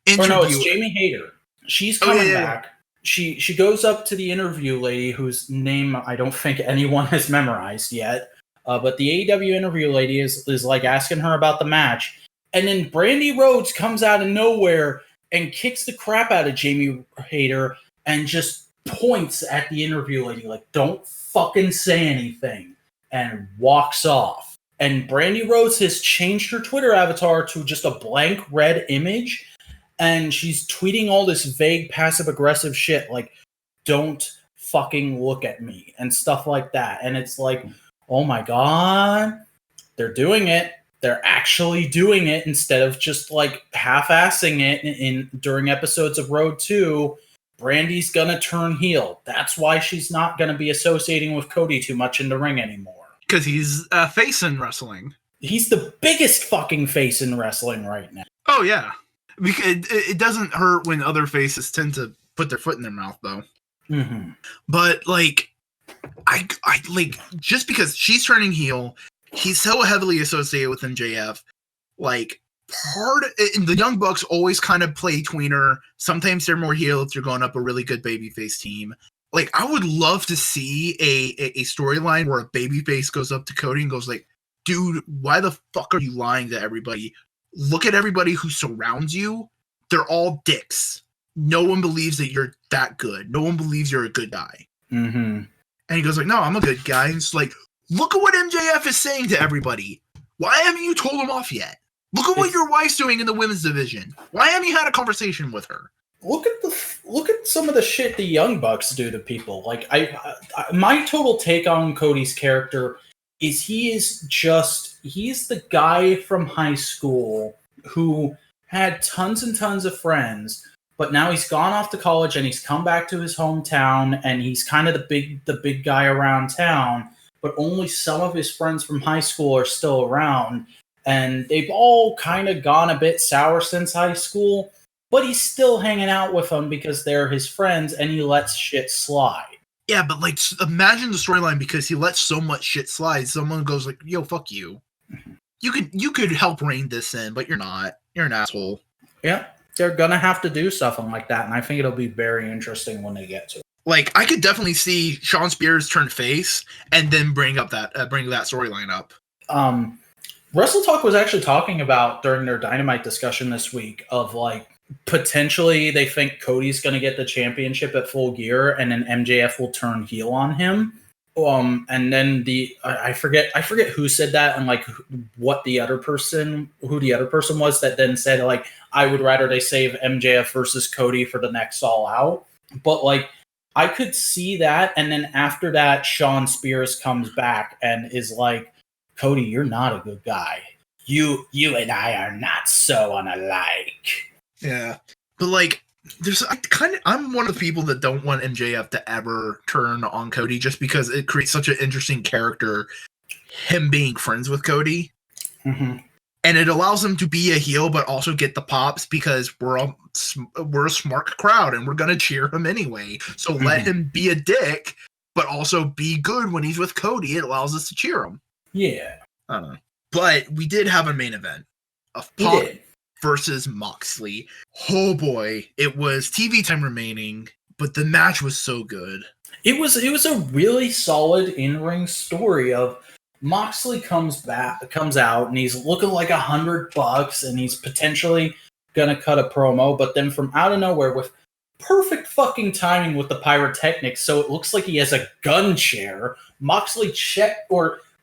interview. No, it's Jamie Hayter. She's coming back. She goes up to the interview lady whose name I don't think anyone has memorized yet. But the AEW interview lady is like asking her about the match. And then Brandy Rhodes comes out of nowhere and kicks the crap out of Jamie Hayter and just points at the interview lady like, "Don't fucking say anything," and walks off. And Brandy Rhodes has changed her Twitter avatar to just a blank red image. And she's tweeting all this vague passive-aggressive shit like, "Don't fucking look at me," and stuff like that. And it's like, oh my God, they're doing it. They're actually doing it instead of just like half-assing it during episodes of Road 2. Brandy's gonna turn heel. That's why she's not gonna be associating with Cody too much in the ring anymore. Because he's a face in wrestling. He's the biggest fucking face in wrestling right now. Oh, yeah. Because it doesn't hurt when other faces tend to put their foot in their mouth, though. Mm-hmm. But, like, I like, just because she's turning heel, he's so heavily associated with MJF, like, the Young Bucks always kind of play tweener. Sometimes they're more heel if you're going up a really good babyface team. Like, I would love to see a storyline where a babyface goes up to Cody and goes like, "Dude, why the fuck are you lying to everybody? Look at everybody who surrounds you. They're all dicks. No one believes that you're that good. No one believes you're a good guy." Mm-hmm. And he goes like, "No, I'm a good guy." And it's like, look at what MJF is saying to everybody. Why haven't you told him off yet? Look at what your wife's doing in the women's division. Why haven't you had a conversation with her? Look at some of the shit the Young Bucks do to people. Like my total take on Cody's character is he's the guy from high school who had tons and tons of friends, but now he's gone off to college and he's come back to his hometown and he's kind of the big guy around town, but only some of his friends from high school are still around, and they've all kind of gone a bit sour since high school. But he's still hanging out with them because they're his friends, and he lets shit slide. Yeah, but like, imagine the storyline because he lets so much shit slide. Someone goes like, "Yo, fuck you." You could help rein this in, but you're not. You're an asshole. Yeah, they're gonna have to do something like that, and I think it'll be very interesting when they get to it. Like, I could definitely see Sean Spears turn face and then bring that storyline up. Wrestle Talk was actually talking about during their Dynamite discussion this week of like potentially they think Cody's going to get the championship at Full Gear, and then MJF will turn heel on him. And then I forget who said that and like who the other person was that then said like I would rather they save MJF versus Cody for the next All Out. But like I could see that, and then after that, Sean Spears comes back and is like, Cody, you're not a good guy. You and I are not so unalike. Yeah, but like, I'm one of the people that don't want MJF to ever turn on Cody, just because it creates such an interesting character, him being friends with Cody, and it allows him to be a heel, but also get the pops because we're a smart crowd and we're gonna cheer him anyway. So let him be a dick, but also be good when he's with Cody. It allows us to cheer him. Yeah. I don't know. But we did have a main event of Pac versus Moxley. Oh boy, it was TV time remaining, but the match was so good. It was a really solid in-ring story of Moxley comes out and he's looking like $100 and he's potentially gonna cut a promo, but then from out of nowhere with perfect fucking timing with the pyrotechnics, so it looks like he has a gun chair.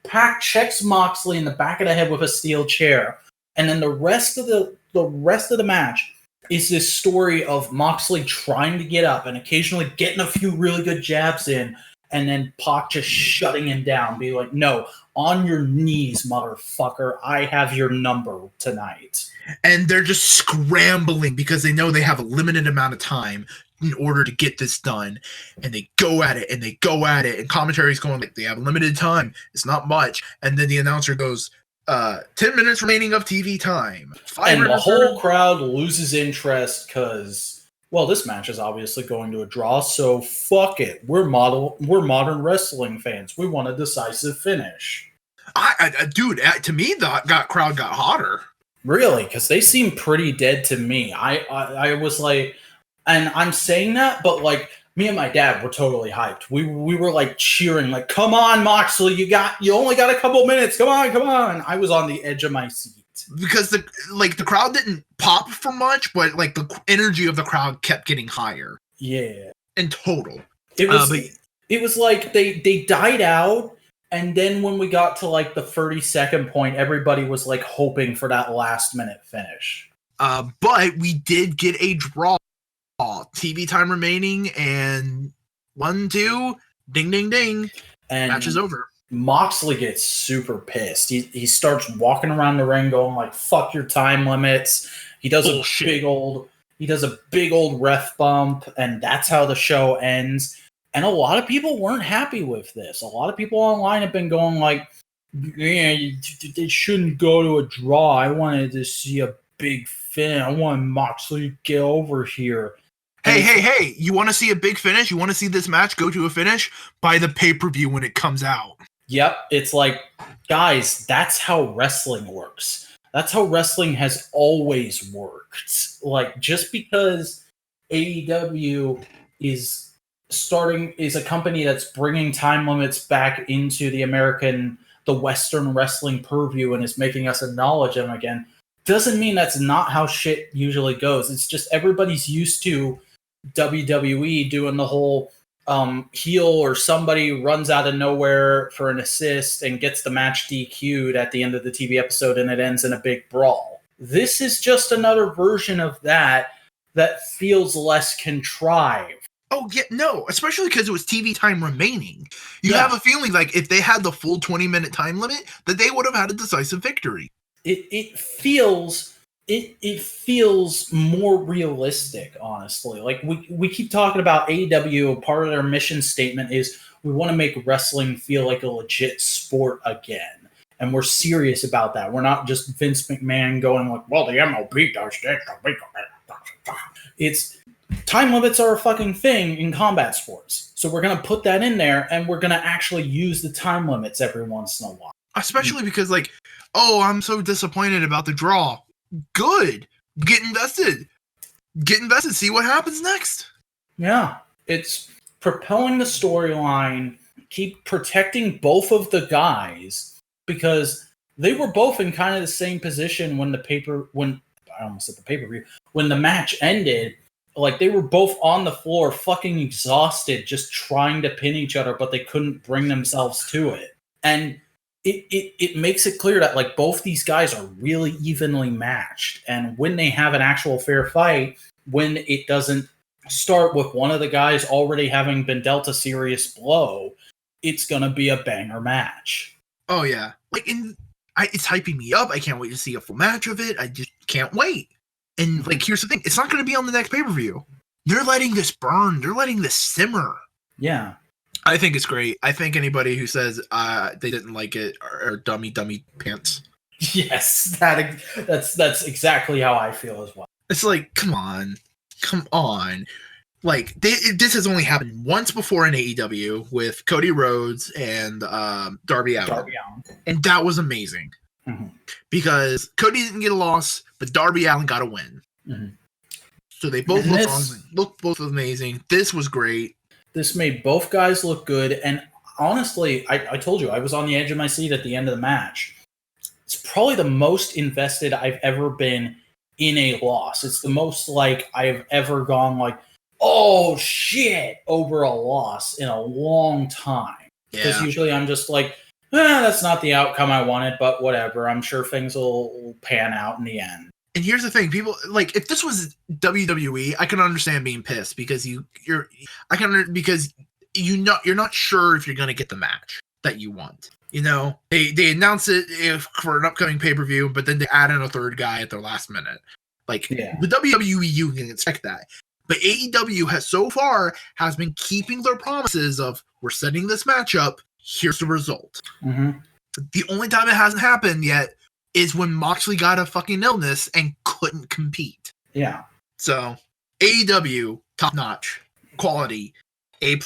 Pac checks Moxley in the back of the head with a steel chair, and then the rest of the match is this story of Moxley trying to get up and occasionally getting a few really good jabs in, and then Pac just shutting him down, being like, "No, on your knees, motherfucker! I have your number tonight." And they're just scrambling because they know they have a limited amount of time in order to get this done, and they go at it and commentary's going like, they have limited time, it's not much, and then the announcer goes 10 minutes remaining of TV time, and the whole crowd loses interest because, well, this match is obviously going to a draw, so fuck it, we're modern wrestling fans, we want a decisive finish. Dude, to me the crowd got hotter. Really? Because they seem pretty dead to me. I was like, and I'm saying that, but like me and my dad were totally hyped. We were like cheering, like, "Come on, Moxley, you only got a couple minutes. Come on!" I was on the edge of my seat because the crowd didn't pop for much, but like the energy of the crowd kept getting higher. Yeah, in total, it was like they died out, and then when we got to like the 30-second point, everybody was like hoping for that last minute finish. But we did get a draw. TV time remaining, and 1, 2, ding, ding, ding, and match is over. Moxley gets super pissed. He starts walking around the ring, going like, "Fuck your time limits." He does a big old ref bump, and that's how the show ends. And a lot of people weren't happy with this. A lot of people online have been going like, "Yeah, they shouldn't go to a draw. I wanted to see a big fin. I want Moxley to get over here." Hey, you want to see a big finish? You want to see this match go to a finish? Buy the pay-per-view when it comes out. Yep, it's like, guys, that's how wrestling works. That's how wrestling has always worked. Like, just because AEW is a company that's bringing time limits back into the Western wrestling purview and is making us acknowledge them again, doesn't mean that's not how shit usually goes. It's just everybody's used to WWE doing the whole heel or somebody runs out of nowhere for an assist and gets the match DQ'd at the end of the TV episode and it ends in a big brawl. This is just another version of that feels less contrived. Oh, yeah, no, especially because it was TV time remaining. You have a feeling like if they had the full 20-minute time limit, that they would have had a decisive victory. It feels more realistic, honestly. Like we keep talking about AEW, part of their mission statement is we want to make wrestling feel like a legit sport again. And we're serious about that. We're not just Vince McMahon going like, "Well, the MLB does this." It's time limits are a fucking thing in combat sports. So So we're going to put that in there, and we're going to actually use the time limits every once in a while. Especially because, like, oh, I'm so disappointed about the draw. Good. Get invested. Get invested. See what happens next. Yeah. It's propelling the storyline, keep protecting both of the guys, because they were both in kind of the same position when when the match ended. Like, they were both on the floor, fucking exhausted, just trying to pin each other, but they couldn't bring themselves to it. And it makes it clear that, like, both these guys are really evenly matched. And when they have an actual fair fight, when it doesn't start with one of the guys already having been dealt a serious blow, it's gonna be a banger match. Oh yeah, like, it's hyping me up. I can't wait to see a full match of it. I just can't wait. And, like, here's the thing: it's not going to be on the next pay-per-view. They're letting this burn. They're letting this simmer. Yeah, I think it's great. I think anybody who says they didn't like it are dummy pants. Yes, that's exactly how I feel as well. It's like, come on. Like, this has only happened once before in AEW with Cody Rhodes and Darby Allin. And that was amazing. Mm-hmm. Because Cody didn't get a loss, but Darby Allin got a win. Mm-hmm. So they both looked both amazing. This was great. This made both guys look good. And honestly, I told you, I was on the edge of my seat at the end of the match. It's probably the most invested I've ever been in a loss. It's the most, like, I've ever gone, like, oh shit, over a loss in a long time. Because usually I'm just like, that's not the outcome I wanted, but whatever. I'm sure things will pan out in the end. And here's the thing, people, like, if this was WWE, I can understand being pissed because you're not sure if you're gonna get the match that you want. You know, they announce it for an upcoming pay-per-view, but then they add in a third guy at their last minute. Like, with WWE, you can expect that. But AEW has been keeping their promises of, we're setting this match up, here's the result. Mm-hmm. The only time it hasn't happened yet is when Moxley got a fucking illness and couldn't compete. Yeah. So, AEW, top-notch, quality, A+.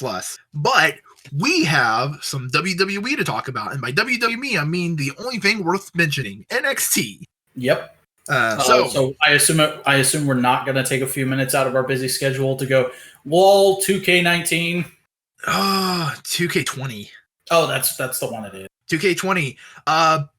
But we have some WWE to talk about. And by WWE, I mean the only thing worth mentioning, NXT. Yep. So I assume we're not going to take a few minutes out of our busy schedule to go, lol, 2K19. 2K20. Oh, that's the one it is. 2K20.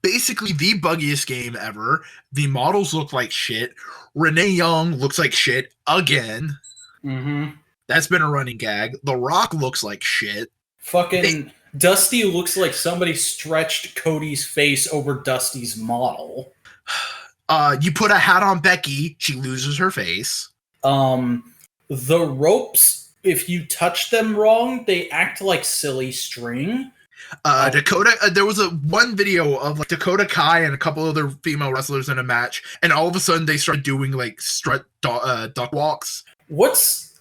Basically the buggiest game ever. The models look like shit. Renee Young looks like shit again. Mm-hmm. That's been a running gag. The Rock looks like shit. Fucking Dusty looks like somebody stretched Cody's face over Dusty's model. You put a hat on Becky, she loses her face. The ropes, if you touch them wrong, they act like silly string. Dakota, there was one video of, like, Dakota Kai and a couple other female wrestlers in a match, and all of a sudden they started doing, like, strut duck walks.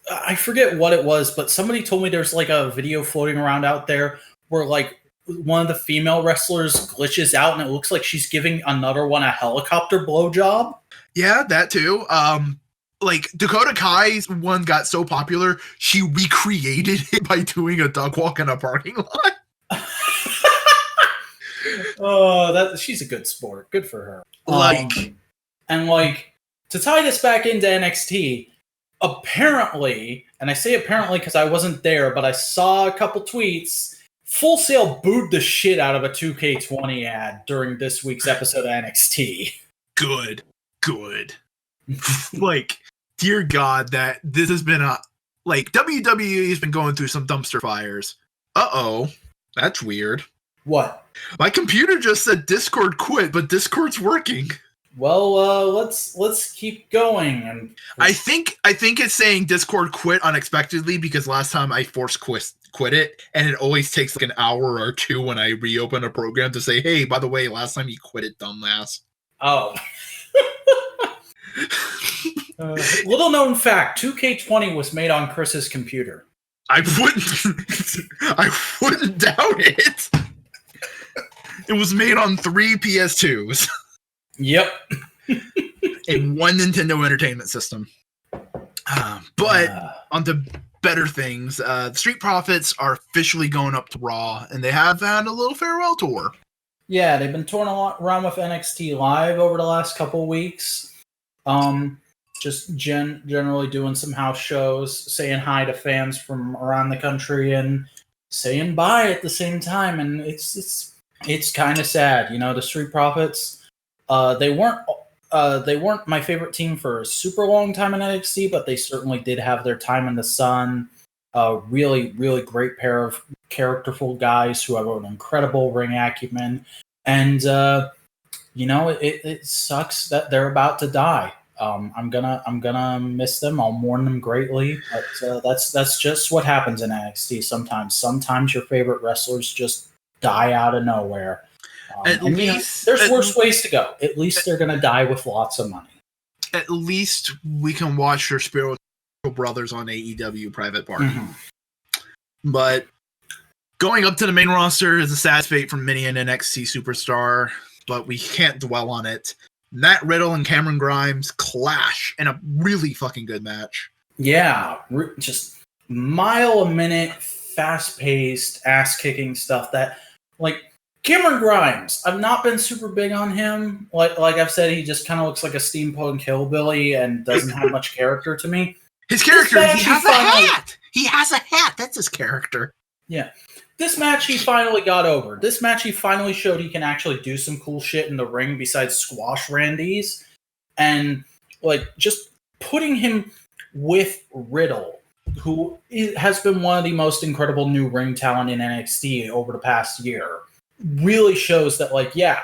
I forget what it was, but somebody told me there's, like, a video floating around out there where, like, one of the female wrestlers glitches out and it looks like she's giving another one a helicopter blowjob. Yeah, that too. Like, Dakota Kai's one got so popular, she recreated it by doing a duck walk in a parking lot. Oh, she's a good sport. Good for her. To tie this back into NXT, apparently, and I say apparently because I wasn't there, but I saw a couple tweets. Full Sail booed the shit out of a 2K20 ad during this week's episode of NXT. Good. Like, dear God, that this has been WWE has been going through some dumpster fires. Uh-oh, that's weird. What? My computer just said Discord quit, but Discord's working. Well, let's keep going. And I think it's saying Discord quit unexpectedly because last time I forced quit it, and it always takes like an hour or two when I reopen a program to say, hey, by the way, last time you quit it, dumbass. Oh. Little known fact, 2K20 was made on Chris's computer. I wouldn't doubt it. It was made on 3 PS2s. Yep. And 1 Nintendo Entertainment System. But on to better things. The Street Profits are officially going up to Raw, and they have had a little farewell tour. Yeah, they've been touring around with NXT Live over the last couple weeks. Just generally doing some house shows, saying hi to fans from around the country, and saying bye at the same time. And it's kind of sad, you know. The Street Profits, they weren't my favorite team for a super long time in NXT, but they certainly did have their time in the sun. Really, really great pair of characterful guys who have an incredible ring acumen. And, you know, it sucks that they're about to die. I'm gonna miss them. I'll mourn them greatly, but that's just what happens in NXT sometimes. Sometimes your favorite wrestlers just die out of nowhere. At least there's worse ways to go. At least they're gonna die with lots of money. At least we can watch their spiritual brothers on AEW Private Party. Mm-hmm. But going up to the main roster is a sad fate for many an NXT superstar, but we can't dwell on it. Matt Riddle and Cameron Grimes clash in a really fucking good match. Yeah, just mile a minute, fast-paced, ass-kicking stuff that, like, Cameron Grimes, I've not been super big on him. Like I've said, he just kind of looks like a steampunk hillbilly and doesn't have much character to me. His character, he has a hat! He has a hat! That's his character. Yeah. This match he finally got over. This match he finally showed he can actually do some cool shit in the ring besides squash Randy's. And, like, just putting him with Riddle, who has been one of the most incredible new ring talent in NXT over the past year, really shows that, like, yeah,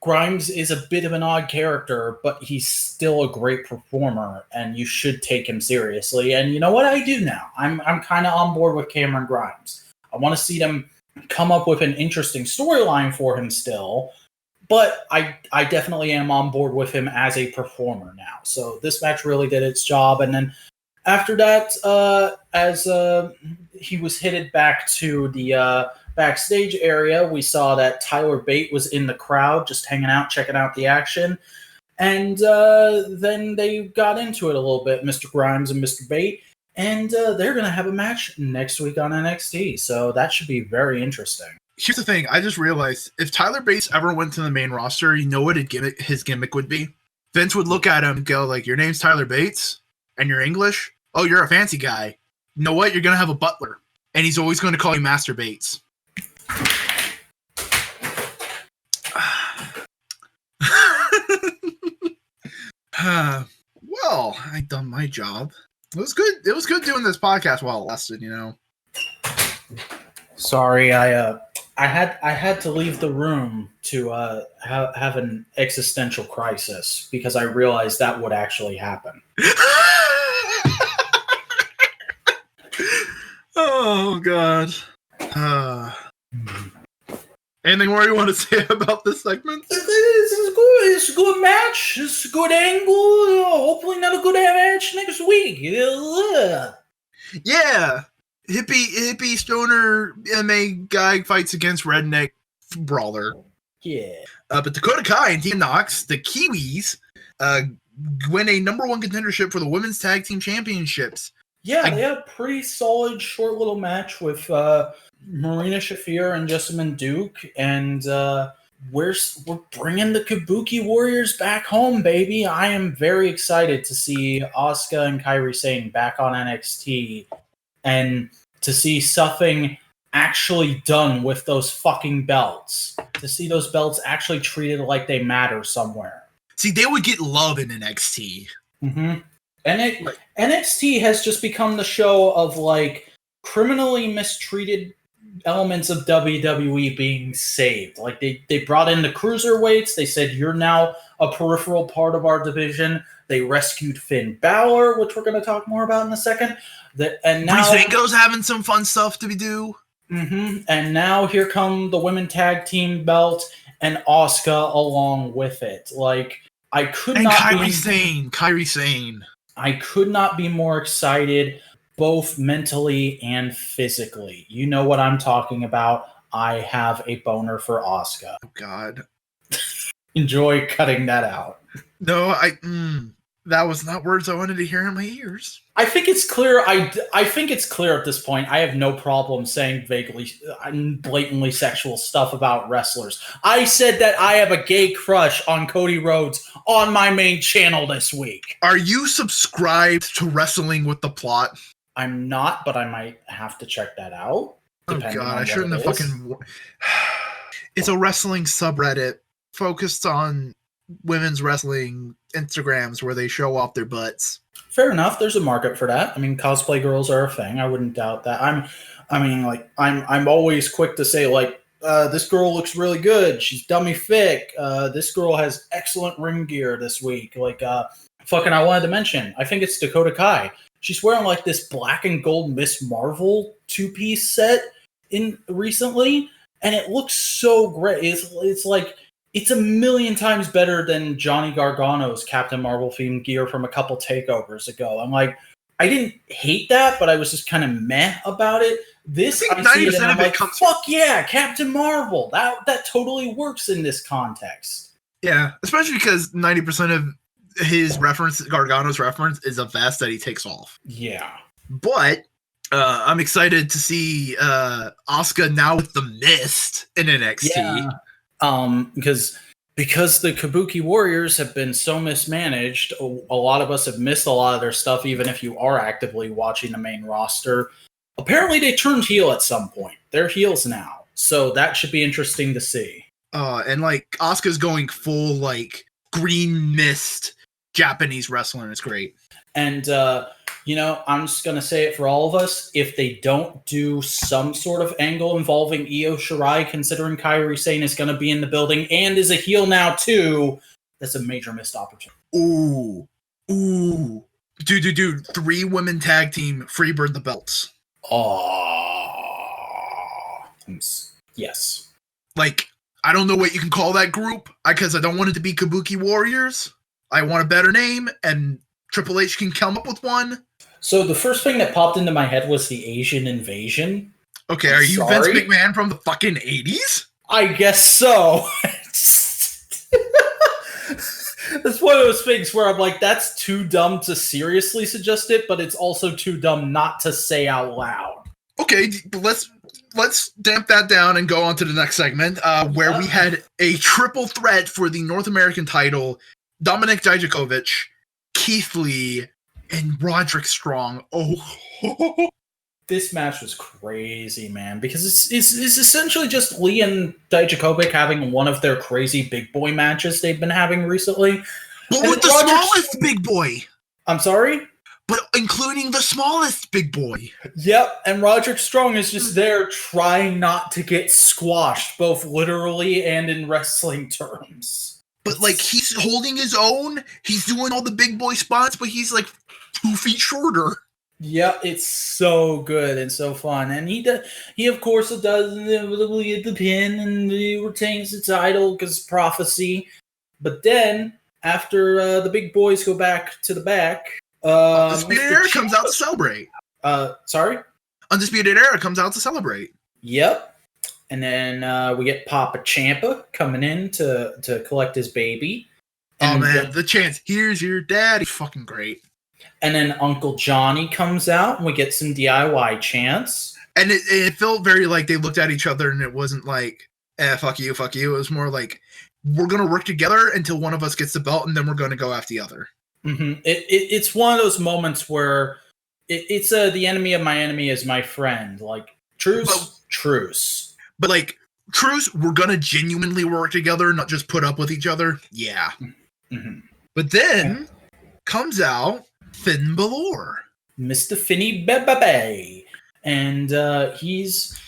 Grimes is a bit of an odd character, but he's still a great performer, and you should take him seriously. And you know what? I do now. I'm kind of on board with Cameron Grimes. I want to see them come up with an interesting storyline for him still, but I definitely am on board with him as a performer now. So this match really did its job. And then after that, as he was headed back to the backstage area, we saw that Tyler Bate was in the crowd just hanging out, checking out the action. And then they got into it a little bit, Mr. Grimes and Mr. Bate. And they're going to have a match next week on NXT. So that should be very interesting. Here's the thing. I just realized if Tyler Bates ever went to the main roster, you know what his gimmick would be? Vince would look at him and go, like, your name's Tyler Bates and you're English? Oh, you're a fancy guy. You know what? You're going to have a butler. And he's always going to call you Master Bates. Well, I done my job. It was good. It was good doing this podcast while it lasted, you know. Sorry, I had to leave the room to have an existential crisis because I realized that would actually happen. Oh God. Anything more you want to say about this segment? This is good. It's a good match. It's a good angle. Hopefully another good match next week. Yeah. Hippie stoner MMA guy fights against redneck brawler. Yeah. But Dakota Kai and Team Knox, the Kiwis, win a number one contendership for the Women's Tag Team Championships. Yeah, they had a pretty solid short little match with Marina Shafir and Jessamine Duke, and we're bringing the Kabuki Warriors back home, baby. I am very excited to see Asuka and Kairi Sane back on NXT, and to see something actually done with those fucking belts. To see those belts actually treated like they matter somewhere. See, they would get love in NXT. Mm-hmm. And NXT has just become the show of, like, criminally mistreated elements of WWE being saved. Like, they brought in the cruiserweights. They said, you're now a peripheral part of our division. They rescued Finn Balor, which we're going to talk more about in a second. And now Breezango's having some fun stuff to do. Mm-hmm. And now here come the women tag team belt and Asuka along with it. Like, I could not Kairi Sane. I could not be more excited, both mentally and physically. You know what I'm talking about. I have a boner for Asuka. Oh, God. Enjoy cutting that out. No, That was not words I wanted to hear in my ears. I think it's clear. I think it's clear at this point. I have no problem saying vaguely, blatantly sexual stuff about wrestlers. I said that I have a gay crush on Cody Rhodes on my main channel this week. Are you subscribed to Wrestling with the Plot? I'm not, but I might have to check that out. Oh god, I shouldn't have fucking. It's a wrestling subreddit focused on women's wrestling Instagrams where they show off their butts. Fair enough. There's a market for that. I mean, cosplay girls are a thing. I wouldn't doubt that. I'm always quick to say, like, this girl looks really good. She's dummy thick. This girl has excellent ring gear this week. Like, I wanted to mention, I think it's Dakota Kai. She's wearing like this black and gold Miss Marvel 2-piece set recently, and it looks so great. It's like, it's a million times better than Johnny Gargano's Captain Marvel themed gear from a couple takeovers ago. I'm like, I didn't hate that, but I was just kind of meh about it. This, I see it and I'm like, fuck yeah, Captain Marvel. That totally works in this context. Yeah, especially because 90% of his reference, Gargano's reference, is a vest that he takes off. Yeah. But I'm excited to see Asuka now with the Mist in NXT. Yeah. Because the Kabuki Warriors have been so mismanaged, a lot of us have missed a lot of their stuff, even if you are actively watching the main roster. Apparently they turned heel at some point. They're heels now. So that should be interesting to see. And like Asuka's going full like green mist Japanese wrestler. It's great. And I'm just gonna say it for all of us. If they don't do some sort of angle involving Io Shirai, considering Kairi Sane is gonna be in the building and is a heel now too, that's a major missed opportunity. Ooh. Dude. 3 women tag team, Freebird the belts. Yes. Like, I don't know what you can call that group, because I don't want it to be Kabuki Warriors. I want a better name, and Triple H can come up with one. So the first thing that popped into my head was the Asian invasion. Okay, are you Vince McMahon from the fucking 80s? I guess so. That's one of those things where I'm like, that's too dumb to seriously suggest it, but it's also too dumb not to say out loud. Okay, let's damp that down and go on to the next segment, where we had a triple threat for the North American title: Dominik Dijakovic, Keith Lee, and Roderick Strong. Oh, this match was crazy, man, because it's essentially just Lee and Dijakovic having one of their crazy big boy matches they've been having recently. But with the smallest big boy. I'm sorry? But including the smallest big boy. Yep, and Roderick Strong is just there trying not to get squashed, both literally and in wrestling terms. But, like, he's holding his own. He's doing all the big boy spots, but he's, like, 2 feet shorter. Yeah, it's so good and so fun. And he of course, does inevitably get the pin, and he retains the title because prophecy. But then, after the big boys go back to the back... Undisputed Era comes out to celebrate. Sorry? Undisputed Era comes out to celebrate. Yep. And then we get Papa Ciampa coming in to collect his baby. And the chants, "Here's your daddy," fucking great. And then Uncle Johnny comes out, and we get some DIY chants. And it felt very like they looked at each other, and it wasn't like, fuck you, fuck you. It was more like, we're going to work together until one of us gets the belt, and then we're going to go after the other. Mm-hmm. It's one of those moments where it's the enemy of my enemy is my friend. Like, truce. But, like, truce, we're going to genuinely work together, not just put up with each other. Yeah. Mm-hmm. But then comes out Finn Balor. Mr. Finny Bebe. And he's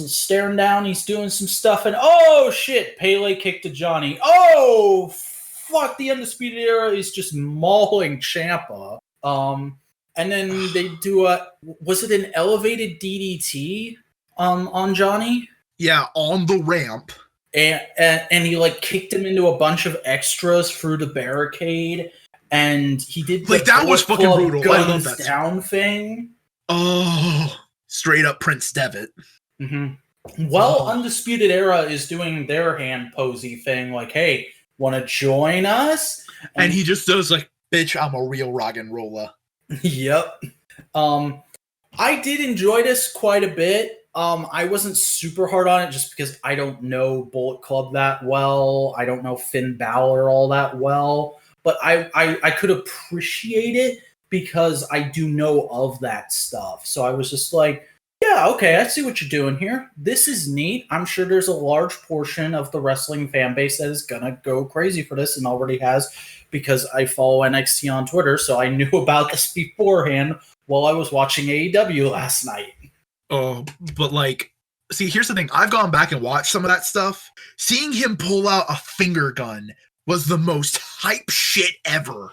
staring down, he's doing some stuff, and oh shit, Pele kicked to Johnny. Oh fuck, the Undisputed Era is just mauling Ciampa. And then they do was it an elevated DDT on Johnny? Yeah, on the ramp. And he like kicked him into a bunch of extras through the barricade, and he did like that was fucking brutal. I love that down thing. Oh, straight up Prince Devitt. Mm-hmm. Well, Undisputed Era is doing their hand posy thing, like, hey, Want to join us? And he just does like, bitch, I'm a real rock and roller. Yep. I did enjoy this quite a bit. I wasn't super hard on it just because I don't know Bullet Club that well. I don't know Finn Balor all that well. But I could appreciate it because I do know of that stuff. So I was just like, yeah, okay, I see what you're doing here. This is neat. I'm sure there's a large portion of the wrestling fan base that is going to go crazy for this and already has, because I follow NXT on Twitter, so I knew about this beforehand while I was watching AEW last night. Oh, but like, see, here's the thing. I've gone back and watched some of that stuff. Seeing him pull out a finger gun was the most hype shit ever.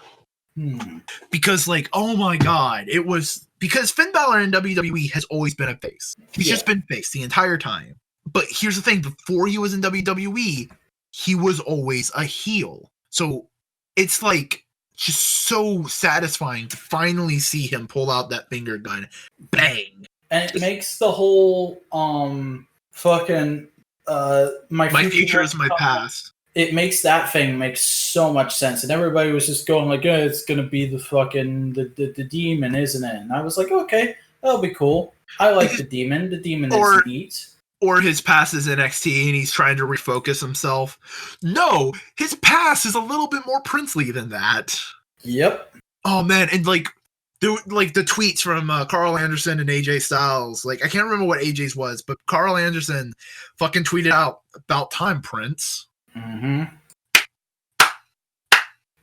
Because, like, oh my god, it was because Finn Balor in WWE has always been a face. He's just been face the entire time. But here's the thing: before he was in WWE, he was always a heel. So it's like just so satisfying to finally see him pull out that finger gun, bang, and it makes the whole fucking my future is my past. It makes that thing make so much sense, and everybody was just going like, it's gonna be the fucking the demon, isn't it? And I was like, okay, that'll be cool. I like the demon. The demon is neat. Or his past is NXT and he's trying to refocus himself. No, his past is a little bit more princely than that. Yep. Oh man, and like the tweets from Carl Anderson and AJ Styles. Like, I can't remember what AJ's was, but Carl Anderson fucking tweeted out, "About time, Prince." Mm-hmm.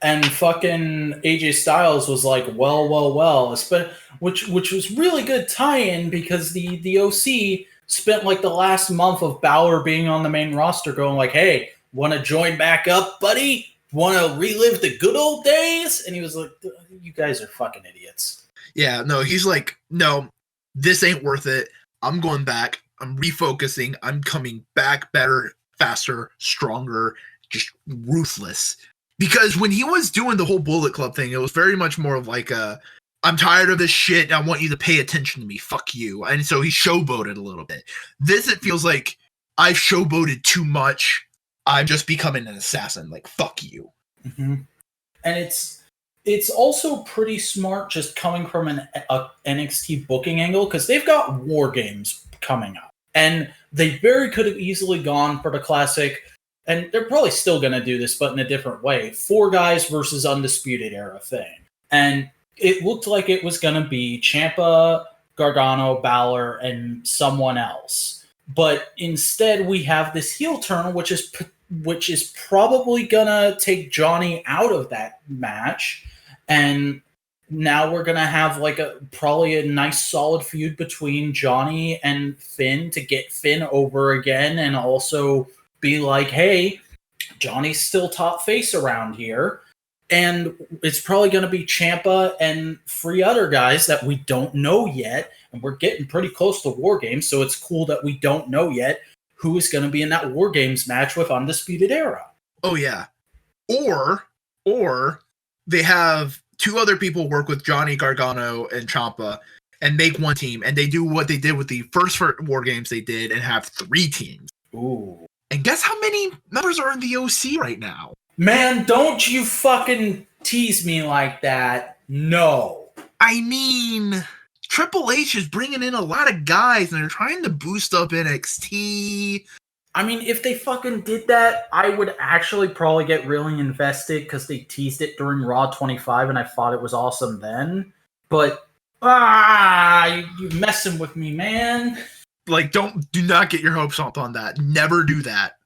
And fucking AJ Styles was like, well, which was really good tie-in because the OC spent like the last month of Balor being on the main roster going like, hey, want to join back up, buddy? Want to relive the good old days? And he was like, you guys are fucking idiots. Yeah, no, he's like, no, this ain't worth it. I'm going back. I'm refocusing. I'm coming back better, faster, stronger, just ruthless. Because when he was doing the whole Bullet Club thing, it was very much more of like I'm tired of this shit. I want you to pay attention to me. Fuck you. And so he showboated a little bit. This, it feels like I've showboated too much. I'm just becoming an assassin. Like, fuck you. Mm-hmm. And it's also pretty smart just coming from an NXT booking angle because they've got War Games coming up. And they very could have easily gone for the classic, and they're probably still going to do this, but in a different way, 4 guys versus Undisputed Era thing. And it looked like it was going to be Ciampa, Gargano, Balor, and someone else. But instead, we have this heel turn, which is probably going to take Johnny out of that match. And now we're going to have like probably a nice solid feud between Johnny and Finn to get Finn over again and also be like, hey, Johnny's still top face around here. And it's probably going to be Ciampa and 3 other guys that we don't know yet. And we're getting pretty close to War Games, so it's cool that we don't know yet who is going to be in that War Games match with Undisputed Era. Oh, yeah. Or they have 2 other people work with Johnny, Gargano, and Ciampa and make one team. And they do what they did with the first War Games they did and have 3 teams. Ooh. And guess how many members are in the OC right now? Man, don't you fucking tease me like that. No. I mean, Triple H is bringing in a lot of guys and they're trying to boost up NXT. I mean, if they fucking did that, I would actually probably get really invested because they teased it during Raw 25 and I thought it was awesome then. But, you messing with me, man. Like, do not get your hopes up on that. Never do that.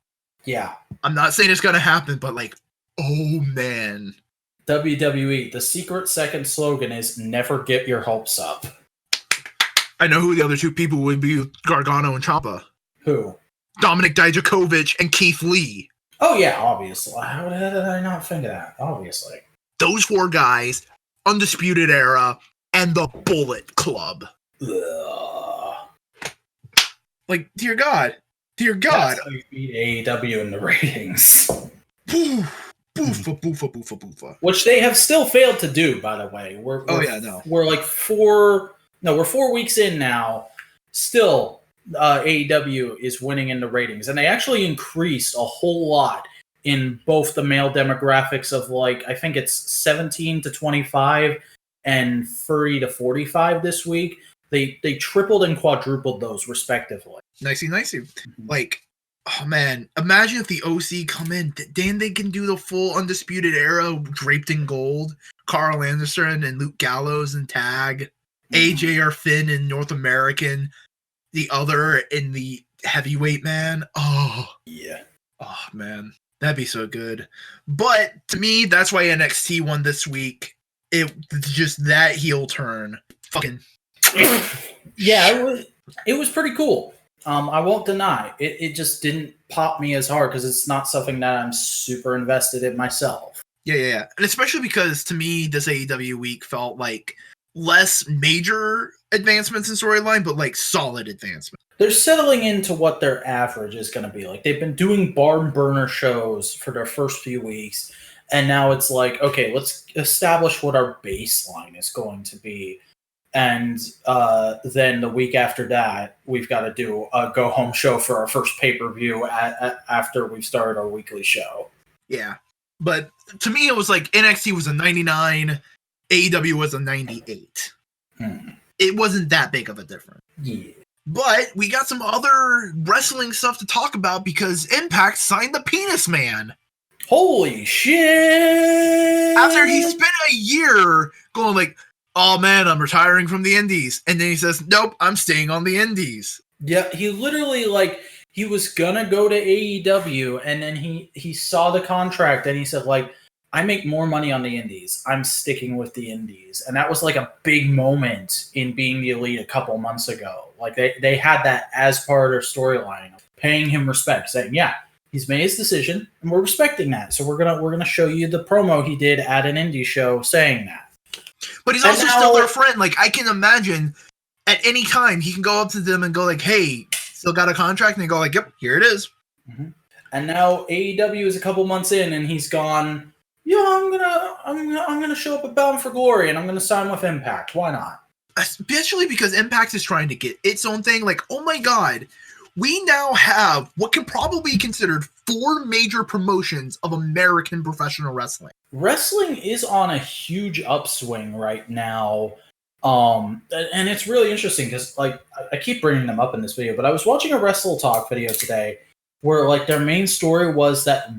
Yeah. I'm not saying it's going to happen, but like, oh man. WWE, the secret second slogan is never get your hopes up. I know who the other 2 people would be, Gargano and Ciampa. Who? Dominic Dijakovic and Keith Lee. Oh yeah, obviously. How did I not think of that? Obviously. Those 4 guys, Undisputed Era, and the Bullet Club. Ugh. Like, dear God. That's how you beat AEW in the ratings. Boofa, boofa. Which they have still failed to do, by the way. We're 4 weeks in now. Still, AEW is winning in the ratings. And they actually increased a whole lot in both the male demographics of like, I think it's 17 to 25 and 30 to 45 this week. They tripled and quadrupled those respectively. Nicey. Like, oh man, imagine if the OC come in, then they can do the full Undisputed Era draped in gold. Carl Anderson and Luke Gallows and tag. AJ or Finn in North American. The other in the heavyweight, man. Oh. Yeah. Oh, man. That'd be so good. But to me, that's why NXT won this week. It just that heel turn. Fucking. Yeah, it was pretty cool. I won't deny. It just didn't pop me as hard because it's not something that I'm super invested in myself. Yeah. And especially because to me, this AEW week felt like less major advancements in storyline, but like solid advancement. They're settling into what their average is going to be. Like, they've been doing barn burner shows for their first few weeks, and now it's like, okay, let's establish what our baseline is going to be. And then the week after that, we've got to do a go-home show for our first pay-per-view after we've started our weekly show. Yeah. But to me, it was like NXT was a 99, AEW was a 98. It wasn't that big of a difference. Yeah. But we got some other wrestling stuff to talk about because Impact signed the Penis Man. Holy shit! After he spent a year going like, oh man, I'm retiring from the indies. And then he says, nope, I'm staying on the indies. Yeah, he literally, like, he was gonna go to AEW, and then he saw the contract, and he said, like, I make more money on the indies. I'm sticking with the indies. And that was like a big moment in Being the Elite a couple months ago. Like, they had that as part of their storyline, paying him respect, saying, yeah, he's made his decision, and we're respecting that. So we're gonna show you the promo he did at an indie show saying that. But he's also still their friend. Like, I can imagine at any time he can go up to them and go like, hey, still got a contract? And they go like, yep, here it is. Mm-hmm. And now AEW is a couple months in, and he's gone, yeah, I'm gonna show up at Bound for Glory, and I'm gonna sign with Impact. Why not? Especially because Impact is trying to get its own thing. Like, oh my god, we now have what can probably be considered 4 major promotions of American professional wrestling. Wrestling is on a huge upswing right now. And it's really interesting because, like, I keep bringing them up in this video, but I was watching a Wrestle Talk video today where, like, their main story was that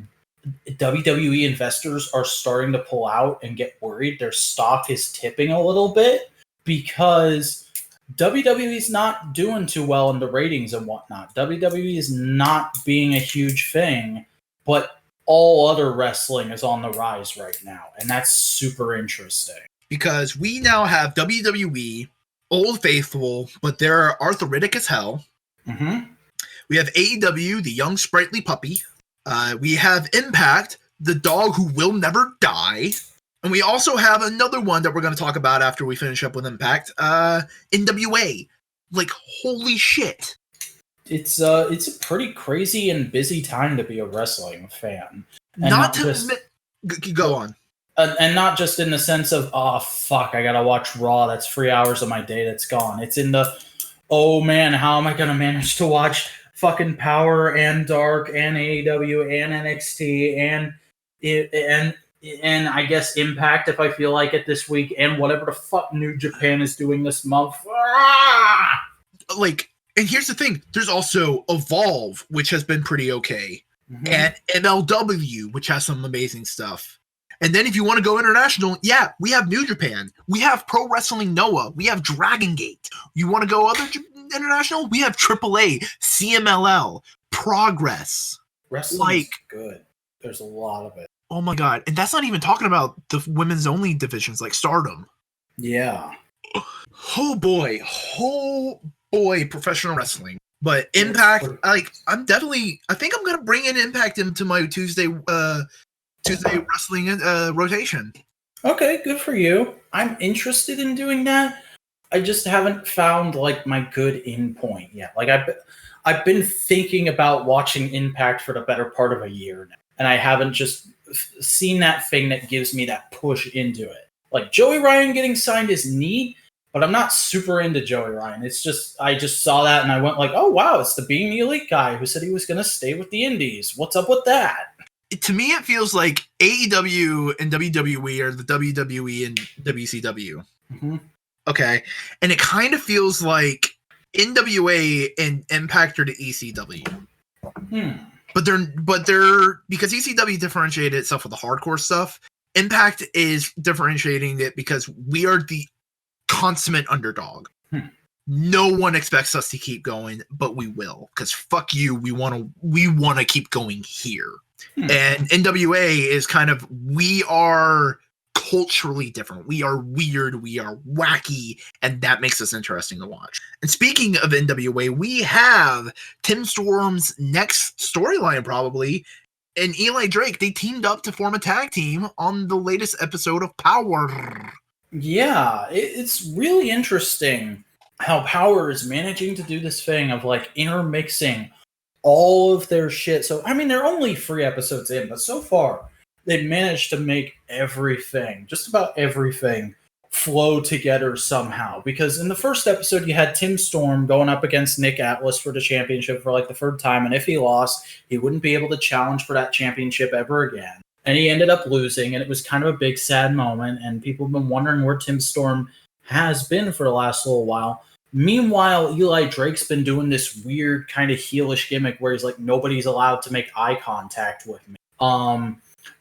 WWE investors are starting to pull out and get worried. Their stock is tipping a little bit because WWE's not doing too well in the ratings and whatnot. WWE is not being a huge thing, but all other wrestling is on the rise right now, and that's super interesting. Because we now have WWE, Old Faithful, but they're arthritic as hell. Mm-hmm. We have AEW, the young sprightly puppy. We have Impact, the dog who will never die. And we also have another one that we're going to talk about after we finish up with Impact, NWA. Like, holy shit. It's a pretty crazy and busy time to be a wrestling fan. And go on. And not just in the sense of, oh, fuck, I got to watch Raw. That's 3 hours of my day that's gone. It's in the, oh, man, how am I going to manage to watch fucking Power and Dark and AEW and NXT and I guess Impact if I feel like it this week and whatever the fuck New Japan is doing this month. Like, and here's the thing. There's also Evolve, which has been pretty okay. Mm-hmm. And MLW, which has some amazing stuff. And then if you want to go international, yeah, we have New Japan. We have Pro Wrestling Noah. We have Dragon Gate. You want to go other international? We have AAA, CMLL, Progress. Wrestling is good. There's a lot of it. Oh my god. And that's not even talking about the women's only divisions like Stardom. Yeah. Oh boy, professional wrestling. But Impact, like, I think I'm gonna bring in Impact into my Tuesday wrestling rotation. Okay, good for you. I'm interested in doing that. I just haven't found like my good in point yet. Like I've been thinking about watching Impact for the better part of a year now, and I haven't just seen that thing that gives me that push into it. Like Joey Ryan getting signed is neat, but I'm not super into Joey Ryan. It's just I just saw that and I went like, oh wow, it's the Being the Elite guy who said he was going to stay with the Indies. What's up with that? to me, it feels like AEW and WWE are the WWE and WCW. Mm-hmm. Okay, and it kind of feels like NWA and Impact are the ECW. But they're because ECW differentiated itself with the hardcore stuff. Impact is differentiating it because we are the consummate underdog. No one expects us to keep going, but we will, because fuck you, we want to keep going here. And NWA is kind of, we are culturally different. We are weird, we are wacky, and that makes us interesting to watch. And speaking of NWA, we have Tim Storm's next storyline probably, and Eli Drake. They teamed up to form a tag team on the latest episode of Power. Yeah, it's really interesting how Power is managing to do this thing of like intermixing all of their shit. So, I mean, they're only 3 episodes in, but so far they've managed to make everything, just about everything, flow together somehow. Because in the first episode, you had Tim Storm going up against Nick Atlas for the championship for like the 3rd time. And if he lost, he wouldn't be able to challenge for that championship ever again. And he ended up losing, and it was kind of a big, sad moment. And people have been wondering where Tim Storm has been for the last little while. Meanwhile, Eli Drake's been doing this weird kind of heelish gimmick where he's like, nobody's allowed to make eye contact with me.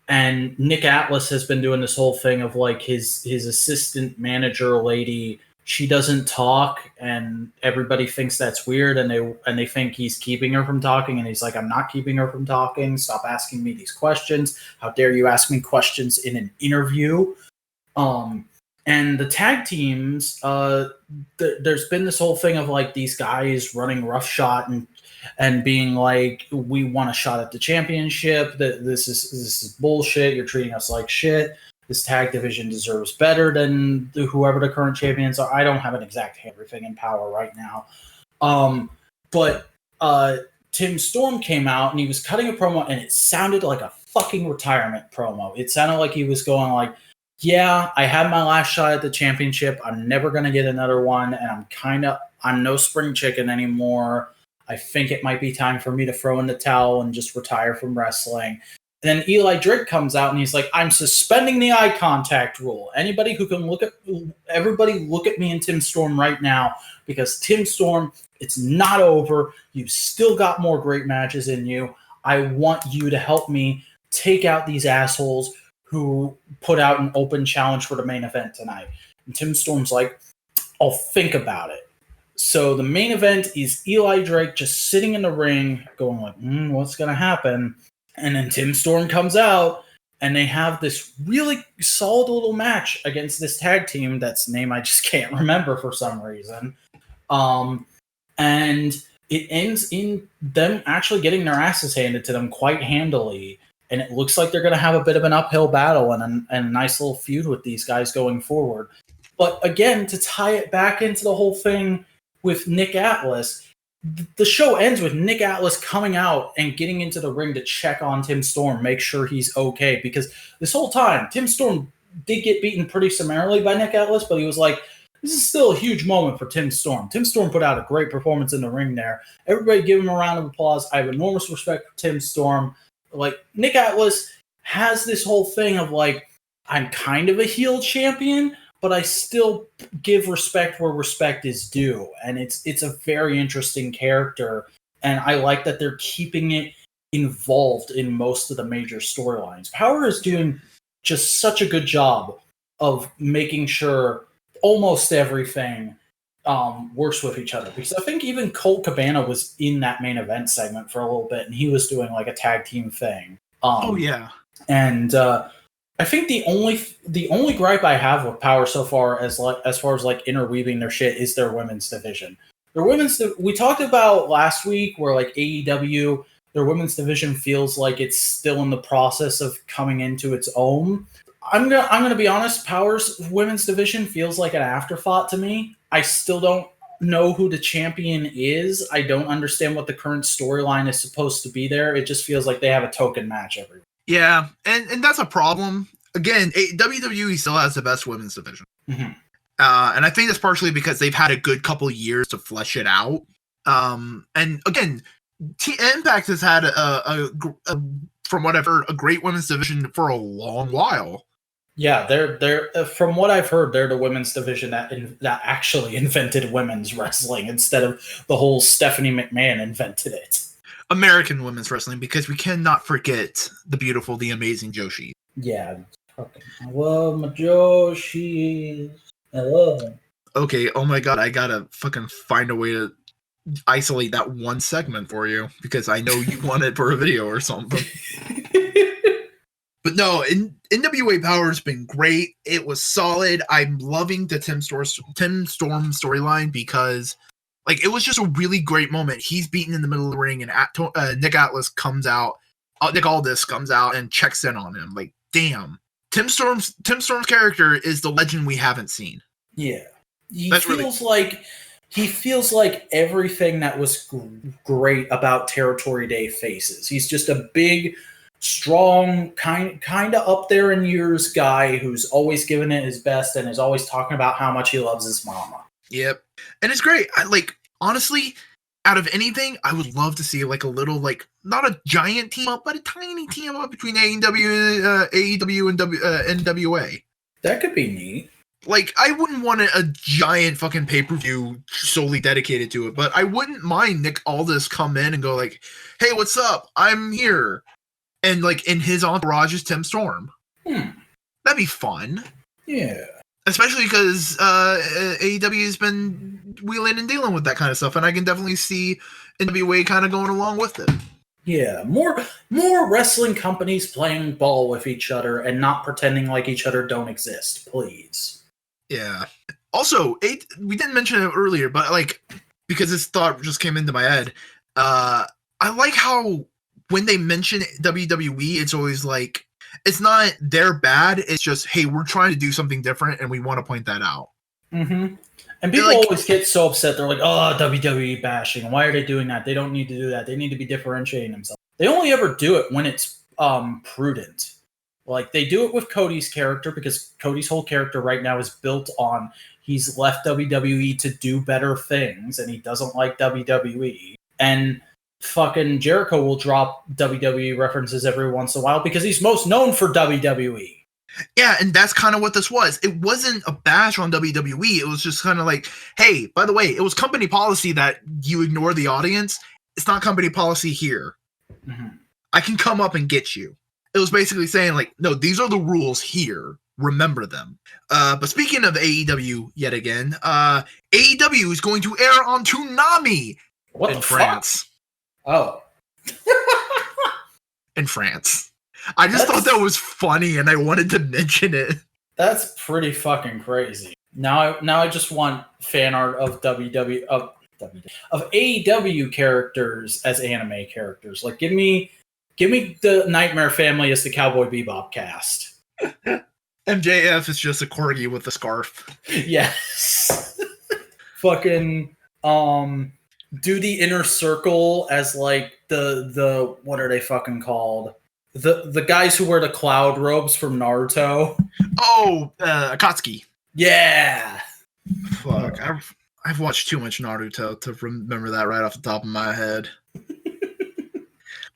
And Nick Atlas has been doing this whole thing of like his assistant manager lady, she doesn't talk, and everybody thinks that's weird, and they think he's keeping her from talking, and he's like, I'm not keeping her from talking. Stop asking me these questions. How dare you ask me questions in an interview? And the tag teams, there's been this whole thing of like these guys running roughshod and being like, we want a shot at the championship. This is bullshit. You're treating us like shit. This tag division deserves better than whoever the current champions are. I don't have an exact everything in Power right now. But Tim Storm came out and he was cutting a promo, and it sounded like a fucking retirement promo. It sounded like he was going like, yeah, I had my last shot at the championship. I'm never going to get another one. And I'm no spring chicken anymore. I think it might be time for me to throw in the towel and just retire from wrestling. And then Eli Drake comes out and he's like, I'm suspending the eye contact rule. Everybody look at me and Tim Storm right now, because Tim Storm, it's not over. You've still got more great matches in you. I want you to help me take out these assholes who put out an open challenge for the main event tonight. And Tim Storm's like, I'll think about it. So the main event is Eli Drake just sitting in the ring going like, what's going to happen? And then Tim Storm comes out and they have this really solid little match against this tag team that's name I just can't remember for some reason. And it ends in them actually getting their asses handed to them quite handily. And it looks like they're going to have a bit of an uphill battle and a nice little feud with these guys going forward. But again, to tie it back into the whole thing with Nick Atlas, the show ends with Nick Atlas coming out and getting into the ring to check on Tim Storm, make sure he's okay. Because this whole time, Tim Storm did get beaten pretty summarily by Nick Atlas, but he was like, this is still a huge moment for Tim Storm. Tim Storm put out a great performance in the ring there. Everybody give him a round of applause. I have enormous respect for Tim Storm. Like, Nick Atlas has this whole thing of like, I'm kind of a heel champion, but I still give respect where respect is due. And it's a very interesting character. And I like that they're keeping it involved in most of the major storylines. Power is doing just such a good job of making sure almost everything works with each other. Because I think even Colt Cabana was in that main event segment for a little bit, and he was doing like a tag team thing. Oh yeah. And I think the only gripe I have with Power so far as far as like interweaving their shit is their women's division. We talked about last week where like AEW, their women's division feels like it's still in the process of coming into its own. I'm gonna be honest, Power's women's division feels like an afterthought to me. I still don't know who the champion is. I don't understand what the current storyline is supposed to be there. It just feels like they have a token match every week. Yeah, and that's a problem. Again, WWE still has the best women's division. Mm-hmm. And I think that's partially because they've had a good couple years to flesh it out. And again, Impact has had a from what I've heard, a great women's division for a long while. Yeah, they're from what I've heard, they're the women's division that actually invented women's wrestling instead of the whole Stephanie McMahon invented it. American women's wrestling, because we cannot forget the beautiful, the amazing Joshi. Yeah, fucking I love my Joshi. I love them. Okay, oh my god, I gotta fucking find a way to isolate that one segment for you, because I know you want it for a video or something. But no, NWA Power has been great. It was solid. I'm loving the Tim Storm storyline because, like, it was just a really great moment. He's beaten in the middle of the ring, and Nick Aldis comes out and checks in on him. Like, damn, Tim Storm's character is the legend we haven't seen. Yeah, he feels like everything that was great about Territory Day faces. He's just a big, strong, kind of up there in years guy who's always giving it his best and is always talking about how much he loves his mama. Yep. And it's great. Honestly, out of anything, I would love to see like a little, like, not a giant team up, but a tiny team up between AEW and NWA. That could be neat. Like, I wouldn't want a giant fucking pay-per-view solely dedicated to it, but I wouldn't mind Nick Aldis come in and go like, hey, what's up? I'm here. And, like, in his entourage is Tim Storm. That'd be fun. Yeah. Especially because AEW has been wheeling and dealing with that kind of stuff, and I can definitely see NWA kind of going along with it. Yeah, more wrestling companies playing ball with each other and not pretending like each other don't exist, please. Yeah. Also, we didn't mention it earlier, but, like, because this thought just came into my head, I like how when they mention WWE, it's always like, it's not they're bad, it's just, hey, we're trying to do something different and we want to point that out. Mm-hmm. And people always get so upset. They're like, oh, WWE bashing. Why are they doing that? They don't need to do that. They need to be differentiating themselves. They only ever do it when it's prudent. Like, they do it with Cody's character because Cody's whole character right now is built on he's left WWE to do better things and he doesn't like WWE. And fucking Jericho will drop WWE references every once in a while because he's most known for WWE. Yeah, and that's kind of what this was. It wasn't a bash on WWE. It was just kind of like, hey, by the way, it was company policy that you ignore the audience. It's not company policy here. Mm-hmm. I can come up and get you. It was basically saying, like, no, these are the rules here. Remember them. But speaking of AEW yet again, AEW is going to air on Toonami in France. Oh. In France. I just thought that was funny and I wanted to mention it. That's pretty fucking crazy. Now I just want fan art of AEW characters as anime characters. Like, give me the Nightmare Family as the Cowboy Bebop cast. MJF is just a corgi with a scarf. Yes. Fucking do the Inner Circle as like the what are they fucking called? The guys who wear the cloud robes from Naruto. Oh, Akatsuki. Yeah. Fuck, I've watched too much Naruto to remember that right off the top of my head.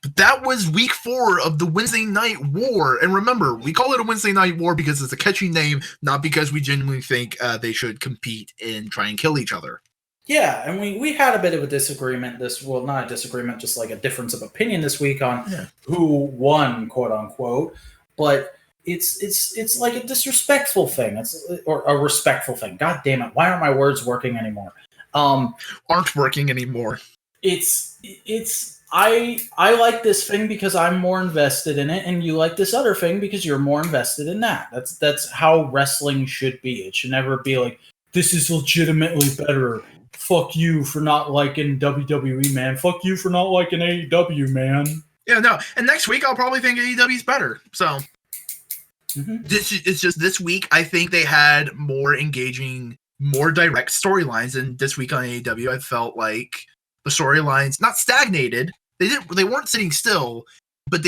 But that was week 4 of the Wednesday Night War. And remember, we call it a Wednesday Night War because it's a catchy name, not because we genuinely think they should compete and try and kill each other. Yeah, and we had a bit of a disagreement not a disagreement, just like a difference of opinion this week on who won, quote unquote. But it's like a disrespectful thing. Or a respectful thing. God damn it! Why aren't my words working anymore? Aren't working anymore. I like this thing because I'm more invested in it, and you like this other thing because you're more invested in that. That's how wrestling should be. It should never be like, this is legitimately better. Fuck you for not liking WWE, man. Fuck you for not liking AEW, man. Yeah, no. And next week, I'll probably think AEW's better. So, It's just this week, I think they had more engaging, more direct storylines. And this week on AEW, I felt like the storylines, not stagnated. They weren't sitting still, but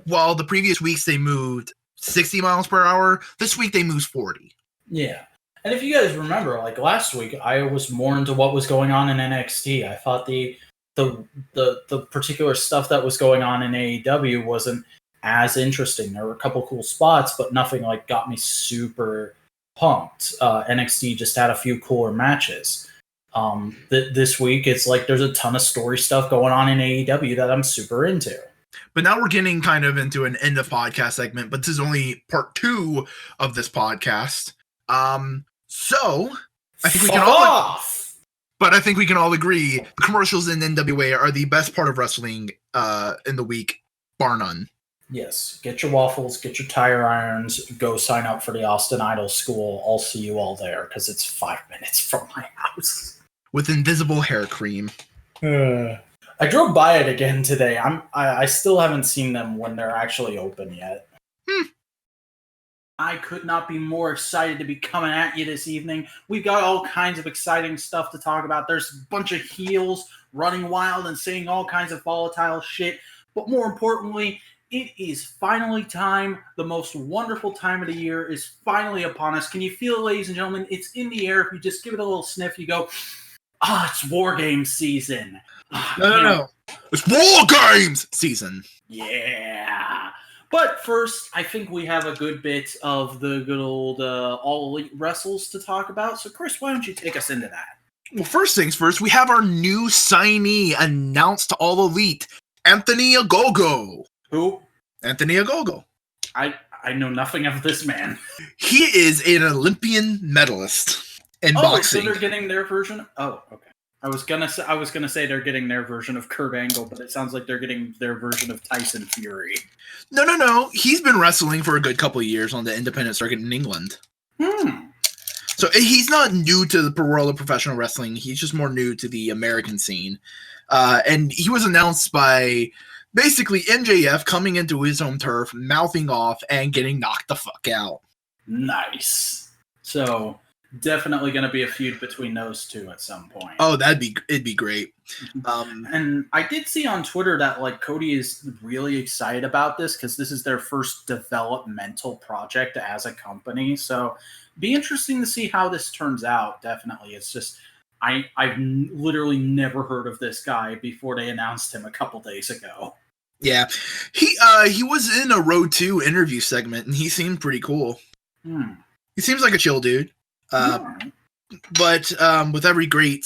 while the previous weeks they moved 60 miles per hour, this week they moved 40. Yeah. And if you guys remember, like last week, I was more into what was going on in NXT. I thought the the particular stuff that was going on in AEW wasn't as interesting. There were a couple cool spots, but nothing like got me super pumped. NXT just had a few cooler matches. This week, it's like there's a ton of story stuff going on in AEW that I'm super into. But now we're getting kind of into an end of podcast segment, but this is only part 2 of this podcast. So I think we can all. But I think we can all agree the commercials in NWA are the best part of wrestling in the week, bar none. Yes. Get your waffles, get your tire irons, go sign up for the Austin Idol School. I'll see you all there because it's 5 minutes from my house. With invisible hair cream. I drove by it again today. I still haven't seen them when they're actually open yet. I could not be more excited to be coming at you this evening. We've got all kinds of exciting stuff to talk about. There's a bunch of heels running wild and saying all kinds of volatile shit. But more importantly, it is finally time. The most wonderful time of the year is finally upon us. Can you feel it, ladies and gentlemen? It's in the air. If you just give it a little sniff, you go, it's War Games season. No. It's War Games season. Yeah. But first, I think we have a good bit of the good old All Elite wrestles to talk about. So, Chris, why don't you take us into that? Well, first things first, we have our new signee announced to All Elite, Anthony Ogogo. Who? Anthony Ogogo. I know nothing of this man. He is an Olympian medalist in boxing. So they're getting their version? Oh, okay. I was gonna say they're getting their version of Kurt Angle, but it sounds like they're getting their version of Tyson Fury. No. He's been wrestling for a good couple of years on the independent circuit in England. So he's not new to the world of professional wrestling. He's just more new to the American scene. And he was announced by basically MJF coming into his home turf, mouthing off, and getting knocked the fuck out. Nice. So definitely going to be a feud between those two at some point. Oh, it'd be great. And I did see on Twitter that like Cody is really excited about this because this is their first developmental project as a company. So be interesting to see how this turns out. Definitely. It's just I've literally never heard of this guy before they announced him a couple days ago. Yeah. He was in a Road 2 interview segment and he seemed pretty cool. He seems like a chill dude. But with every great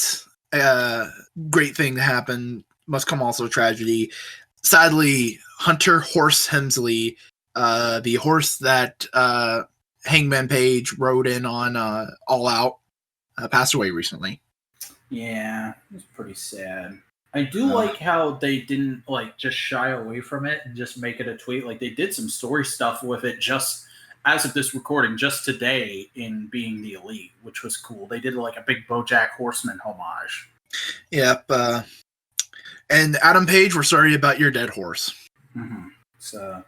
thing to happen must come also tragedy. Sadly, Hunter Horse Hemsley, the horse that Hangman Page rode in on All Out, passed away recently. Yeah, it was pretty sad. I do like how they didn't like just shy away from it and just make it a tweet. Like they did some story stuff with it just as of this recording, just today in Being the Elite, which was cool. They did like a big BoJack Horseman homage. Yep. And Adam Page, we're sorry about your dead horse. So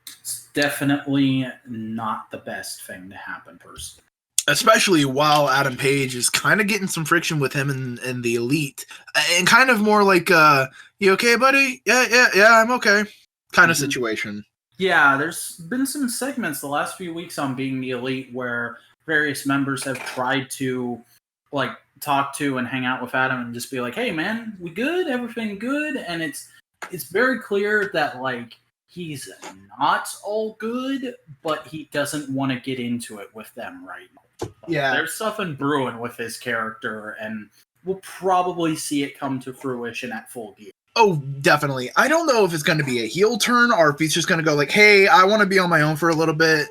it's definitely not the best thing to happen, personally. Especially while Adam Page is kind of getting some friction with him and the Elite. And kind of more like, you okay, buddy? Yeah, I'm okay. Kind of situation. Yeah, there's been some segments the last few weeks on Being the Elite where various members have tried to like talk to and hang out with Adam and just be like, hey man, we good? Everything good? And it's very clear that like he's not all good, but he doesn't want to get into it with them right now. Yeah. There's something brewing with his character, and we'll probably see it come to fruition at Full Gear. Oh, definitely. I don't know if it's going to be a heel turn or if he's just going to go like, hey, I want to be on my own for a little bit.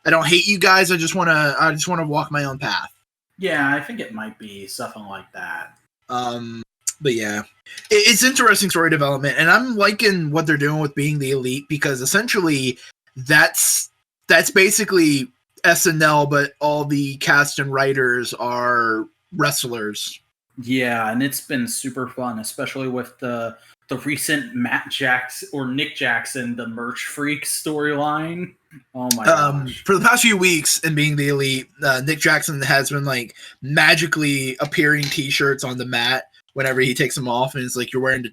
I don't hate you guys. I just want to walk my own path. Yeah, I think it might be something like that. But yeah, it's interesting story development, and I'm liking what they're doing with Being the Elite because essentially that's basically SNL, but all the cast and writers are wrestlers. Yeah, and it's been super fun, especially with the recent Nick Jackson, the Merch Freak storyline. Oh my gosh. For the past few weeks in Being the Elite, Nick Jackson has been like magically appearing t-shirts on the mat whenever he takes them off, and it's like you're wearing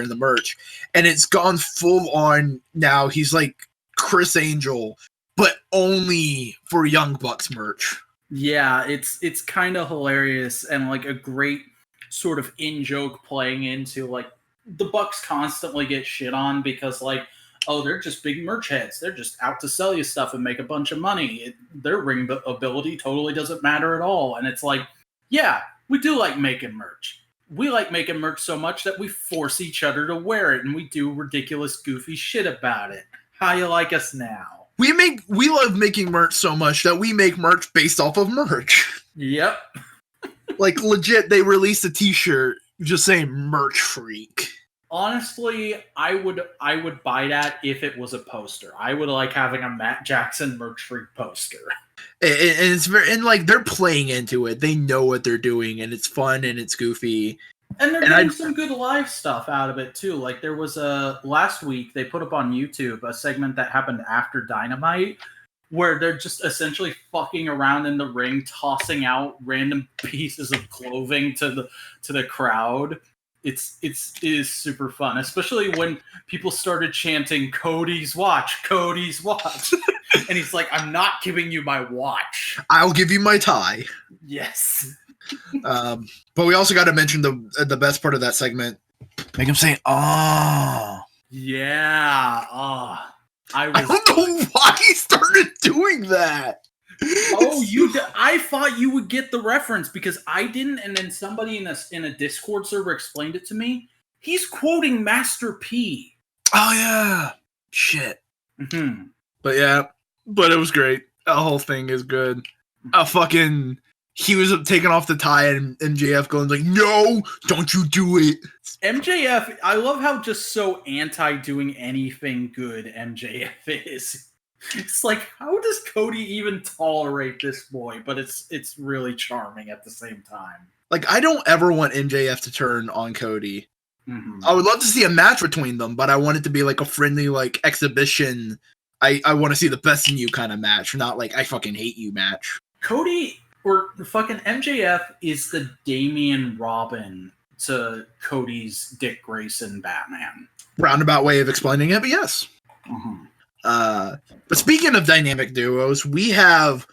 the merch. And it's gone full on now. He's like Chris Angel, but only for Young Bucks merch. Yeah, it's kind of hilarious and like a great sort of in-joke playing into like the Bucks constantly get shit on because, like, oh, they're just big merch heads. They're just out to sell you stuff and make a bunch of money. Their ring ability totally doesn't matter at all. And it's like, yeah, we do like making merch. We like making merch so much that we force each other to wear it, and we do ridiculous, goofy shit about it. How you like us now? We love making merch so much that we make merch based off of merch. Yep. Like, legit, they released a t-shirt just saying Merch Freak. Honestly, I would buy that if it was a poster. I would like having a Matt Jackson Merch Freak poster. And it's like they're playing into it. They know what they're doing, and it's fun and it's goofy. And they're getting some good live stuff out of it too. Like there was last week they put up on YouTube a segment that happened after Dynamite where they're just essentially fucking around in the ring, tossing out random pieces of clothing to the crowd. It is super fun, especially when people started chanting "Cody's watch, Cody's watch," and he's like, "I'm not giving you my watch. I'll give you my tie." Yes. But we also got to mention the best part of that segment. Make him say, "Ah." Yeah. I don't know why he started doing that. Oh, I thought you would get the reference because I didn't, and then somebody in a Discord server explained it to me. He's quoting Master P. Oh yeah, shit. Mm-hmm. But it was great. The whole thing is good. He was taking off the tie and MJF going like, "No, don't you do it." MJF, I love how just so anti doing anything good MJF is. It's like, how does Cody even tolerate this boy? But it's really charming at the same time. Like, I don't ever want MJF to turn on Cody. Mm-hmm. I would love to see a match between them, but I want it to be like a friendly, like, exhibition. I want to see the best in you kind of match, not like I fucking hate you match. Cody or the fucking MJF is the Damian Robin to Cody's Dick Grayson Batman. Roundabout way of explaining it, but yes. Mm-hmm. But speaking of dynamic duos, we have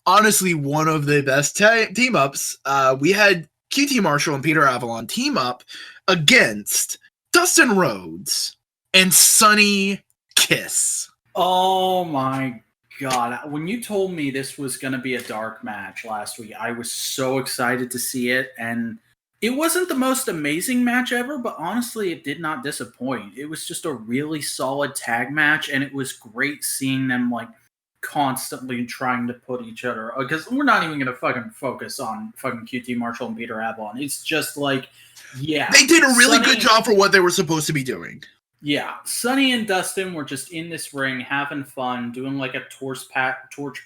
honestly one of the best team ups. We had QT Marshall and Peter Avalon team up against Dustin Rhodes and Sonny Kiss. Oh my god. When you told me this was going to be a dark match last week, I was so excited to see it, and it wasn't the most amazing match ever, but honestly, it did not disappoint. It was just a really solid tag match, and it was great seeing them like constantly trying to put each other. Because we're not even going to fucking focus on fucking QT Marshall and Peter Avalon. It's just like, yeah, they did a really good job for what they were supposed to be doing. Yeah, Sonny and Dustin were just in this ring having fun, doing like a torch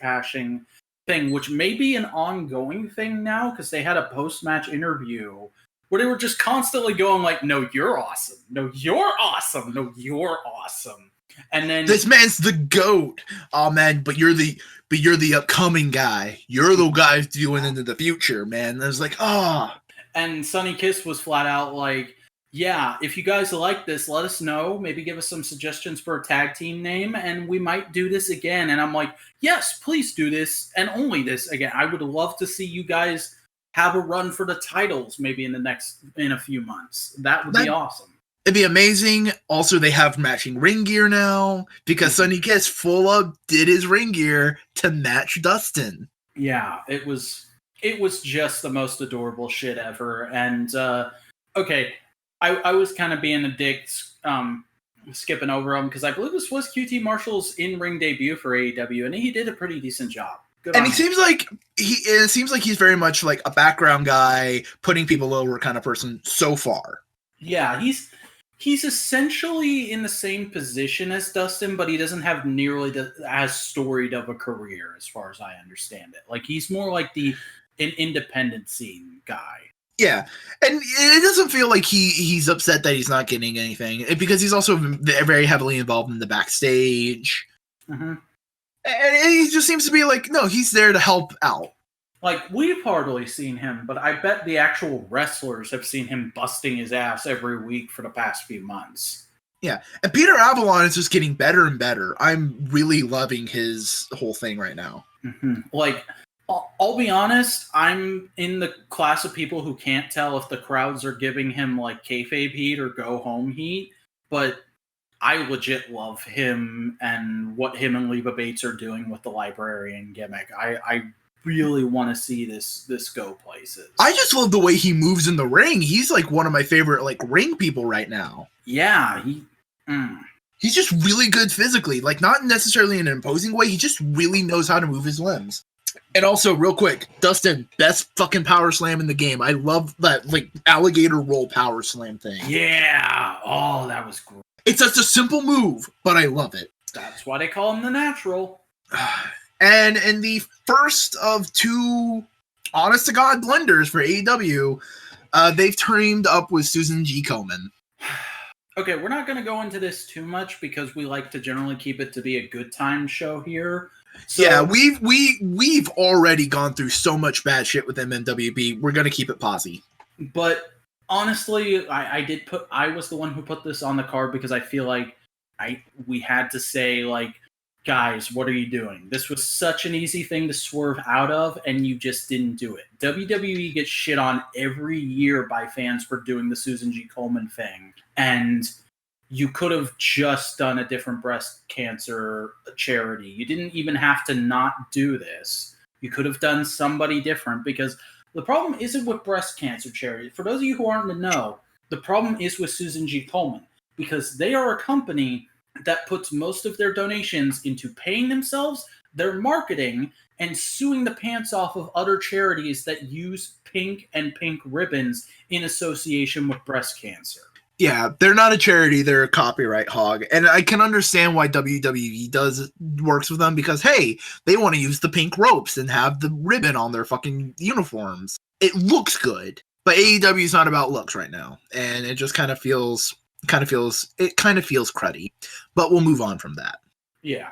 passing thing, which may be an ongoing thing now because they had a post-match interview where they were just constantly going like, "No, you're awesome. No, you're awesome. No, you're awesome." And then this man's the GOAT. Oh man, but you're the upcoming guy. You're the guy doing into the future, man. And I was like, And Sonny Kiss was flat out like, yeah, if you guys like this, let us know. Maybe give us some suggestions for a tag team name, and we might do this again. And I'm like, yes, please do this, and only this again. I would love to see you guys have a run for the titles maybe in a few months. That would be awesome. It'd be amazing. Also, they have matching ring gear now because Sonny Kiss full up did his ring gear to match Dustin. Yeah, it was just the most adorable shit ever. And okay. I was kind of being a dick, skipping over him because I believe this was QT Marshall's in-ring debut for AEW, and he did a pretty decent job. Good and it seems like he's very much like a background guy, putting people over kind of person so far. Yeah, he's essentially in the same position as Dustin, but he doesn't have nearly as storied of a career, as far as I understand it. Like he's more like an independent scene guy. Yeah, and it doesn't feel like he's upset that he's not getting anything because he's also very heavily involved in the backstage. Mm-hmm. And he just seems to be like, no, he's there to help out. Like, we've hardly seen him, but I bet the actual wrestlers have seen him busting his ass every week for the past few months. Yeah, and Peter Avalon is just getting better and better. I'm really loving his whole thing right now. Mm-hmm. Like, I'll be honest, I'm in the class of people who can't tell if the crowds are giving him like kayfabe heat or go home heat, but I legit love him and what him and Leva Bates are doing with the librarian gimmick. I really want to see this go places. I just love the way he moves in the ring. He's like one of my favorite like ring people right now. Yeah, he's just really good physically, like not necessarily in an imposing way. He just really knows how to move his limbs. And also, real quick, Dustin, best fucking power slam in the game. I love that like alligator roll power slam thing. Yeah. Oh, that was great. It's such a simple move, but I love it. That's why they call him the Natural. And in the first of two honest to God blunders for AEW, they've teamed up with Susan G. Komen. Okay, we're not going to go into this too much because we like to generally keep it to be a good time show here. So, yeah, we've already gone through so much bad shit with MMWP. We're going to keep it posy. But honestly, I was the one who put this on the card because I feel like we had to say, like, guys, what are you doing? This was such an easy thing to swerve out of, and you just didn't do it. WWE gets shit on every year by fans for doing the Susan G. Komen thing, and you could have just done a different breast cancer charity. You didn't even have to not do this. You could have done somebody different, because the problem isn't with breast cancer charity. For those of you who aren't to know, the problem is with Susan G. Komen, because they are a company that puts most of their donations into paying themselves, their marketing, and suing the pants off of other charities that use pink and pink ribbons in association with breast cancer. Yeah, they're not a charity, they're a copyright hog. And I can understand why WWE works with them, because, hey, they want to use the pink ropes and have the ribbon on their fucking uniforms. It looks good, but AEW is not about looks right now. And it just kind of feels cruddy. But we'll move on from that. Yeah.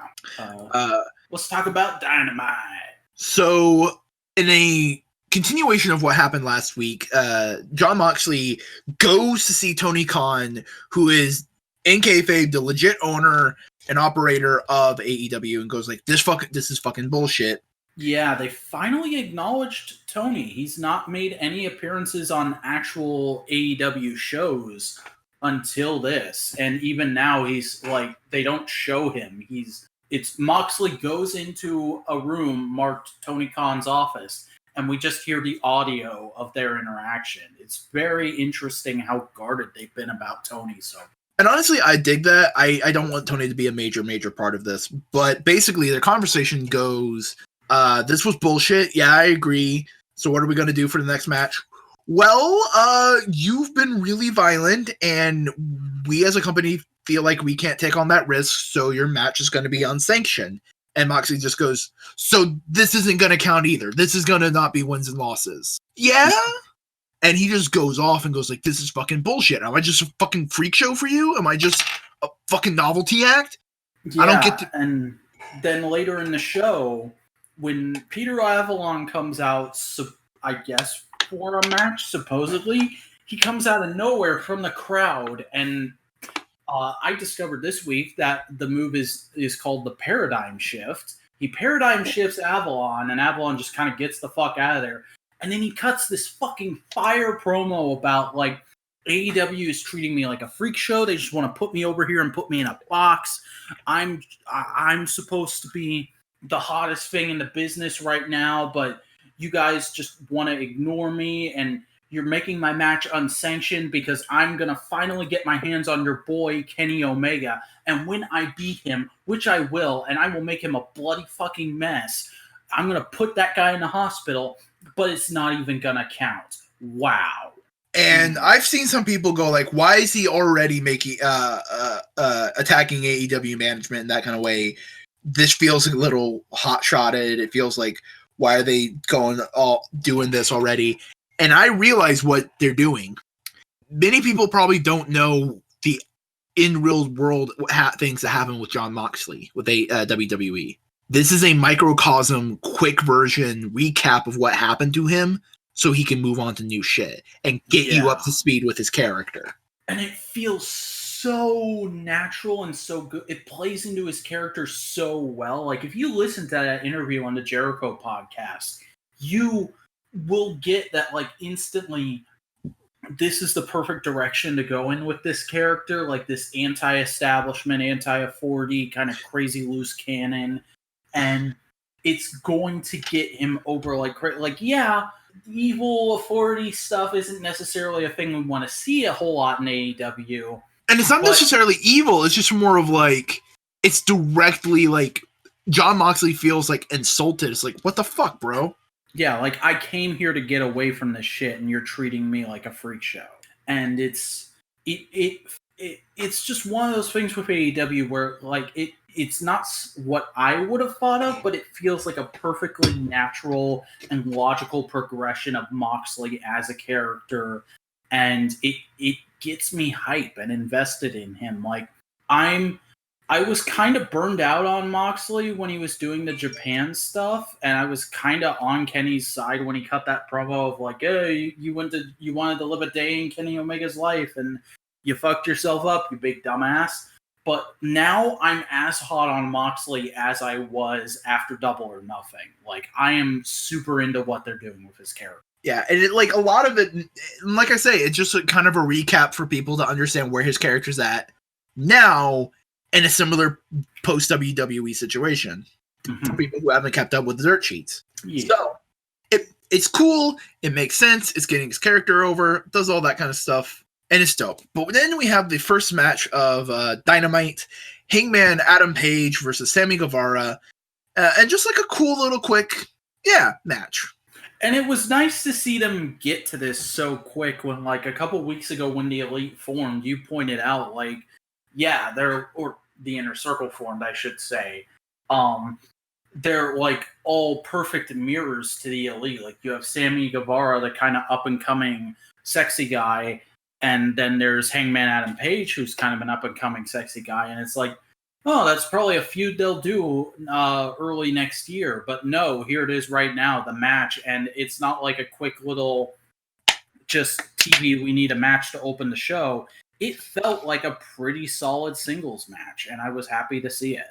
Let's talk about Dynamite. So, in a continuation of what happened last week, Jon Moxley goes to see Tony Khan, who is in kayfabe the legit owner and operator of AEW, and goes like, this is fucking bullshit. Yeah, they finally acknowledged Tony. He's not made any appearances on actual AEW shows until this, and even now he's like, they don't show him. It's Moxley goes into a room marked Tony Khan's office, and we just hear the audio of their interaction. It's very interesting how guarded they've been about Tony. And honestly, I dig that. I don't want Tony to be a major part of this, but basically their conversation goes, this was bullshit. Yeah, I agree. So what are we going to do for the next match? Well, you've been really violent, and we as a company feel like we can't take on that risk, so your match is going to be unsanctioned. And Moxley just goes, so this isn't going to count either. This is going to not be wins and losses. Yeah? And he just goes off and goes like, this is fucking bullshit. Am I just a fucking freak show for you? Am I just a fucking novelty act? Yeah, I don't get to... And then later in the show, when Peter Avalon comes out, I guess, for a match, supposedly, he comes out of nowhere from the crowd, and I discovered this week that the move is called the Paradigm Shift. He paradigm shifts Avalon, and Avalon just kind of gets the fuck out of there. And then he cuts this fucking fire promo about, like, AEW is treating me like a freak show. They just want to put me over here and put me in a box. I'm supposed to be the hottest thing in the business right now, but you guys just want to ignore me, and you're making my match unsanctioned because I'm going to finally get my hands on your boy, Kenny Omega. And when I beat him, which I will, and I will make him a bloody fucking mess, I'm going to put that guy in the hospital, but it's not even going to count. Wow. And I've seen some people go like, why is he already making attacking AEW management in that kind of way? This feels a little hot-shotted. It feels like, why are they doing this already? And I realize what they're doing. Many people probably don't know the in real world things that happen with Jon Moxley with WWE. This is a microcosm, quick version recap of what happened to him, so he can move on to new shit and get you up to speed with his character. And it feels so natural and so good. It plays into his character so well. Like, if you listen to that interview on the Jericho podcast, you will get that like instantly. This is the perfect direction to go in with this character, like this anti-establishment, anti-authority, kind of crazy loose cannon, and it's going to get him over like yeah, evil authority stuff isn't necessarily a thing we want to see a whole lot in AEW. And it's not necessarily evil, it's just more of like, it's directly like, Jon Moxley feels like insulted. It's like, what the fuck, bro? Yeah, like I came here to get away from this shit, and you're treating me like a freak show. And it's just one of those things with AEW where like it's not what I would have thought of, but it feels like a perfectly natural and logical progression of Moxley as a character, and it gets me hype and invested in him. Like I was kind of burned out on Moxley when he was doing the Japan stuff, and I was kind of on Kenny's side when he cut that promo of like, "Hey, you wanted to live a day in Kenny Omega's life, and you fucked yourself up, you big dumbass." But now I'm as hot on Moxley as I was after Double or Nothing. Like, I am super into what they're doing with his character. Yeah, and it, like a lot of it, like I say, it's just kind of a recap for people to understand where his character's at now. In a similar post WWE situation for people who haven't kept up with the dirt sheets. Yeah. So it's cool. It makes sense. It's getting his character over. Does all that kind of stuff. And it's dope. But then we have the first match of Dynamite. Hangman Adam Page versus Sammy Guevara. And just like a cool little quick, match. And it was nice to see them get to this so quick when like a couple weeks ago when the Elite formed, you pointed out like, yeah, or the Inner Circle formed, I should say. They're like all perfect mirrors to the Elite. Like you have Sammy Guevara, the kind of up and coming sexy guy, and then there's Hangman Adam Page, who's kind of an up and coming sexy guy. And it's like, oh, that's probably a feud they'll do early next year. But no, here it is right now, the match, and it's not like a quick little just TV. We need a match to open the show. It felt like a pretty solid singles match, and I was happy to see it.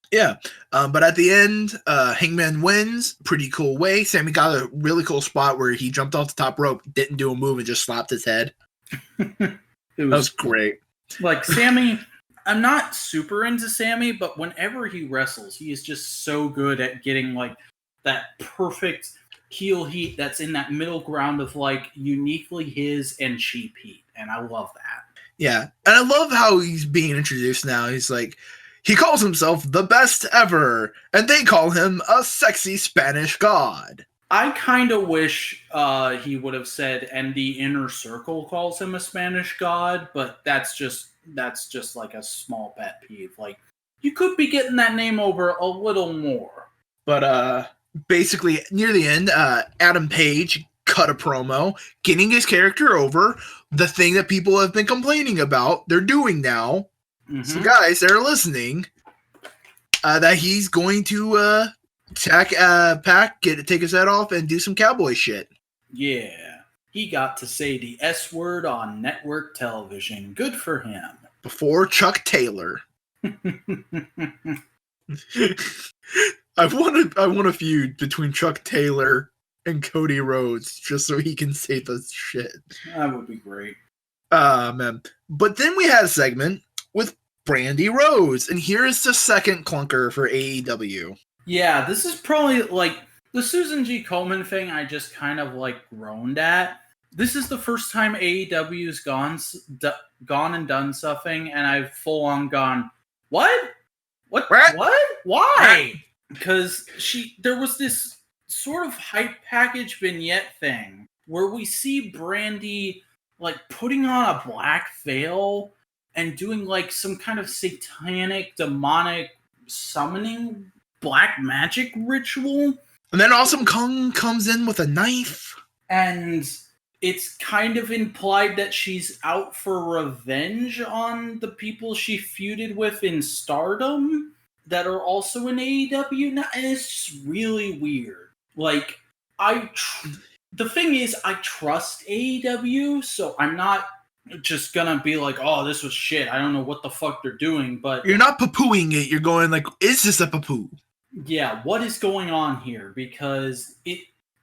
Yeah, but at the end, Hangman wins. Pretty cool way. Sammy got a really cool spot where he jumped off the top rope, didn't do a move, and just slapped his head. That was great. Like, Sammy, I'm not super into Sammy, but whenever he wrestles, he is just so good at getting, like, that perfect heel heat that's in that middle ground of, like, uniquely his and cheap heat, and I love that. Yeah, and I love how he's being introduced now. He's like, he calls himself the best ever, and they call him a sexy Spanish god. I kind of wish he would have said, and the Inner Circle calls him a Spanish god, but that's just like a small pet peeve. Like, you could be getting that name over a little more. But basically, near the end, Adam Page cut a promo, getting his character over. The thing that people have been complaining about, they're doing now. So guys that are listening, that he's going to take his head off and do some cowboy shit. Yeah, he got to say the S word on network television. Good for him. Before Chuck Taylor. I want a feud between Chuck Taylor and Cody Rhodes just so he can say this shit. That would be great. Man. But then we had a segment with Brandy Rose, and here is the second clunker for AEW. Yeah, this is probably like the Susan G. Komen thing I just kind of like groaned at. This is the first time AEW's gone and done something, and I've full on gone, what? What? Why? Because there was this sort of hype package vignette thing where we see Brandy like putting on a black veil and doing like some kind of satanic, demonic summoning black magic ritual. And then Awesome Kong comes in with a knife. And it's kind of implied that she's out for revenge on the people she feuded with in Stardom that are also in AEW now. And it's just really weird. Like, the thing is, I trust AEW, so I'm not just gonna be like, oh, this was shit. I don't know what the fuck they're doing, but... You're not poo-pooing it. You're going like, is this a poo-poo? Yeah, what is going on here? Because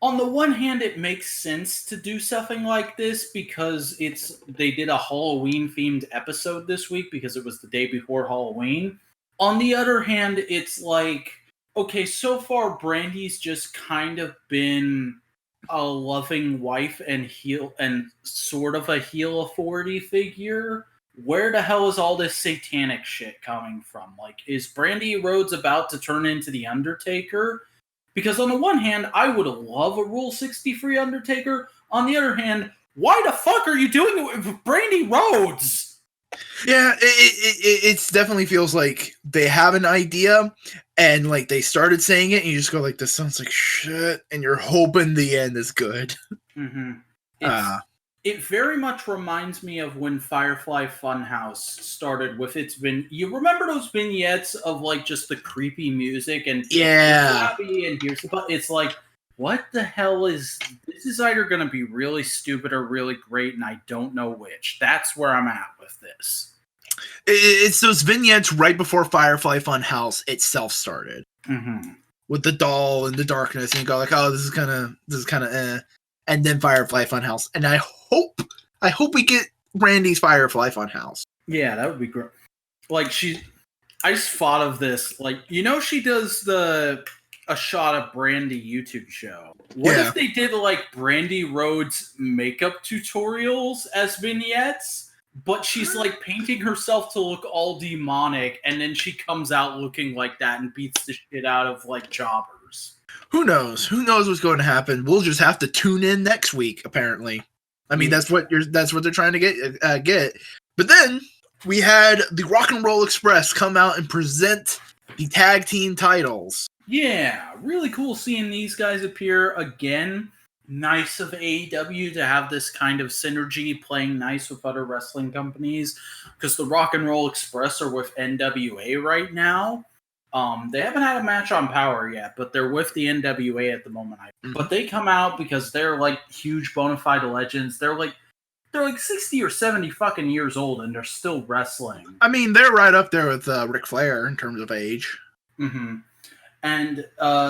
On the one hand, it makes sense to do something like this because they did a Halloween-themed episode this week because it was the day before Halloween. On the other hand, it's like, okay, so far Brandy's just kind of been a loving wife and sort of a heel authority figure. Where the hell is all this satanic shit coming from? Like, is Brandy Rhodes about to turn into the Undertaker? Because on the one hand, I would love a Rule 63 Undertaker. On the other hand, why the fuck are you doing it with Brandy Rhodes? Yeah, it definitely feels like they have an idea and like they started saying it and you just go like, this sounds like shit, and you're hoping the end is good. Mm-hmm. It very much reminds me of when Firefly Funhouse started with its you remember those vignettes of like just the creepy music and yeah, and here's it's like, what the hell is this? Is either going to be really stupid or really great, and I don't know which. That's where I'm at with this. It's those vignettes right before Firefly Funhouse itself started, with the doll and the darkness, and you go like, oh, this is kind of eh. And then Firefly Funhouse, and I hope we get Randy's Firefly Funhouse. Yeah, that would be great. Like I just thought of this. Like, she does a shot of Brandy YouTube show. What if they did like Brandy Rhodes makeup tutorials as vignettes, but she's like painting herself to look all demonic, and then she comes out looking like that and beats the shit out of like jobbers. Who knows? Who knows what's going to happen? We'll just have to tune in next week. Apparently, I mean that's what they're trying to get. But then we had the Rock and Roll Express come out and present the tag team titles. Yeah, really cool seeing these guys appear again. Nice of AEW to have this kind of synergy, playing nice with other wrestling companies, because the Rock and Roll Express are with NWA right now. They haven't had a match on Power yet, but they're with the NWA at the moment. But they come out because they're like huge bona fide legends. They're like 60 or 70 fucking years old and they're still wrestling. I mean, they're right up there with Ric Flair in terms of age. Mm-hmm. And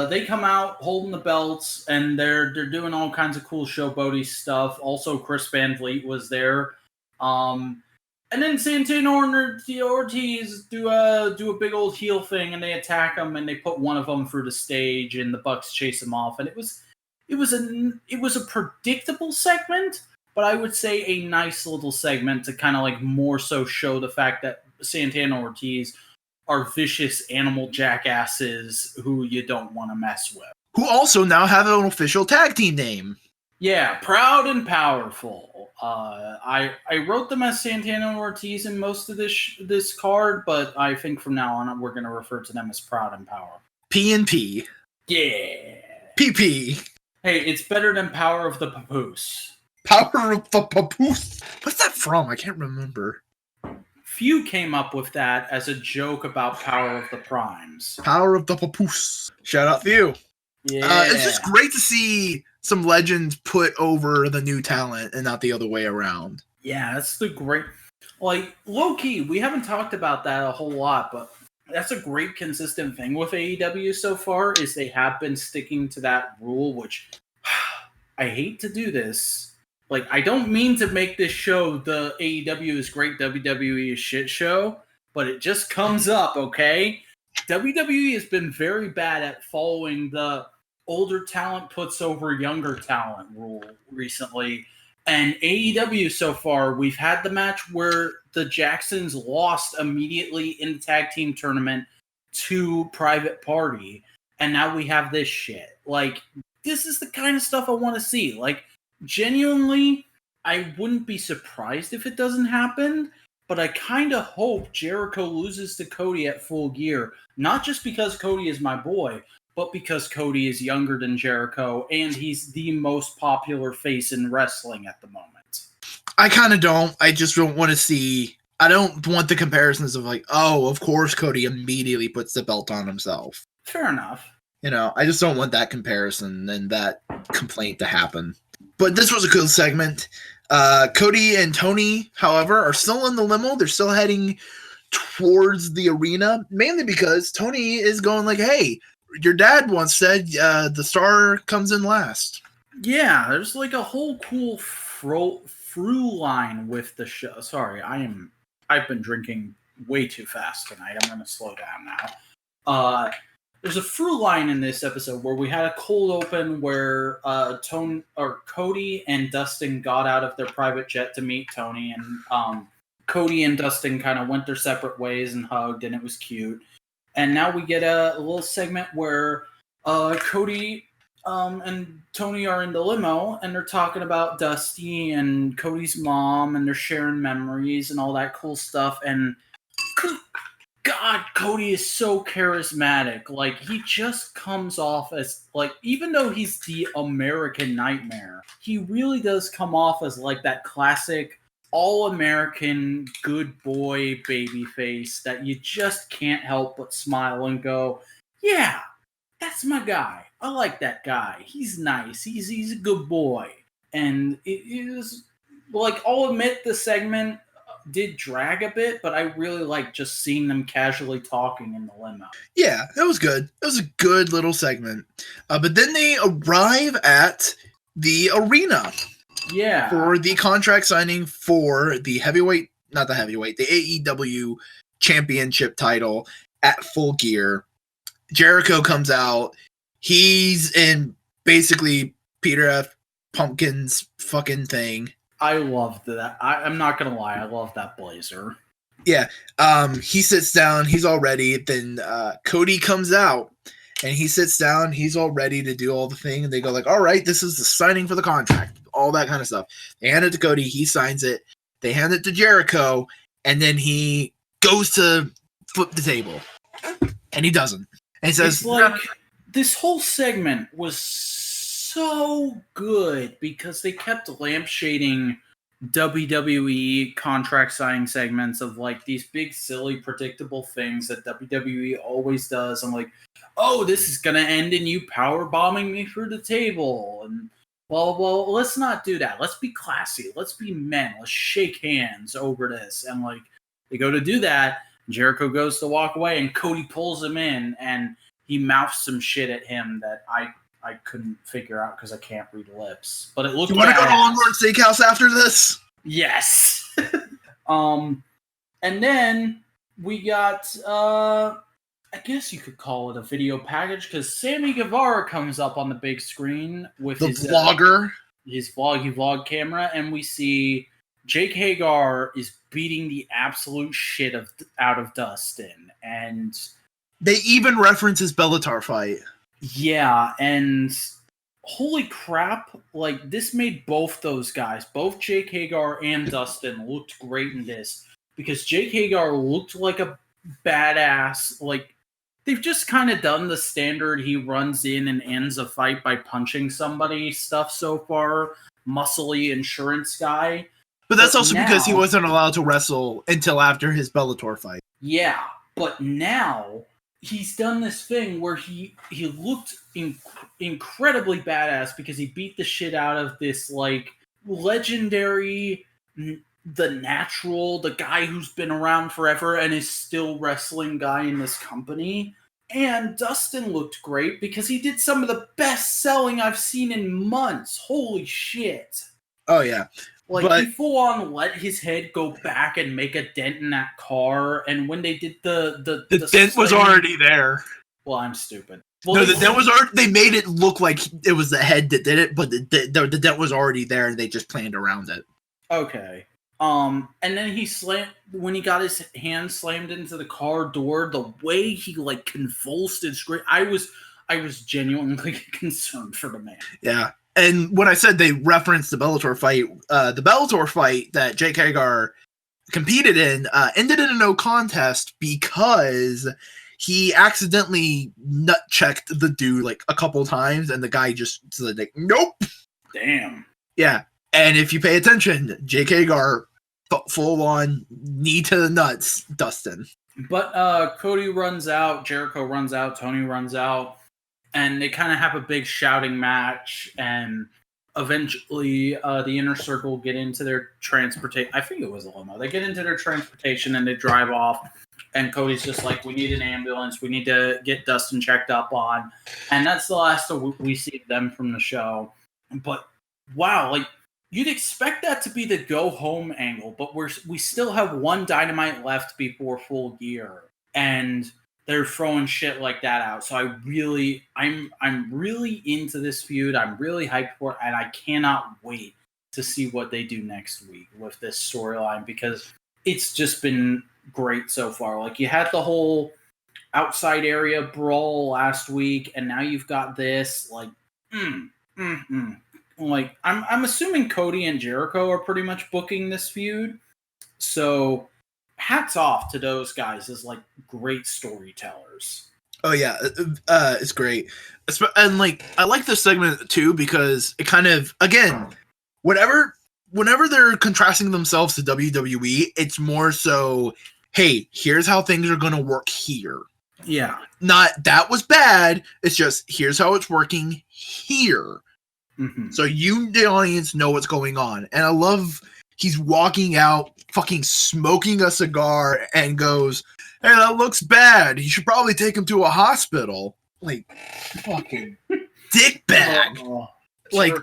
they come out holding the belts, and they're doing all kinds of cool showboaty stuff. Also, Chris Van Vliet was there. And then Santana and Ortiz do a big old heel thing, and they attack them, and they put one of them through the stage, and the Bucks chase him off. And it was a predictable segment, but I would say a nice little segment to kind of like more so show the fact that Santana and Ortiz are vicious animal jackasses who you don't want to mess with. Who also now have an official tag team name. Yeah, Proud and Powerful. I wrote them as Santana and Ortiz in most of this card, but I think from now on we're going to refer to them as Proud and Power. P&P. Yeah. PP. Hey, it's better than Power of the Papoose. Power of the Papoose? What's that from? I can't remember. Few came up with that as a joke about Power of the Primes. Power of the Papoose. Shout out to you. Yeah. It's just great to see some legends put over the new talent and not the other way around. Yeah, that's the great... Like, low-key, we haven't talked about that a whole lot, but that's a great consistent thing with AEW so far, is they have been sticking to that rule, which... I hate to do this. Like, I don't mean to make this show the AEW is great, WWE is shit show, but it just comes up, okay? WWE has been very bad at following the older talent puts over younger talent rule recently. And AEW so far, we've had the match where the Jacksons lost immediately in the tag team tournament to Private Party. And now we have this shit. Like, this is the kind of stuff I want to see. Like, genuinely, I wouldn't be surprised if it doesn't happen, but I kind of hope Jericho loses to Cody at Full Gear, not just because Cody is my boy, but because Cody is younger than Jericho, and he's the most popular face in wrestling at the moment. I kind of don't. I just don't want to see... I don't want the comparisons of like, oh, of course Cody immediately puts the belt on himself. Fair enough. You know, I just don't want that comparison and that complaint to happen. But this was a good segment. Cody and Tony, however, are still in the limo. They're still heading towards the arena, mainly because Tony is going like, hey, your dad once said, the star comes in last. Yeah, there's like a whole cool through line with the show. Sorry, I've been drinking way too fast tonight. I'm gonna slow down now. There's a through line in this episode where we had a cold open where Cody and Dustin got out of their private jet to meet Tony, and Cody and Dustin kind of went their separate ways and hugged, and it was cute. And now we get a little segment where Cody and Tony are in the limo, and they're talking about Dusty and Cody's mom, and they're sharing memories and all that cool stuff. And God, Cody is so charismatic. Like, he just comes off as, like, even though he's the American Nightmare, he really does come off as, like, that classic all-American good boy baby face that you just can't help but smile and go, yeah, that's my guy. I like that guy. He's nice. He's a good boy. And it is, like, I'll admit the segment did drag a bit, but I really like just seeing them casually talking in the limo. Yeah, it was good. It was a good little segment. But then they arrive at the arena. Yeah. For the contract signing for the the AEW championship title at Full Gear. Jericho comes out. He's in basically Peter F. Pumpkin's fucking thing. I loved that. I'm not gonna lie, I love that blazer. Yeah. He sits down, he's all ready. Then Cody comes out and he sits down, he's all ready to do all the thing, and they go like, all right, this is the signing for the contract, all that kind of stuff. They hand it to Cody, he signs it, they hand it to Jericho, and then he goes to flip the table. And he doesn't. And he says, it's like, this whole segment was so good because they kept lampshading WWE contract signing segments of like these big, silly, predictable things that WWE always does. I'm like, oh, this is going to end in you power bombing me through the table. And well, let's not do that. Let's be classy. Let's be men. Let's shake hands over this. And like, they go to do that. Jericho goes to walk away and Cody pulls him in and he mouths some shit at him that I couldn't figure out because I can't read lips. But it looked. You want to go to Longhorn Steakhouse after this? Yes. And then we got, I guess you could call it a video package because Sammy Guevara comes up on the big screen with his vlogger, his vlog camera, and we see Jake Hagar is beating the absolute shit out of Dustin, and they even reference his Bellator fight. Yeah, and holy crap, like, this made both those guys, both Jake Hagar and Dustin, looked great in this. Because Jake Hagar looked like a badass. Like, they've just kind of done the standard he runs in and ends a fight by punching somebody stuff so far. Muscly insurance guy. But that's also because he wasn't allowed to wrestle until after his Bellator fight. Yeah, but now he's done this thing where he looked incredibly badass because he beat the shit out of this, like, legendary, the Natural, the guy who's been around forever and is still wrestling guy in this company. And Dustin looked great because he did some of the best selling I've seen in months. Holy shit. Oh, yeah. Like, he full on let his head go back and make a dent in that car. And when they did the dent was already there. Well, I'm stupid. Well, no, the dent was already. They made it look like it was the head that did it, but the dent was already there, and they just planned around it. Okay. And then when he got his hand slammed into the car door, the way he like convulsed and screamed, I was genuinely concerned for the man. Yeah. And when I said they referenced the Bellator fight that Jake Hagar competed in ended in a no contest because he accidentally nut checked the dude like a couple times, and the guy just said like, nope. Damn. Yeah. And if you pay attention, Jake Hagar full on knee to the nuts, Dustin. But Cody runs out, Jericho runs out, Tony runs out. And they kind of have a big shouting match, and eventually the Inner Circle get into their transportation. I think it was a limo. They get into their transportation, and they drive off. And Cody's just like, we need an ambulance. We need to get Dustin checked up on. And that's the last we see of them from the show. But wow, like you'd expect that to be the go home angle, but we still have one Dynamite left before Full Gear, and they're throwing shit like that out. So I'm really into this feud. I'm really hyped for it, and I cannot wait to see what they do next week with this storyline, because it's just been great so far. Like, you had the whole outside area brawl last week, and now you've got this. Like, like I'm assuming Cody and Jericho are pretty much booking this feud. So hats off to those guys as like great storytellers. Oh yeah, it's great. And like, I like this segment too because it kind of, again, whenever they're contrasting themselves to WWE, it's more so, hey, here's how things are going to work here. Yeah. Not that was bad. It's just, here's how it's working here. Mm-hmm. So you, the audience, know what's going on. And I love he's walking out, fucking smoking a cigar, and goes, hey, that looks bad. You should probably take him to a hospital. Like, fucking dickbag. Like,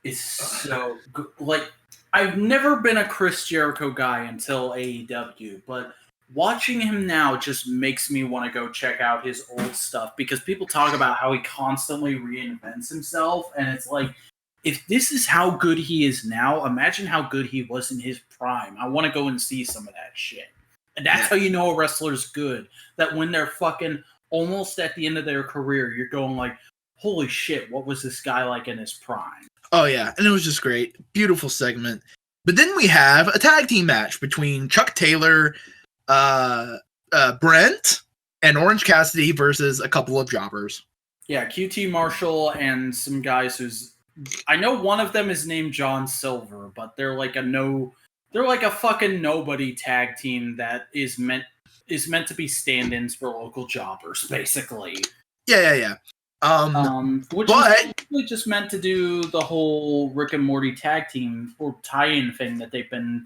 is so good. Like, I've never been a Chris Jericho guy until AEW, but watching him now just makes me want to go check out his old stuff, because people talk about how he constantly reinvents himself, and it's like, if this is how good he is now, imagine how good he was in his prime. I want to go and see some of that shit. And that's how you know a wrestler's good. That when they're fucking almost at the end of their career, you're going like, holy shit, what was this guy like in his prime? Oh, yeah. And it was just great. Beautiful segment. But then we have a tag team match between Chuck Taylor, Brent, and Orange Cassidy versus a couple of jobbers. Yeah, QT Marshall and some guys who's... I know one of them is named John Silver, but they're like a fucking nobody tag team that is meant to be stand-ins for local jobbers, basically. Yeah. Which is really just meant to do the whole Rick and Morty tag team or tie-in thing that they've been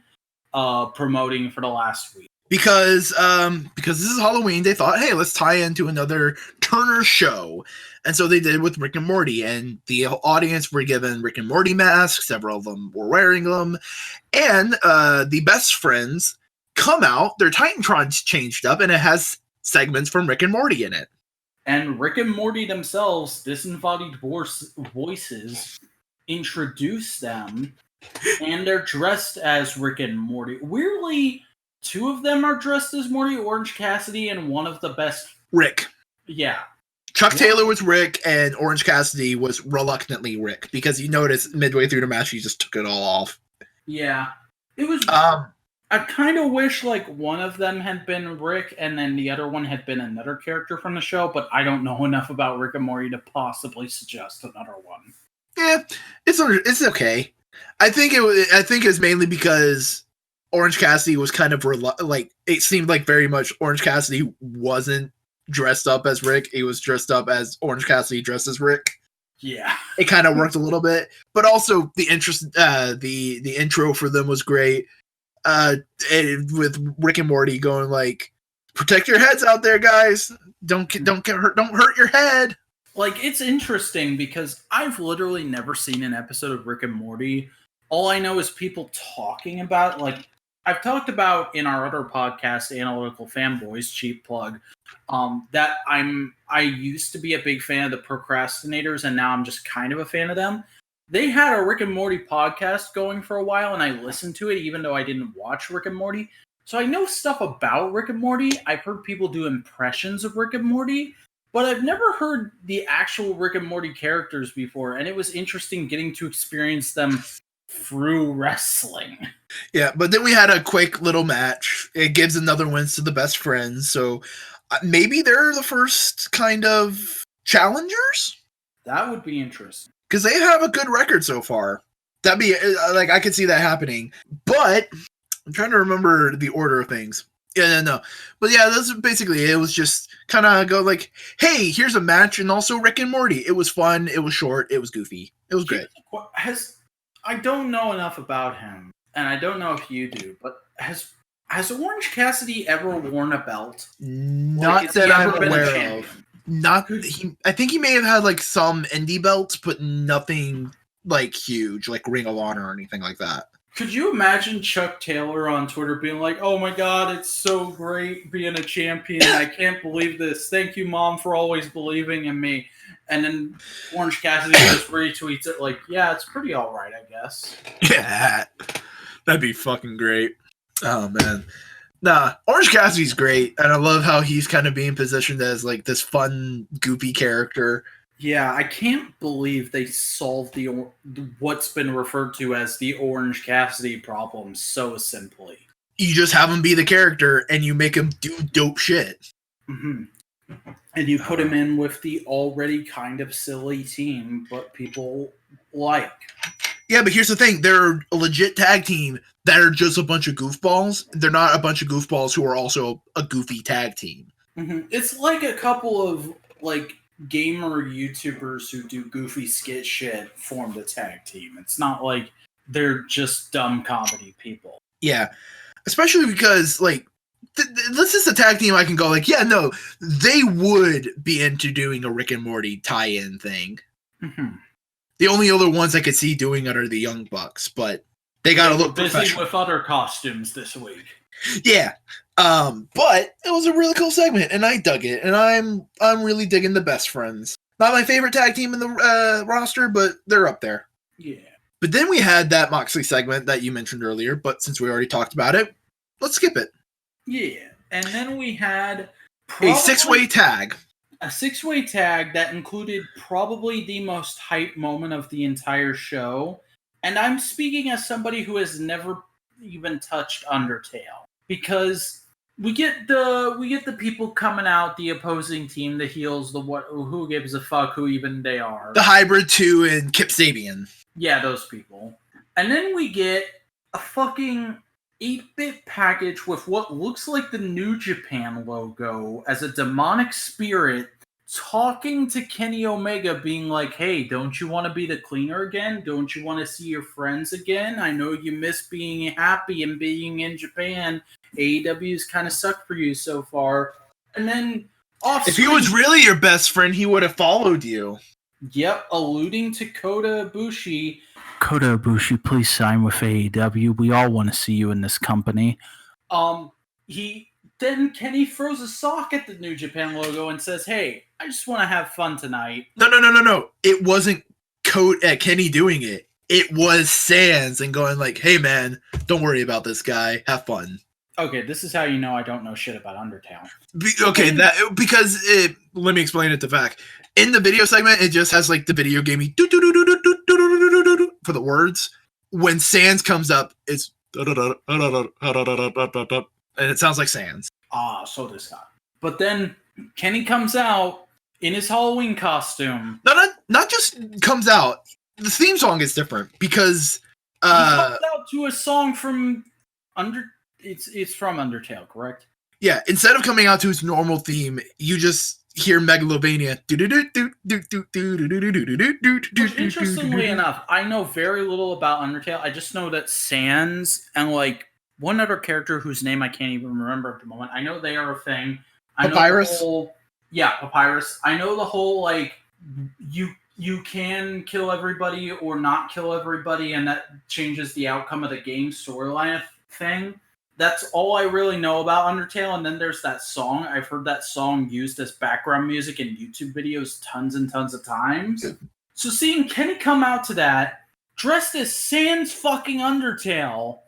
promoting for the last week. Because this is Halloween, they thought, hey, let's tie into another Turner show. And so they did with Rick and Morty, and the audience were given Rick and Morty masks. Several of them were wearing them. And the best friends come out, their Titantrons changed up, and it has segments from Rick and Morty in it. And Rick and Morty themselves, disembodied voices, introduce them, and they're dressed as Rick and Morty. Weirdly, two of them are dressed as Morty, Orange Cassidy, and one of the best... Rick. Yeah. Chuck Taylor was Rick, and Orange Cassidy was reluctantly Rick, because you noticed midway through the match, he just took it all off. Yeah. It was... I kind of wish like one of them had been Rick and then the other one had been another character from the show, but I don't know enough about Rick and Morty to possibly suggest another one. Yeah, it's okay. I think it was mainly because Orange Cassidy was kind of like, it seemed like very much Orange Cassidy wasn't dressed up as Rick. He was dressed up as Orange Cassidy dressed as Rick. Yeah, it kind of worked a little bit, but also the intro for them was great. With Rick and Morty going like, protect your heads out there, guys. Don't get hurt. Don't hurt your head. Like, it's interesting because I've literally never seen an episode of Rick and Morty. All I know is people talking about, like, I've talked about in our other podcast, Analytical Fanboys, cheap plug, that I used to be a big fan of the Procrastinators, and now I'm just kind of a fan of them. They had a Rick and Morty podcast going for a while, and I listened to it even though I didn't watch Rick and Morty. So I know stuff about Rick and Morty. I've heard people do impressions of Rick and Morty, but I've never heard the actual Rick and Morty characters before, and it was interesting getting to experience them through wrestling. Yeah, but then we had a quick little match. It gives another wins to the best friends, so maybe they're the first kind of challengers? That would be interesting. Because they have a good record so far. That'd be, like, I could see that happening. But I'm trying to remember the order of things. Yeah, no. But yeah, that's basically it. It was just kind of go like, hey, here's a match, and also Rick and Morty. It was fun. It was short. It was goofy. It was great. I don't know enough about him, and I don't know if you do, but Has Orange Cassidy ever worn a belt? Not has that he I'm ever been a aware champion? of. Not he. I think he may have had like some indie belts, but nothing like huge, like Ring of Honor or anything like that. Could you imagine Chuck Taylor on Twitter being like, "Oh my God, it's so great being a champion. I can't believe this. Thank you, Mom, for always believing in me." And then Orange Cassidy just retweets it like, "Yeah, it's pretty all right, I guess." Yeah, that'd be fucking great. Oh man. Nah, Orange Cassidy's great, and I love how he's kind of being positioned as like this fun, goofy character. Yeah, I can't believe they solved what's been referred to as the Orange Cassidy problem so simply. You just have him be the character, and you make him do dope shit. Mm-hmm. And you put him in with the already kind of silly team, but people like. Yeah, but here's the thing. They're a legit tag team that are just a bunch of goofballs. They're not a bunch of goofballs who are also a goofy tag team. Mm-hmm. It's like a couple of like gamer YouTubers who do goofy skit shit formed a tag team. It's not like they're just dumb comedy people. Yeah, especially because like this is a tag team I can go like, yeah, no, they would be into doing a Rick and Morty tie-in thing. Mm-hmm. The only other ones I could see doing it are the Young Bucks, but they gotta look busy professional with other costumes this week. Yeah, but it was a really cool segment, and I dug it, and I'm really digging the Best Friends. Not my favorite tag team in the roster, but they're up there. Yeah. But then we had that Moxley segment that you mentioned earlier, but since we already talked about it, let's skip it. Yeah, and then we had a six-way tag. A six-way tag that included probably the most hype moment of the entire show. And I'm speaking as somebody who has never even touched Undertale. Because we get the people coming out, the opposing team, the heels, who gives a fuck who even they are. The Hybrid 2 and Kip Sabian. Yeah, those people. And then we get a fucking 8-bit package with what looks like the New Japan logo as a demonic spirit talking to Kenny Omega, being like, "Hey, don't you want to be the cleaner again? Don't you want to see your friends again? I know you miss being happy and being in Japan. AEW's kind of sucked for you so far." And then if he was really your best friend, he would have followed you. Yep, alluding to Kota Ibushi. Kota Ibushi, please sign with AEW. We all want to see you in this company. Then Kenny throws a sock at the New Japan logo and says, "Hey, I just want to have fun tonight." No. It wasn't Kenny doing it. It was Sans and going like, "Hey man, don't worry about this guy. Have fun." Okay, this is how you know I don't know shit about Undertale. Let me explain it to Vac. In the video segment, it just has like the video gamey for the words. When Sans comes up, it's and it sounds like Sans. So does that. But then Kenny comes out in his Halloween costume. Not just comes out. The theme song is different because he comes out to a song from It's from Undertale, correct? Yeah. Instead of coming out to his normal theme, you just hear Megalovania. Interestingly enough, I know very little about Undertale. I just know that Sans and like one other character whose name I can't even remember at the moment. I know they are a thing. Papyrus? Papyrus. I know the whole like you can kill everybody or not kill everybody, and that changes the outcome of the game storyline thing. That's all I really know about Undertale. And then there's that song. I've heard that song used as background music in YouTube videos tons and tons of times. So seeing Kenny come out to that, dressed as Sans fucking Undertale,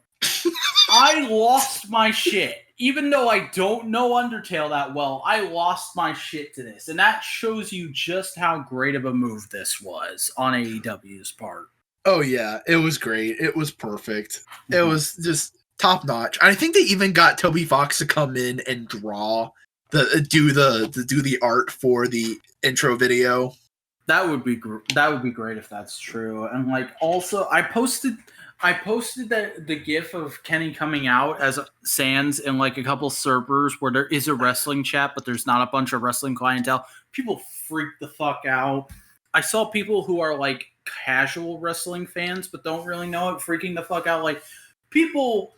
I lost my shit. Even though I don't know Undertale that well, I lost my shit to this. And that shows you just how great of a move this was on AEW's part. Oh, yeah. It was great. It was perfect. Mm-hmm. It was just top notch. I think they even got Toby Fox to come in and do the art for the intro video. That would be great if that's true. And like also I posted the gif of Kenny coming out as Sans in like a couple servers where there is a wrestling chat, but there's not a bunch of wrestling clientele. People freak the fuck out. I saw people who are like casual wrestling fans but don't really know it freaking the fuck out. Like people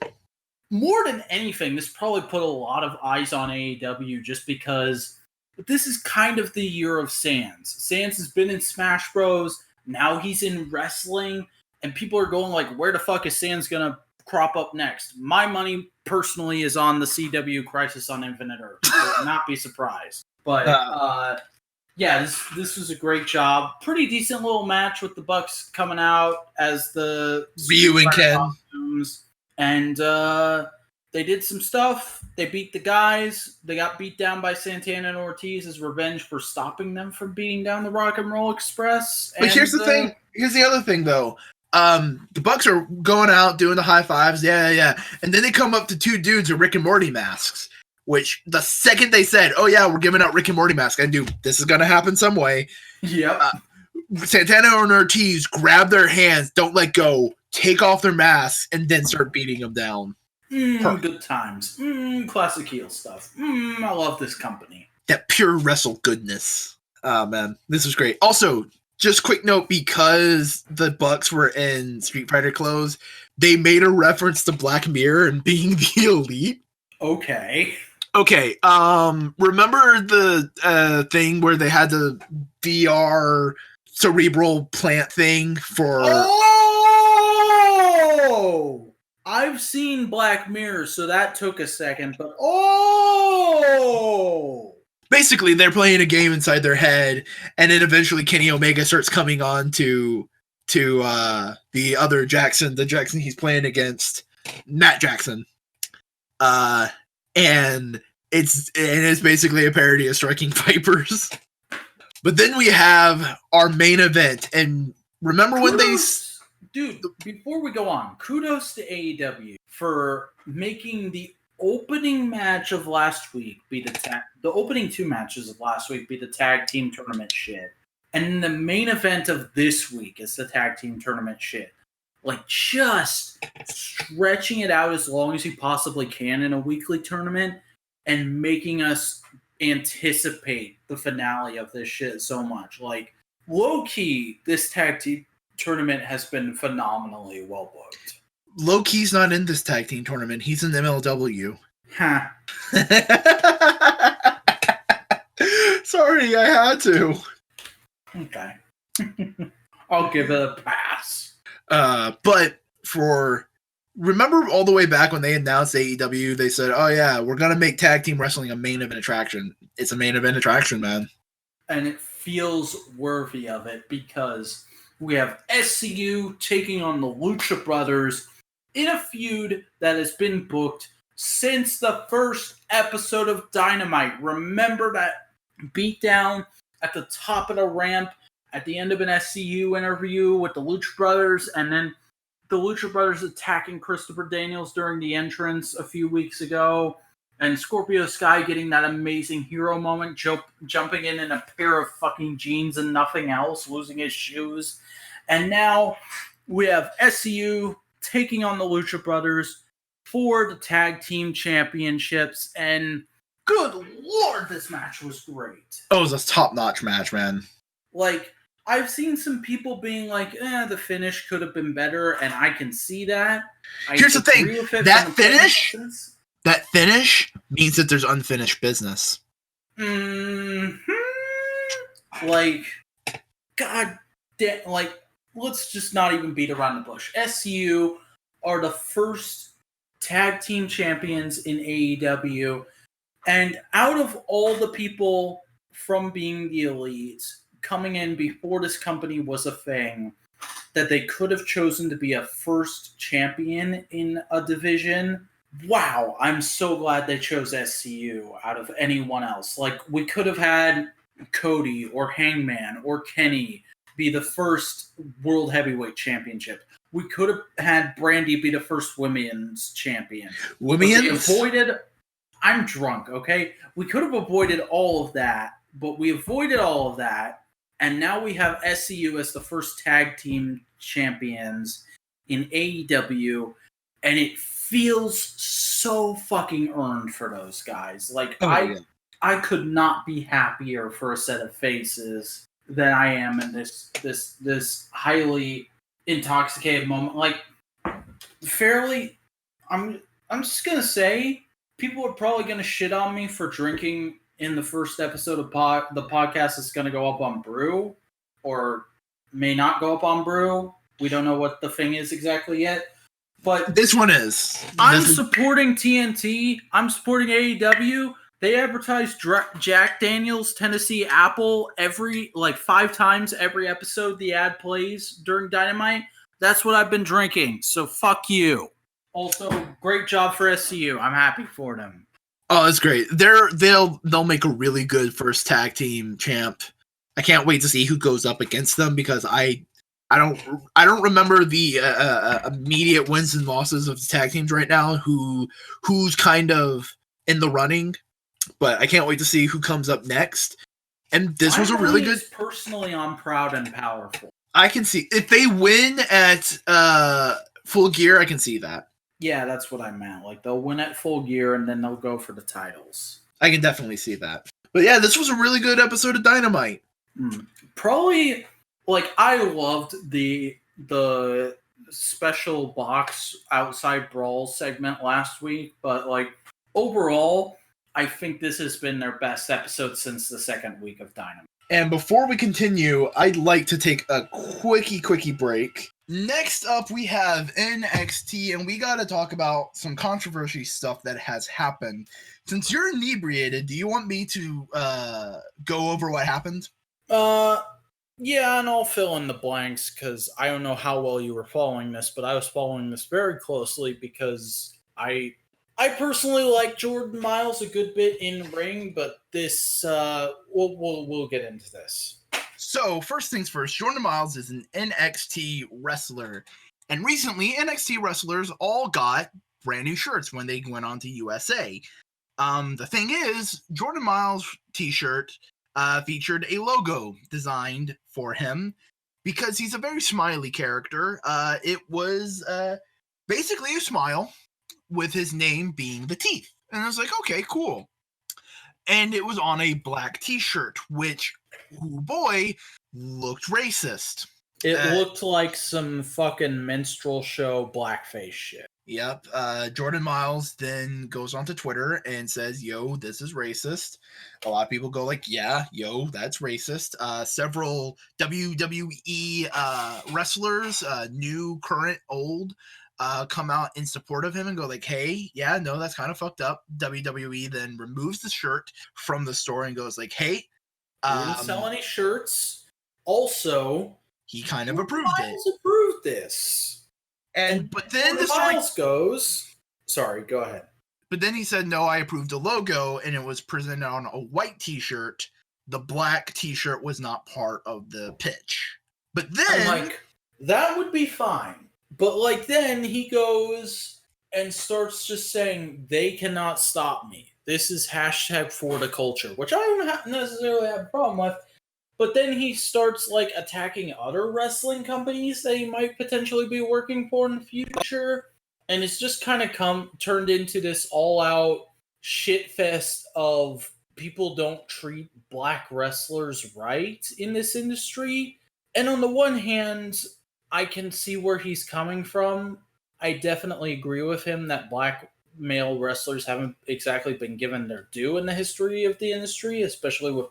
more than anything, this probably put a lot of eyes on AEW just because this is kind of the year of Sans. Sans has been in Smash Bros. Now he's in wrestling, and people are going like, where the fuck is Sans gonna crop up next? My money personally is on the CW Crisis on Infinite Earth. I would not be surprised. But yeah, this was a great job. Pretty decent little match with the Bucks coming out as the Ryu and Ken. Costumes. And they did some stuff. They beat the guys. They got beat down by Santana and Ortiz as revenge for stopping them from beating down the Rock and Roll Express. But here's the thing. Here's the other thing, though. The Bucks are going out doing the high fives. Yeah. And then they come up to two dudes with Rick and Morty masks, which the second they said, oh, yeah, we're giving out Rick and Morty masks, I knew this is going to happen some way. Yep. Santana and Ortiz grab their hands, don't let go, take off their masks, and then start beating them down. Good times. Classic heel stuff. I love this company. That pure wrestle goodness. Oh, man. This was great. Also, just quick note, because the Bucks were in Street Fighter clothes, they made a reference to Black Mirror and being the Elite. Okay. Remember the thing where they had the VR cerebral plant thing for... Oh! I've seen Black Mirror, so that took a second, but basically, they're playing a game inside their head, and then eventually Kenny Omega starts coming on to the other Jackson, the Jackson he's playing against, Matt Jackson. And it's basically a parody of Striking Vipers. But then we have our main event, and remember when they... Dude, before we go on, kudos to AEW for making the opening match of last week be the opening two matches of last week be the tag team tournament shit. And the main event of this week is the tag team tournament shit. Like, just stretching it out as long as you possibly can in a weekly tournament and making us anticipate the finale of this shit so much. Like, low-key, this tag team tournament has been phenomenally well booked. Low-key's not in this tag team tournament. He's in MLW. Huh. Sorry, I had to. Okay. I'll give it a pass. But remember all the way back when they announced AEW, they said, oh yeah, we're going to make tag team wrestling a main event attraction. It's a main event attraction, man. And it feels worthy of it because we have SCU taking on the Lucha Brothers in a feud that has been booked since the first episode of Dynamite. Remember that beatdown at the top of the ramp at the end of an SCU interview with the Lucha Brothers, and then the Lucha Brothers attacking Christopher Daniels during the entrance a few weeks ago, and Scorpio Sky getting that amazing hero moment, jumping in a pair of fucking jeans and nothing else, losing his shoes. And now we have SCU taking on the Lucha Brothers for the tag team championships, and good lord, this match was great. Oh, it was a top-notch match, man. Like, I've seen some people being like, the finish could have been better, and I can see that. Here's the thing, that finish means that there's unfinished business. Like, god damn, like, let's just not even beat around the bush. SCU are the first tag team champions in AEW, and out of all the people from being the Elite coming in before this company was a thing, that they could have chosen to be a first champion in a division. Wow, I'm so glad they chose SCU out of anyone else. Like, we could have had Cody or Hangman or Kenny be the first World Heavyweight Championship. We could have had Brandy be the first Women's Champion. I'm drunk, okay? We could have avoided all of that, but we avoided all of that, and now we have SCU as the first tag team champions in AEW, and it feels so fucking earned for those guys. Like, I could not be happier for a set of faces than I am in this highly intoxicated moment. Like, I'm just gonna say, people are probably gonna shit on me for drinking in the first episode of the podcast is gonna go up on Brew, or may not go up on Brew. We don't know what the thing is exactly yet. But this one is. I'm supporting TNT. I'm supporting AEW. They advertise Jack Daniels Tennessee Apple every 5 times every episode the ad plays during Dynamite. That's what I've been drinking. So fuck you. Also, great job for SCU. I'm happy for them. Oh, that's great. They'll make a really good first tag team champ. I can't wait to see who goes up against them because I don't remember the immediate wins and losses of the tag teams right now. Who's kind of in the running, but I can't wait to see who comes up next. And this was a really good. Personally, I'm proud and powerful. I can see if they win at Full Gear. I can see that. Yeah, that's what I meant. Like they'll win at Full Gear and then they'll go for the titles. I can definitely see that. But yeah, this was a really good episode of Dynamite. Probably. I loved the special box outside brawl segment last week, but overall, I think this has been their best episode since the second week of Dynamite. And before we continue, I'd like to take a quickie break. Next up, we have NXT, and we got to talk about some controversy stuff that has happened. Since you're inebriated, do you want me to go over what happened? Yeah, and I'll fill in the blanks because I don't know how well you were following this, but I was following this very closely because I personally like Jordan Miles a good bit in ring, but this we'll get into this. So first things first, Jordan Miles is an NXT wrestler, and recently NXT wrestlers all got brand new shirts when they went on to USA. The thing is, Jordan Miles t-shirt featured a logo designed for him because he's a very smiley character. It was basically a smile with his name being the teeth. And I was like, okay, cool. And it was on a black t-shirt, which, oh boy, looked racist. It looked like some fucking minstrel show blackface shit. Yep. Jordan Miles then goes onto Twitter and says, yo, this is racist. A lot of people go like, yeah, yo, that's racist. Several WWE wrestlers, new, current, old, come out in support of him and go like, hey, yeah, no, that's kind of fucked up. WWE then removes the shirt from the store and goes like, hey, we didn't sell any shirts. Also, he kind of approved this. But then the Miles goes. Sorry, go ahead. But then he said, no, I approved the logo, and it was presented on a white t-shirt. The black t-shirt was not part of the pitch. But then that would be fine. But then he goes and starts just saying, they cannot stop me. This is hashtag for the culture, which I don't necessarily have a problem with. But then he starts attacking other wrestling companies that he might potentially be working for in the future. And it's just kind of turned into this all-out shit fest of people don't treat black wrestlers right in this industry. And on the one hand, I can see where he's coming from. I definitely agree with him that black male wrestlers haven't exactly been given their due in the history of the industry, especially with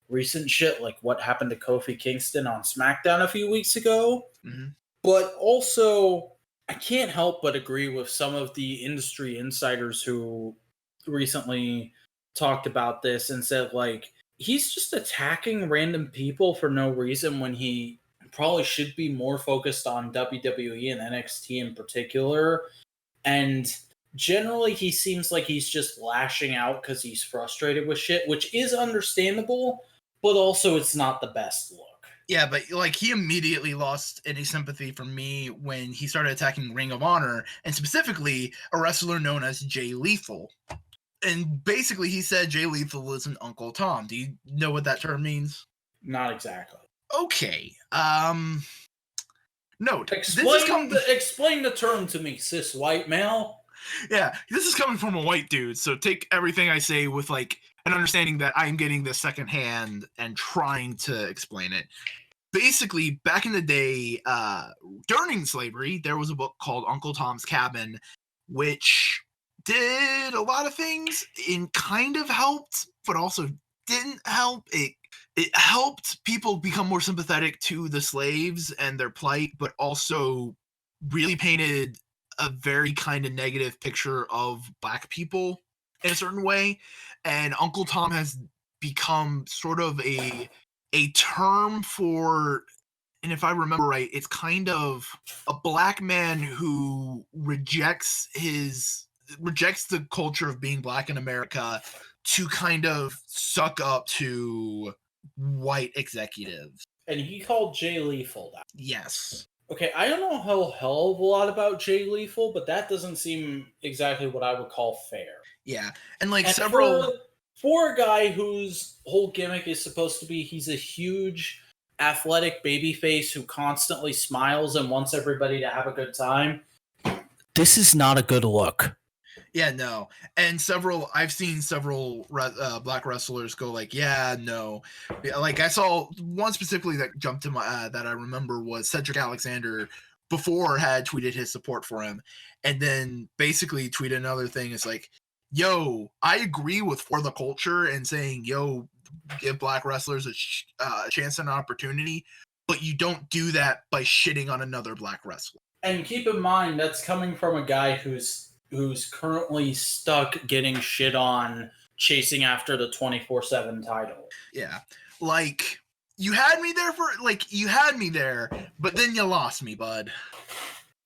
recent shit like what happened to Kofi Kingston on SmackDown a few weeks ago. Mm-hmm. But also, I can't help but agree with some of the industry insiders who recently talked about this and said, he's just attacking random people for no reason when he probably should be more focused on WWE and NXT in particular. And generally, he seems like he's just lashing out because he's frustrated with shit, which is understandable, but also it's not the best look. Yeah, but he immediately lost any sympathy from me when he started attacking Ring of Honor, and specifically a wrestler known as Jay Lethal. And basically he said Jay Lethal is an Uncle Tom. Do you know what that term means? Not exactly. Okay. Note. Explain the term to me, cis white male. Yeah, this is coming from a white dude, so take everything I say with an understanding that I'm getting this secondhand and trying to explain it. Basically, back in the day, during slavery, there was a book called Uncle Tom's Cabin, which did a lot of things and kind of helped, but also didn't help. It helped people become more sympathetic to the slaves and their plight, but also really painted a very kind of negative picture of Black people in a certain way. And Uncle Tom has become sort of a term for, and if I remember right, it's kind of a Black man who rejects the culture of being Black in America to kind of suck up to white executives. And he called Jay Lethal that. Yes. Okay, I don't know a hell of a lot about Jay Lethal, but that doesn't seem exactly what I would call fair. Yeah, and like several for a guy whose whole gimmick is supposed to be he's a huge athletic babyface who constantly smiles and wants everybody to have a good time. This is not a good look. Yeah, no. And I've seen several Black wrestlers go like, yeah, no. Like I saw one specifically that jumped to my that I remember was Cedric Alexander before had tweeted his support for him, and then basically tweeted another thing. It's like, yo, I agree with For the Culture and saying, yo, give Black wrestlers a chance and an opportunity, but you don't do that by shitting on another Black wrestler. And keep in mind, that's coming from a guy who's currently stuck getting shit on chasing after the 24/7 title. Yeah. Like, you had me there, but then you lost me, bud.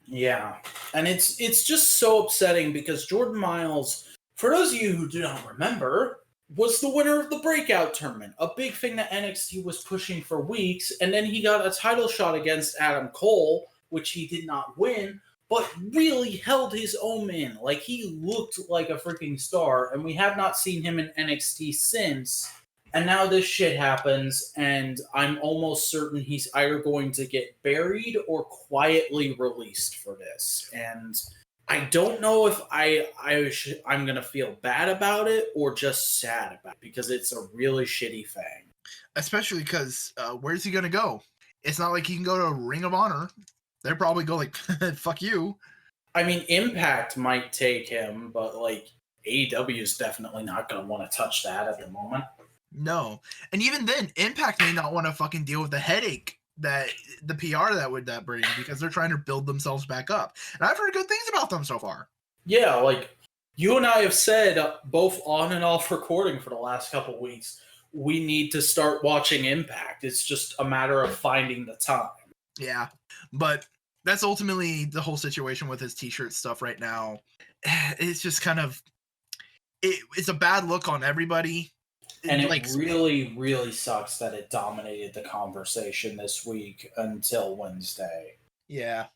Yeah. And it's just so upsetting because Jordan Miles, for those of you who do not remember, was the winner of the Breakout Tournament, a big thing that NXT was pushing for weeks, and then he got a title shot against Adam Cole, which he did not win, but really held his own in. Like, he looked like a freaking star, and we have not seen him in NXT since. And now this shit happens, and I'm almost certain he's either going to get buried or quietly released for this. And I don't know if I'm going to feel bad about it or just sad about it, because it's a really shitty thing. Especially because where's he going to go? It's not like he can go to Ring of Honor. They'll probably go like, fuck you. I mean, Impact might take him, but like AEW is definitely not going to want to touch that at the moment. No. And even then, Impact may not want to fucking deal with the headache that the PR that would bring, because they're trying to build themselves back up. And I've heard good things about them so far. Yeah, like you and I have said both on and off recording for the last couple weeks, we need to start watching Impact. It's just a matter of finding the time. Yeah, but that's ultimately the whole situation with his t-shirt stuff right now. It's just kind of, it's a bad look on everybody. And it really, really sucks that it dominated the conversation this week until Wednesday. Yeah.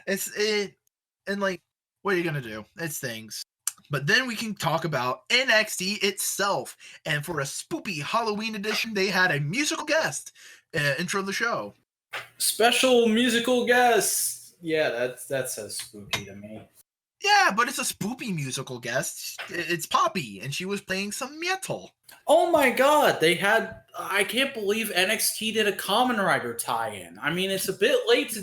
And like, what are you going to do? It's things. But then we can talk about NXT itself. And for a spoopy Halloween edition, they had a musical guest intro the show. Special musical guest. Yeah, that says spooky to me. Yeah, but it's a spoopy musical guest. It's Poppy, and she was playing some metal. Oh my god, I can't believe NXT did a Kamen Rider tie-in. I mean, it's a bit late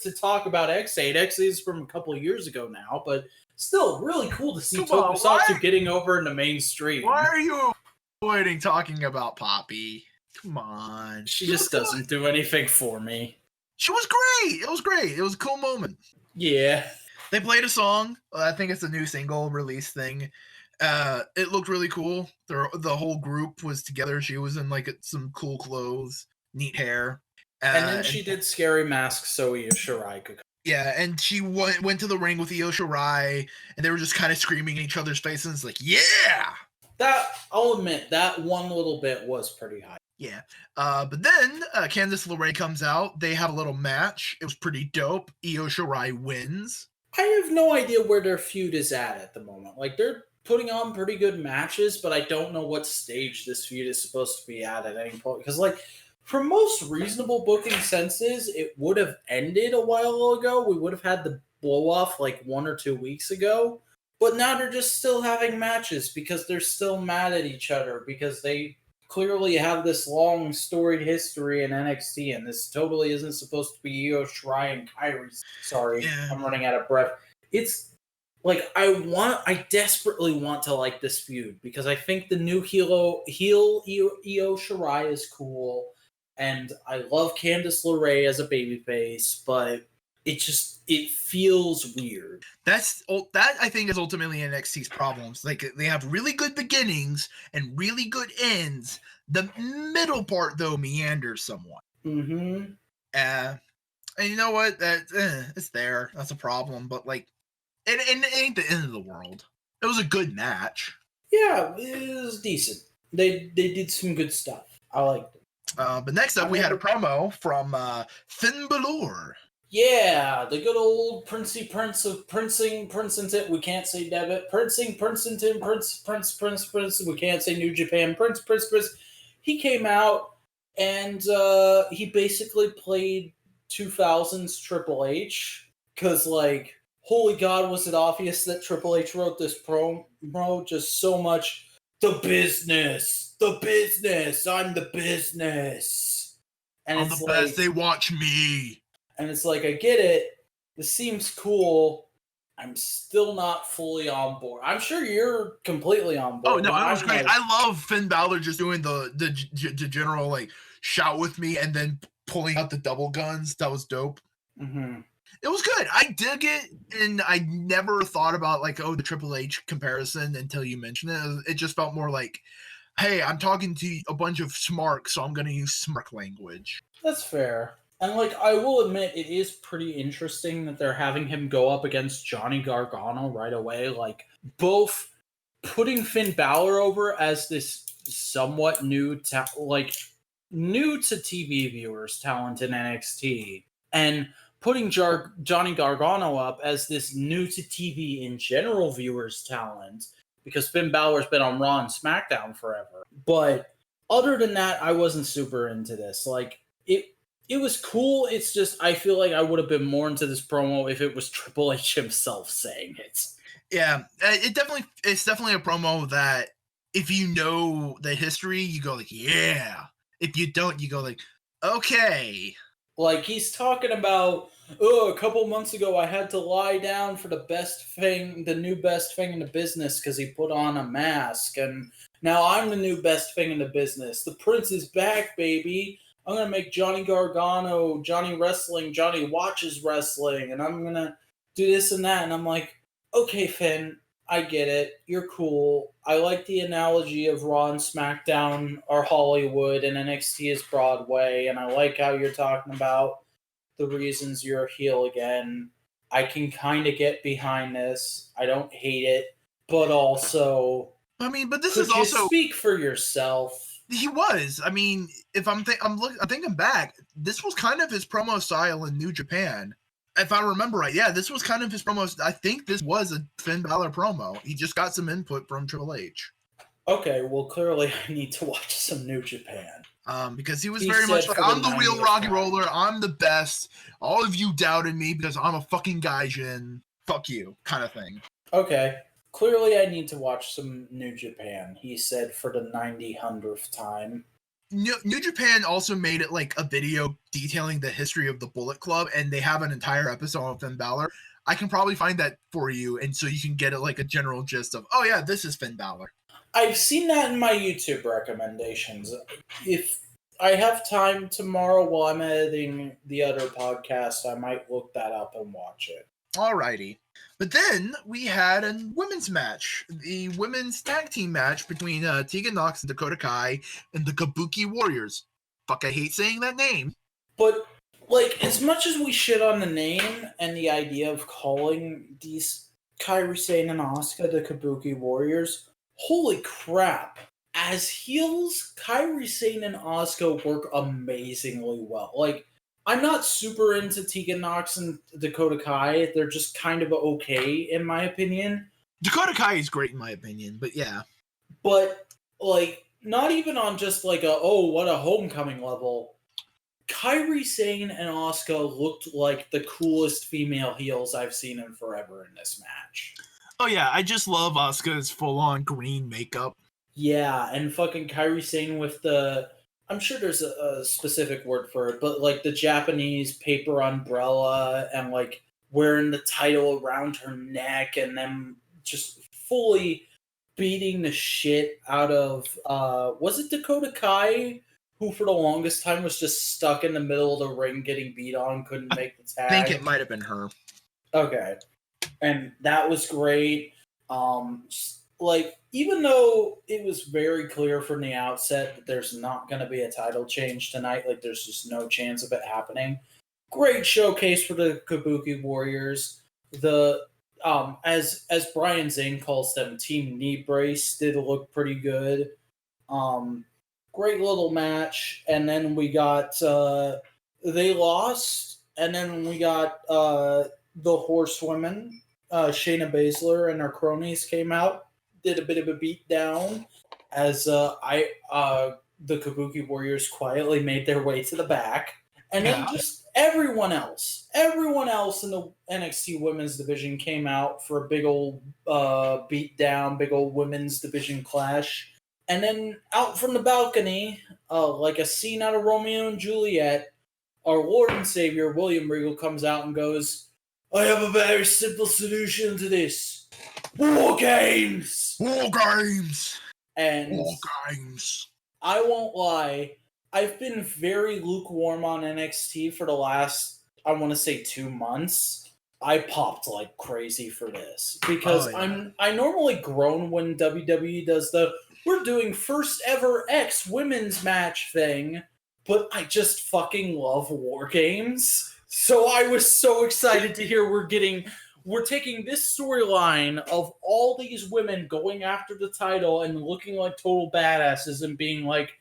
to talk about X8. X8 is from a couple of years ago now, but still really cool to see Tokusatsu getting over in the mainstream. Why are you avoiding talking about Poppy? Come on. She just doesn't do anything for me. She was great. It was great. It was a cool moment. Yeah. They played a song. I think it's a new single release thing. It looked really cool. The whole group was together. She was in like some cool clothes, neat hair. And then she did Scary Mask so Io Shirai could come. Yeah, and she went to the ring with Io Shirai, and they were just kind of screaming in each other's faces like, yeah! I'll admit, that one little bit was pretty high. Yeah. But then Candice LeRae comes out. They have a little match. It was pretty dope. Io Shirai wins. I have no idea where their feud is at the moment. Like, they're putting on pretty good matches, but I don't know what stage this feud is supposed to be at any point. Because, like, for most reasonable booking senses, it would have ended a while ago. We would have had the blow-off, like, 1 or 2 weeks ago. But now they're just still having matches because they're still mad at each other because they clearly have this long storied history in NXT, and this totally isn't supposed to be Io Shirai and Kairi. Sorry, yeah. I'm running out of breath. It's like I desperately want to like this feud because I think the new heel Io Shirai is cool, and I love Candice LeRae as a babyface, but it feels weird. That I think is ultimately NXT's problems. Like they have really good beginnings and really good ends. The middle part though meanders somewhat. Mm-hmm. And you know what? It's there. That's a problem. But like, it ain't the end of the world. It was a good match. Yeah, it was decent. They did some good stuff. I liked it. But next up, we had a promo from Finn Balor. Yeah, the good old Princey Prince of Princington. We can't say Devitt. Princington, Prince. We can't say New Japan. Prince. He came out and he basically played 2000s Triple H. Because, like, holy God, was it obvious that Triple H wrote this promo? Just so much, the business, I'm the business. And I'm it's the like, best, they watch me. And it's like, I get it. This seems cool. I'm still not fully on board. I'm sure you're completely on board. Oh, no, it was great. I love Finn Balor just doing the general, like, shout with me and then pulling out the double guns. That was dope. Mm-hmm. It was good. I dig it, and I never thought about, like, the Triple H comparison until you mentioned it. It just felt more like, hey, I'm talking to a bunch of smarks, so I'm going to use smark language. That's fair. And, like, I will admit, it is pretty interesting that they're having him go up against Johnny Gargano right away. Like, both putting Finn Balor over as this somewhat new to TV viewers talent in NXT, and putting Johnny Gargano up as this new to TV in general viewers talent, because Finn Balor's been on Raw and SmackDown forever. But other than that, I wasn't super into this. Like, it was cool. It's just, I feel like I would have been more into this promo if it was Triple H himself saying it. Yeah, it's definitely a promo that if you know the history, you go like, yeah. If you don't, you go like, okay. Like, he's talking about, a couple months ago I had to lie down for the new best thing in the business because he put on a mask, and now I'm the new best thing in the business. The Prince is back, baby. I'm going to make Johnny Gargano, Johnny Wrestling, Johnny Watches Wrestling, and I'm going to do this and that. And I'm like, okay, Finn, I get it. You're cool. I like the analogy of Raw and SmackDown are Hollywood and NXT is Broadway, and I like how you're talking about the reasons you're a heel again. I can kind of get behind this. I don't hate it, but also, I mean, but this could is also speak for yourself. He was. I mean, if I'm thinking back, this was kind of his promo style in New Japan. If I remember right, yeah, this was kind of his promo. I think this was a Finn Balor promo. He just got some input from Triple H. Okay, well, clearly I need to watch some New Japan. Because he was very much like, I'm the real rock and roller. I'm the best. All of you doubted me because I'm a fucking gaijin. Fuck you, kind of thing. Okay. Clearly, I need to watch some New Japan, he said for the 90th time. New Japan also made it like a video detailing the history of the Bullet Club, and they have an entire episode of Finn Balor. I can probably find that for you, and so you can get it like a general gist of, oh yeah, this is Finn Balor. I've seen that in my YouTube recommendations. If I have time tomorrow while I'm editing the other podcast, I might look that up and watch it. Alrighty. But then we had a women's match, the women's tag team match between Tegan Nox and Dakota Kai and the Kabuki Warriors. Fuck, I hate saying that name. But, like, as much as we shit on the name and the idea of calling these Kairi Sane and Asuka the Kabuki Warriors, holy crap. As heels, Kairi Sane and Asuka work amazingly well. Like, I'm not super into Tegan Nox and Dakota Kai. They're just kind of okay, in my opinion. Dakota Kai is great, in my opinion, but yeah. But, like, not even on just like what a homecoming level. Kairi Sane and Asuka looked like the coolest female heels I've seen in forever in this match. Oh yeah, I just love Asuka's full-on green makeup. Yeah, and fucking Kairi Sane with the... I'm sure there's a specific word for it, but like the Japanese paper umbrella and like wearing the title around her neck and them just fully beating the shit out of, was it Dakota Kai, who for the longest time was just stuck in the middle of the ring getting beat on, couldn't make the tag? I think it might have been her. Okay. And that was great. Like, even though it was very clear from the outset that there's not going to be a title change tonight, like there's just no chance of it happening. Great showcase for the Kabuki Warriors. The as Brian Zane calls them, Team Knee Brace did look pretty good. Great little match, and then we got they lost, and then we got the Horsewomen, Shayna Baszler and her cronies came out, did a bit of a beat down as the Kabuki Warriors quietly made their way to the back, and then just everyone else in the NXT Women's Division came out for a big old beat down, big old Women's Division clash. And then out from the balcony, like a scene out of Romeo and Juliet, our Lord and Savior, William Regal, comes out and goes, I have a very simple solution to this. War Games! War Games! And War Games. I won't lie, I've been very lukewarm on NXT for the last, I want to say, 2 months. I popped like crazy for this because I normally groan when WWE does the we're doing first ever X women's match thing, but I just fucking love War Games. So I was so excited to hear we're taking this storyline of all these women going after the title and looking like total badasses and being like,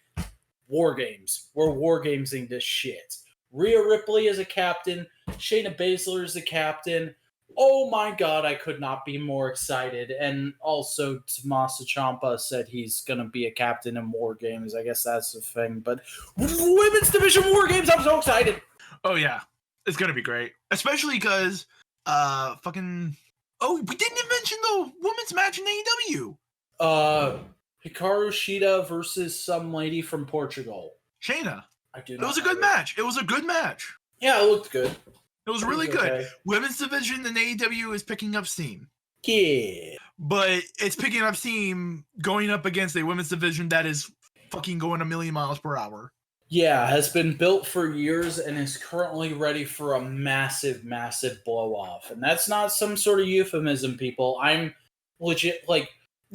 War Games. We're War Gamesing this shit. Rhea Ripley is a captain. Shayna Baszler is a captain. Oh my god, I could not be more excited. And also, Tommaso Ciampa said he's going to be a captain in War Games. I guess that's the thing. But Women's Division War Games, I'm so excited. Oh, yeah. It's going to be great. Especially because, we didn't even mention the women's match in AEW. Hikaru Shida versus some lady from Portugal. Shayna. It was a good match. It was a good match. Yeah, it looked good. It was really good. Okay. Women's division in AEW is picking up steam. Yeah. But it's picking up steam going up against a women's division that is fucking going 1,000,000 miles per hour. Yeah, has been built for years and is currently ready for a massive, massive blow-off. And that's not some sort of euphemism, people. I'm legit, like,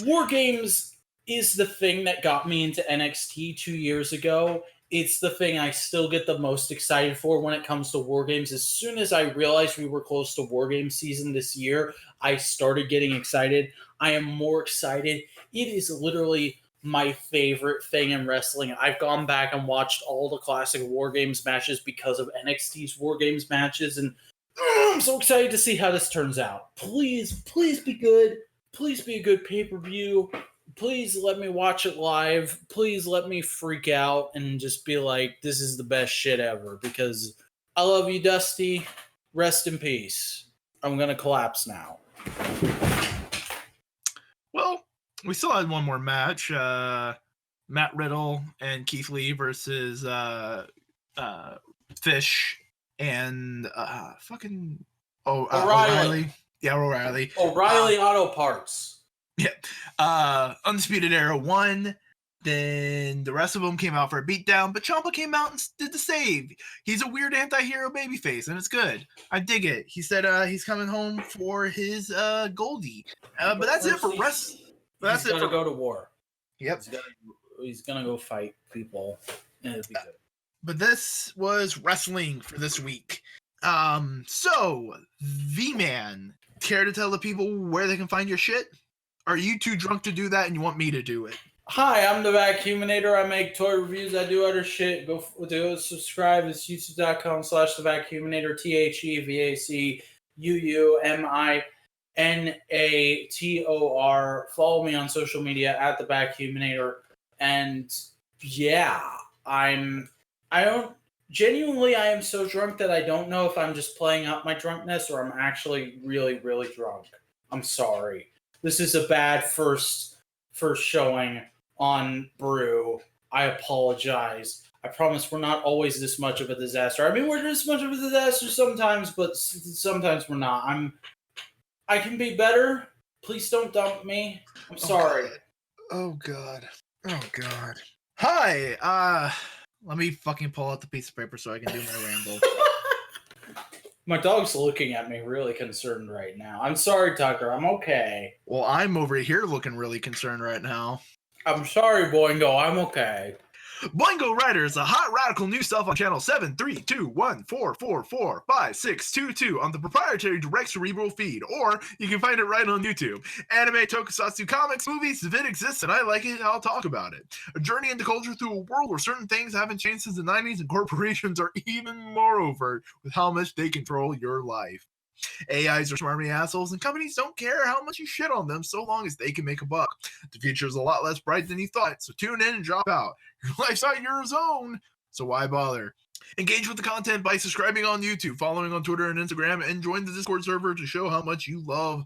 War Games is the thing that got me into NXT 2 years ago. It's the thing I still get the most excited for when it comes to War Games. As soon as I realized we were close to War Games season this year, I started getting excited. I am more excited. It is literally my favorite thing in wrestling. I've gone back and watched all the classic War Games matches because of NXT's War Games matches, and I'm so excited to see how this turns out. Please be good. Please be a good pay-per-view. Please let me watch it live. Please let me freak out and just be like, this is the best shit ever. Because I love you, Dusty. Rest in peace. I'm going to collapse now. Well, we still had one more match. Matt Riddle and Keith Lee versus Fish and O'Reilly. Yeah, O'Reilly. O'Reilly Auto Parts. Yeah. Undisputed Era won. Then the rest of them came out for a beatdown, but Ciampa came out and did the save. He's a weird anti-hero babyface, and it's good. I dig it. He said he's coming home for his Goldie. But that's it for rest. He's going to go to war. Yep. He's going to go fight people, and it'll be good. But this was wrestling for this week. So, V-Man, care to tell the people where they can find your shit? Are you too drunk to do that and you want me to do it? Hi, I'm the Vacuuminator. I make toy reviews. I do other shit. Go subscribe. It's youtube.com/thevacuuminator. TheVacuuminator. Follow me on social media at the Vacuuminator. And yeah, I am so drunk that I don't know if I'm just playing up my drunkenness or I'm actually really, really drunk. I'm sorry. This is a bad first showing on Brew. I apologize. I promise we're not always this much of a disaster. I mean, we're this much of a disaster sometimes, but sometimes we're not. I can be better. Please don't dump me. I'm sorry. Oh god. Hi. Let me fucking pull out the piece of paper so I can do my ramble. My dog's looking at me really concerned right now. I'm sorry, Tucker. I'm okay. Well, I'm over here looking really concerned right now. I'm sorry, Boingo. I'm okay. Boingo Rider is a hot radical new stuff on channel 73214445622 on the proprietary Direct Cerebral feed, or you can find it right on YouTube. Anime, tokusatsu, comics, movies, if it exists and I like it, I'll talk about it. A journey into culture through a world where certain things haven't changed since the 90s and corporations are even more overt with how much they control your life. AIs are smarmy assholes, and companies don't care how much you shit on them so long as they can make a buck. The future is a lot less bright than you thought, so tune in and drop out. Your life's not your own, so why bother? Engage with the content by subscribing on YouTube, following on Twitter and Instagram, and join the Discord server to show how much you love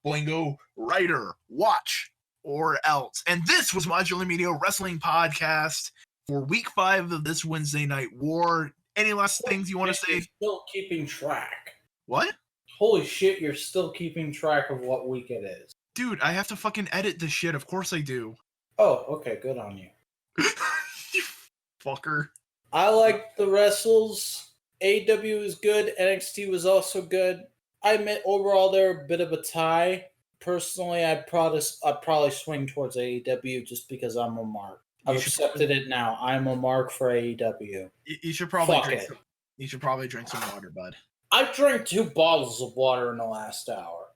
Boingo Rider. Watch or else. And this was Modular Media Wrestling Podcast for week 5 of this Wednesday Night War. Any last things you want to say? Still keeping track. What? Holy shit, you're still keeping track of what week it is. Dude, I have to fucking edit this shit. Of course I do. Oh, okay, good on you. You fucker. I like the wrestles. AEW is good. NXT was also good. I admit overall they're a bit of a tie. Personally, I'd probably swing towards AEW just because I'm a mark. I've accepted it now. I'm a mark for AEW. You should probably drink some water, bud. I drank 2 bottles of water in the last hour.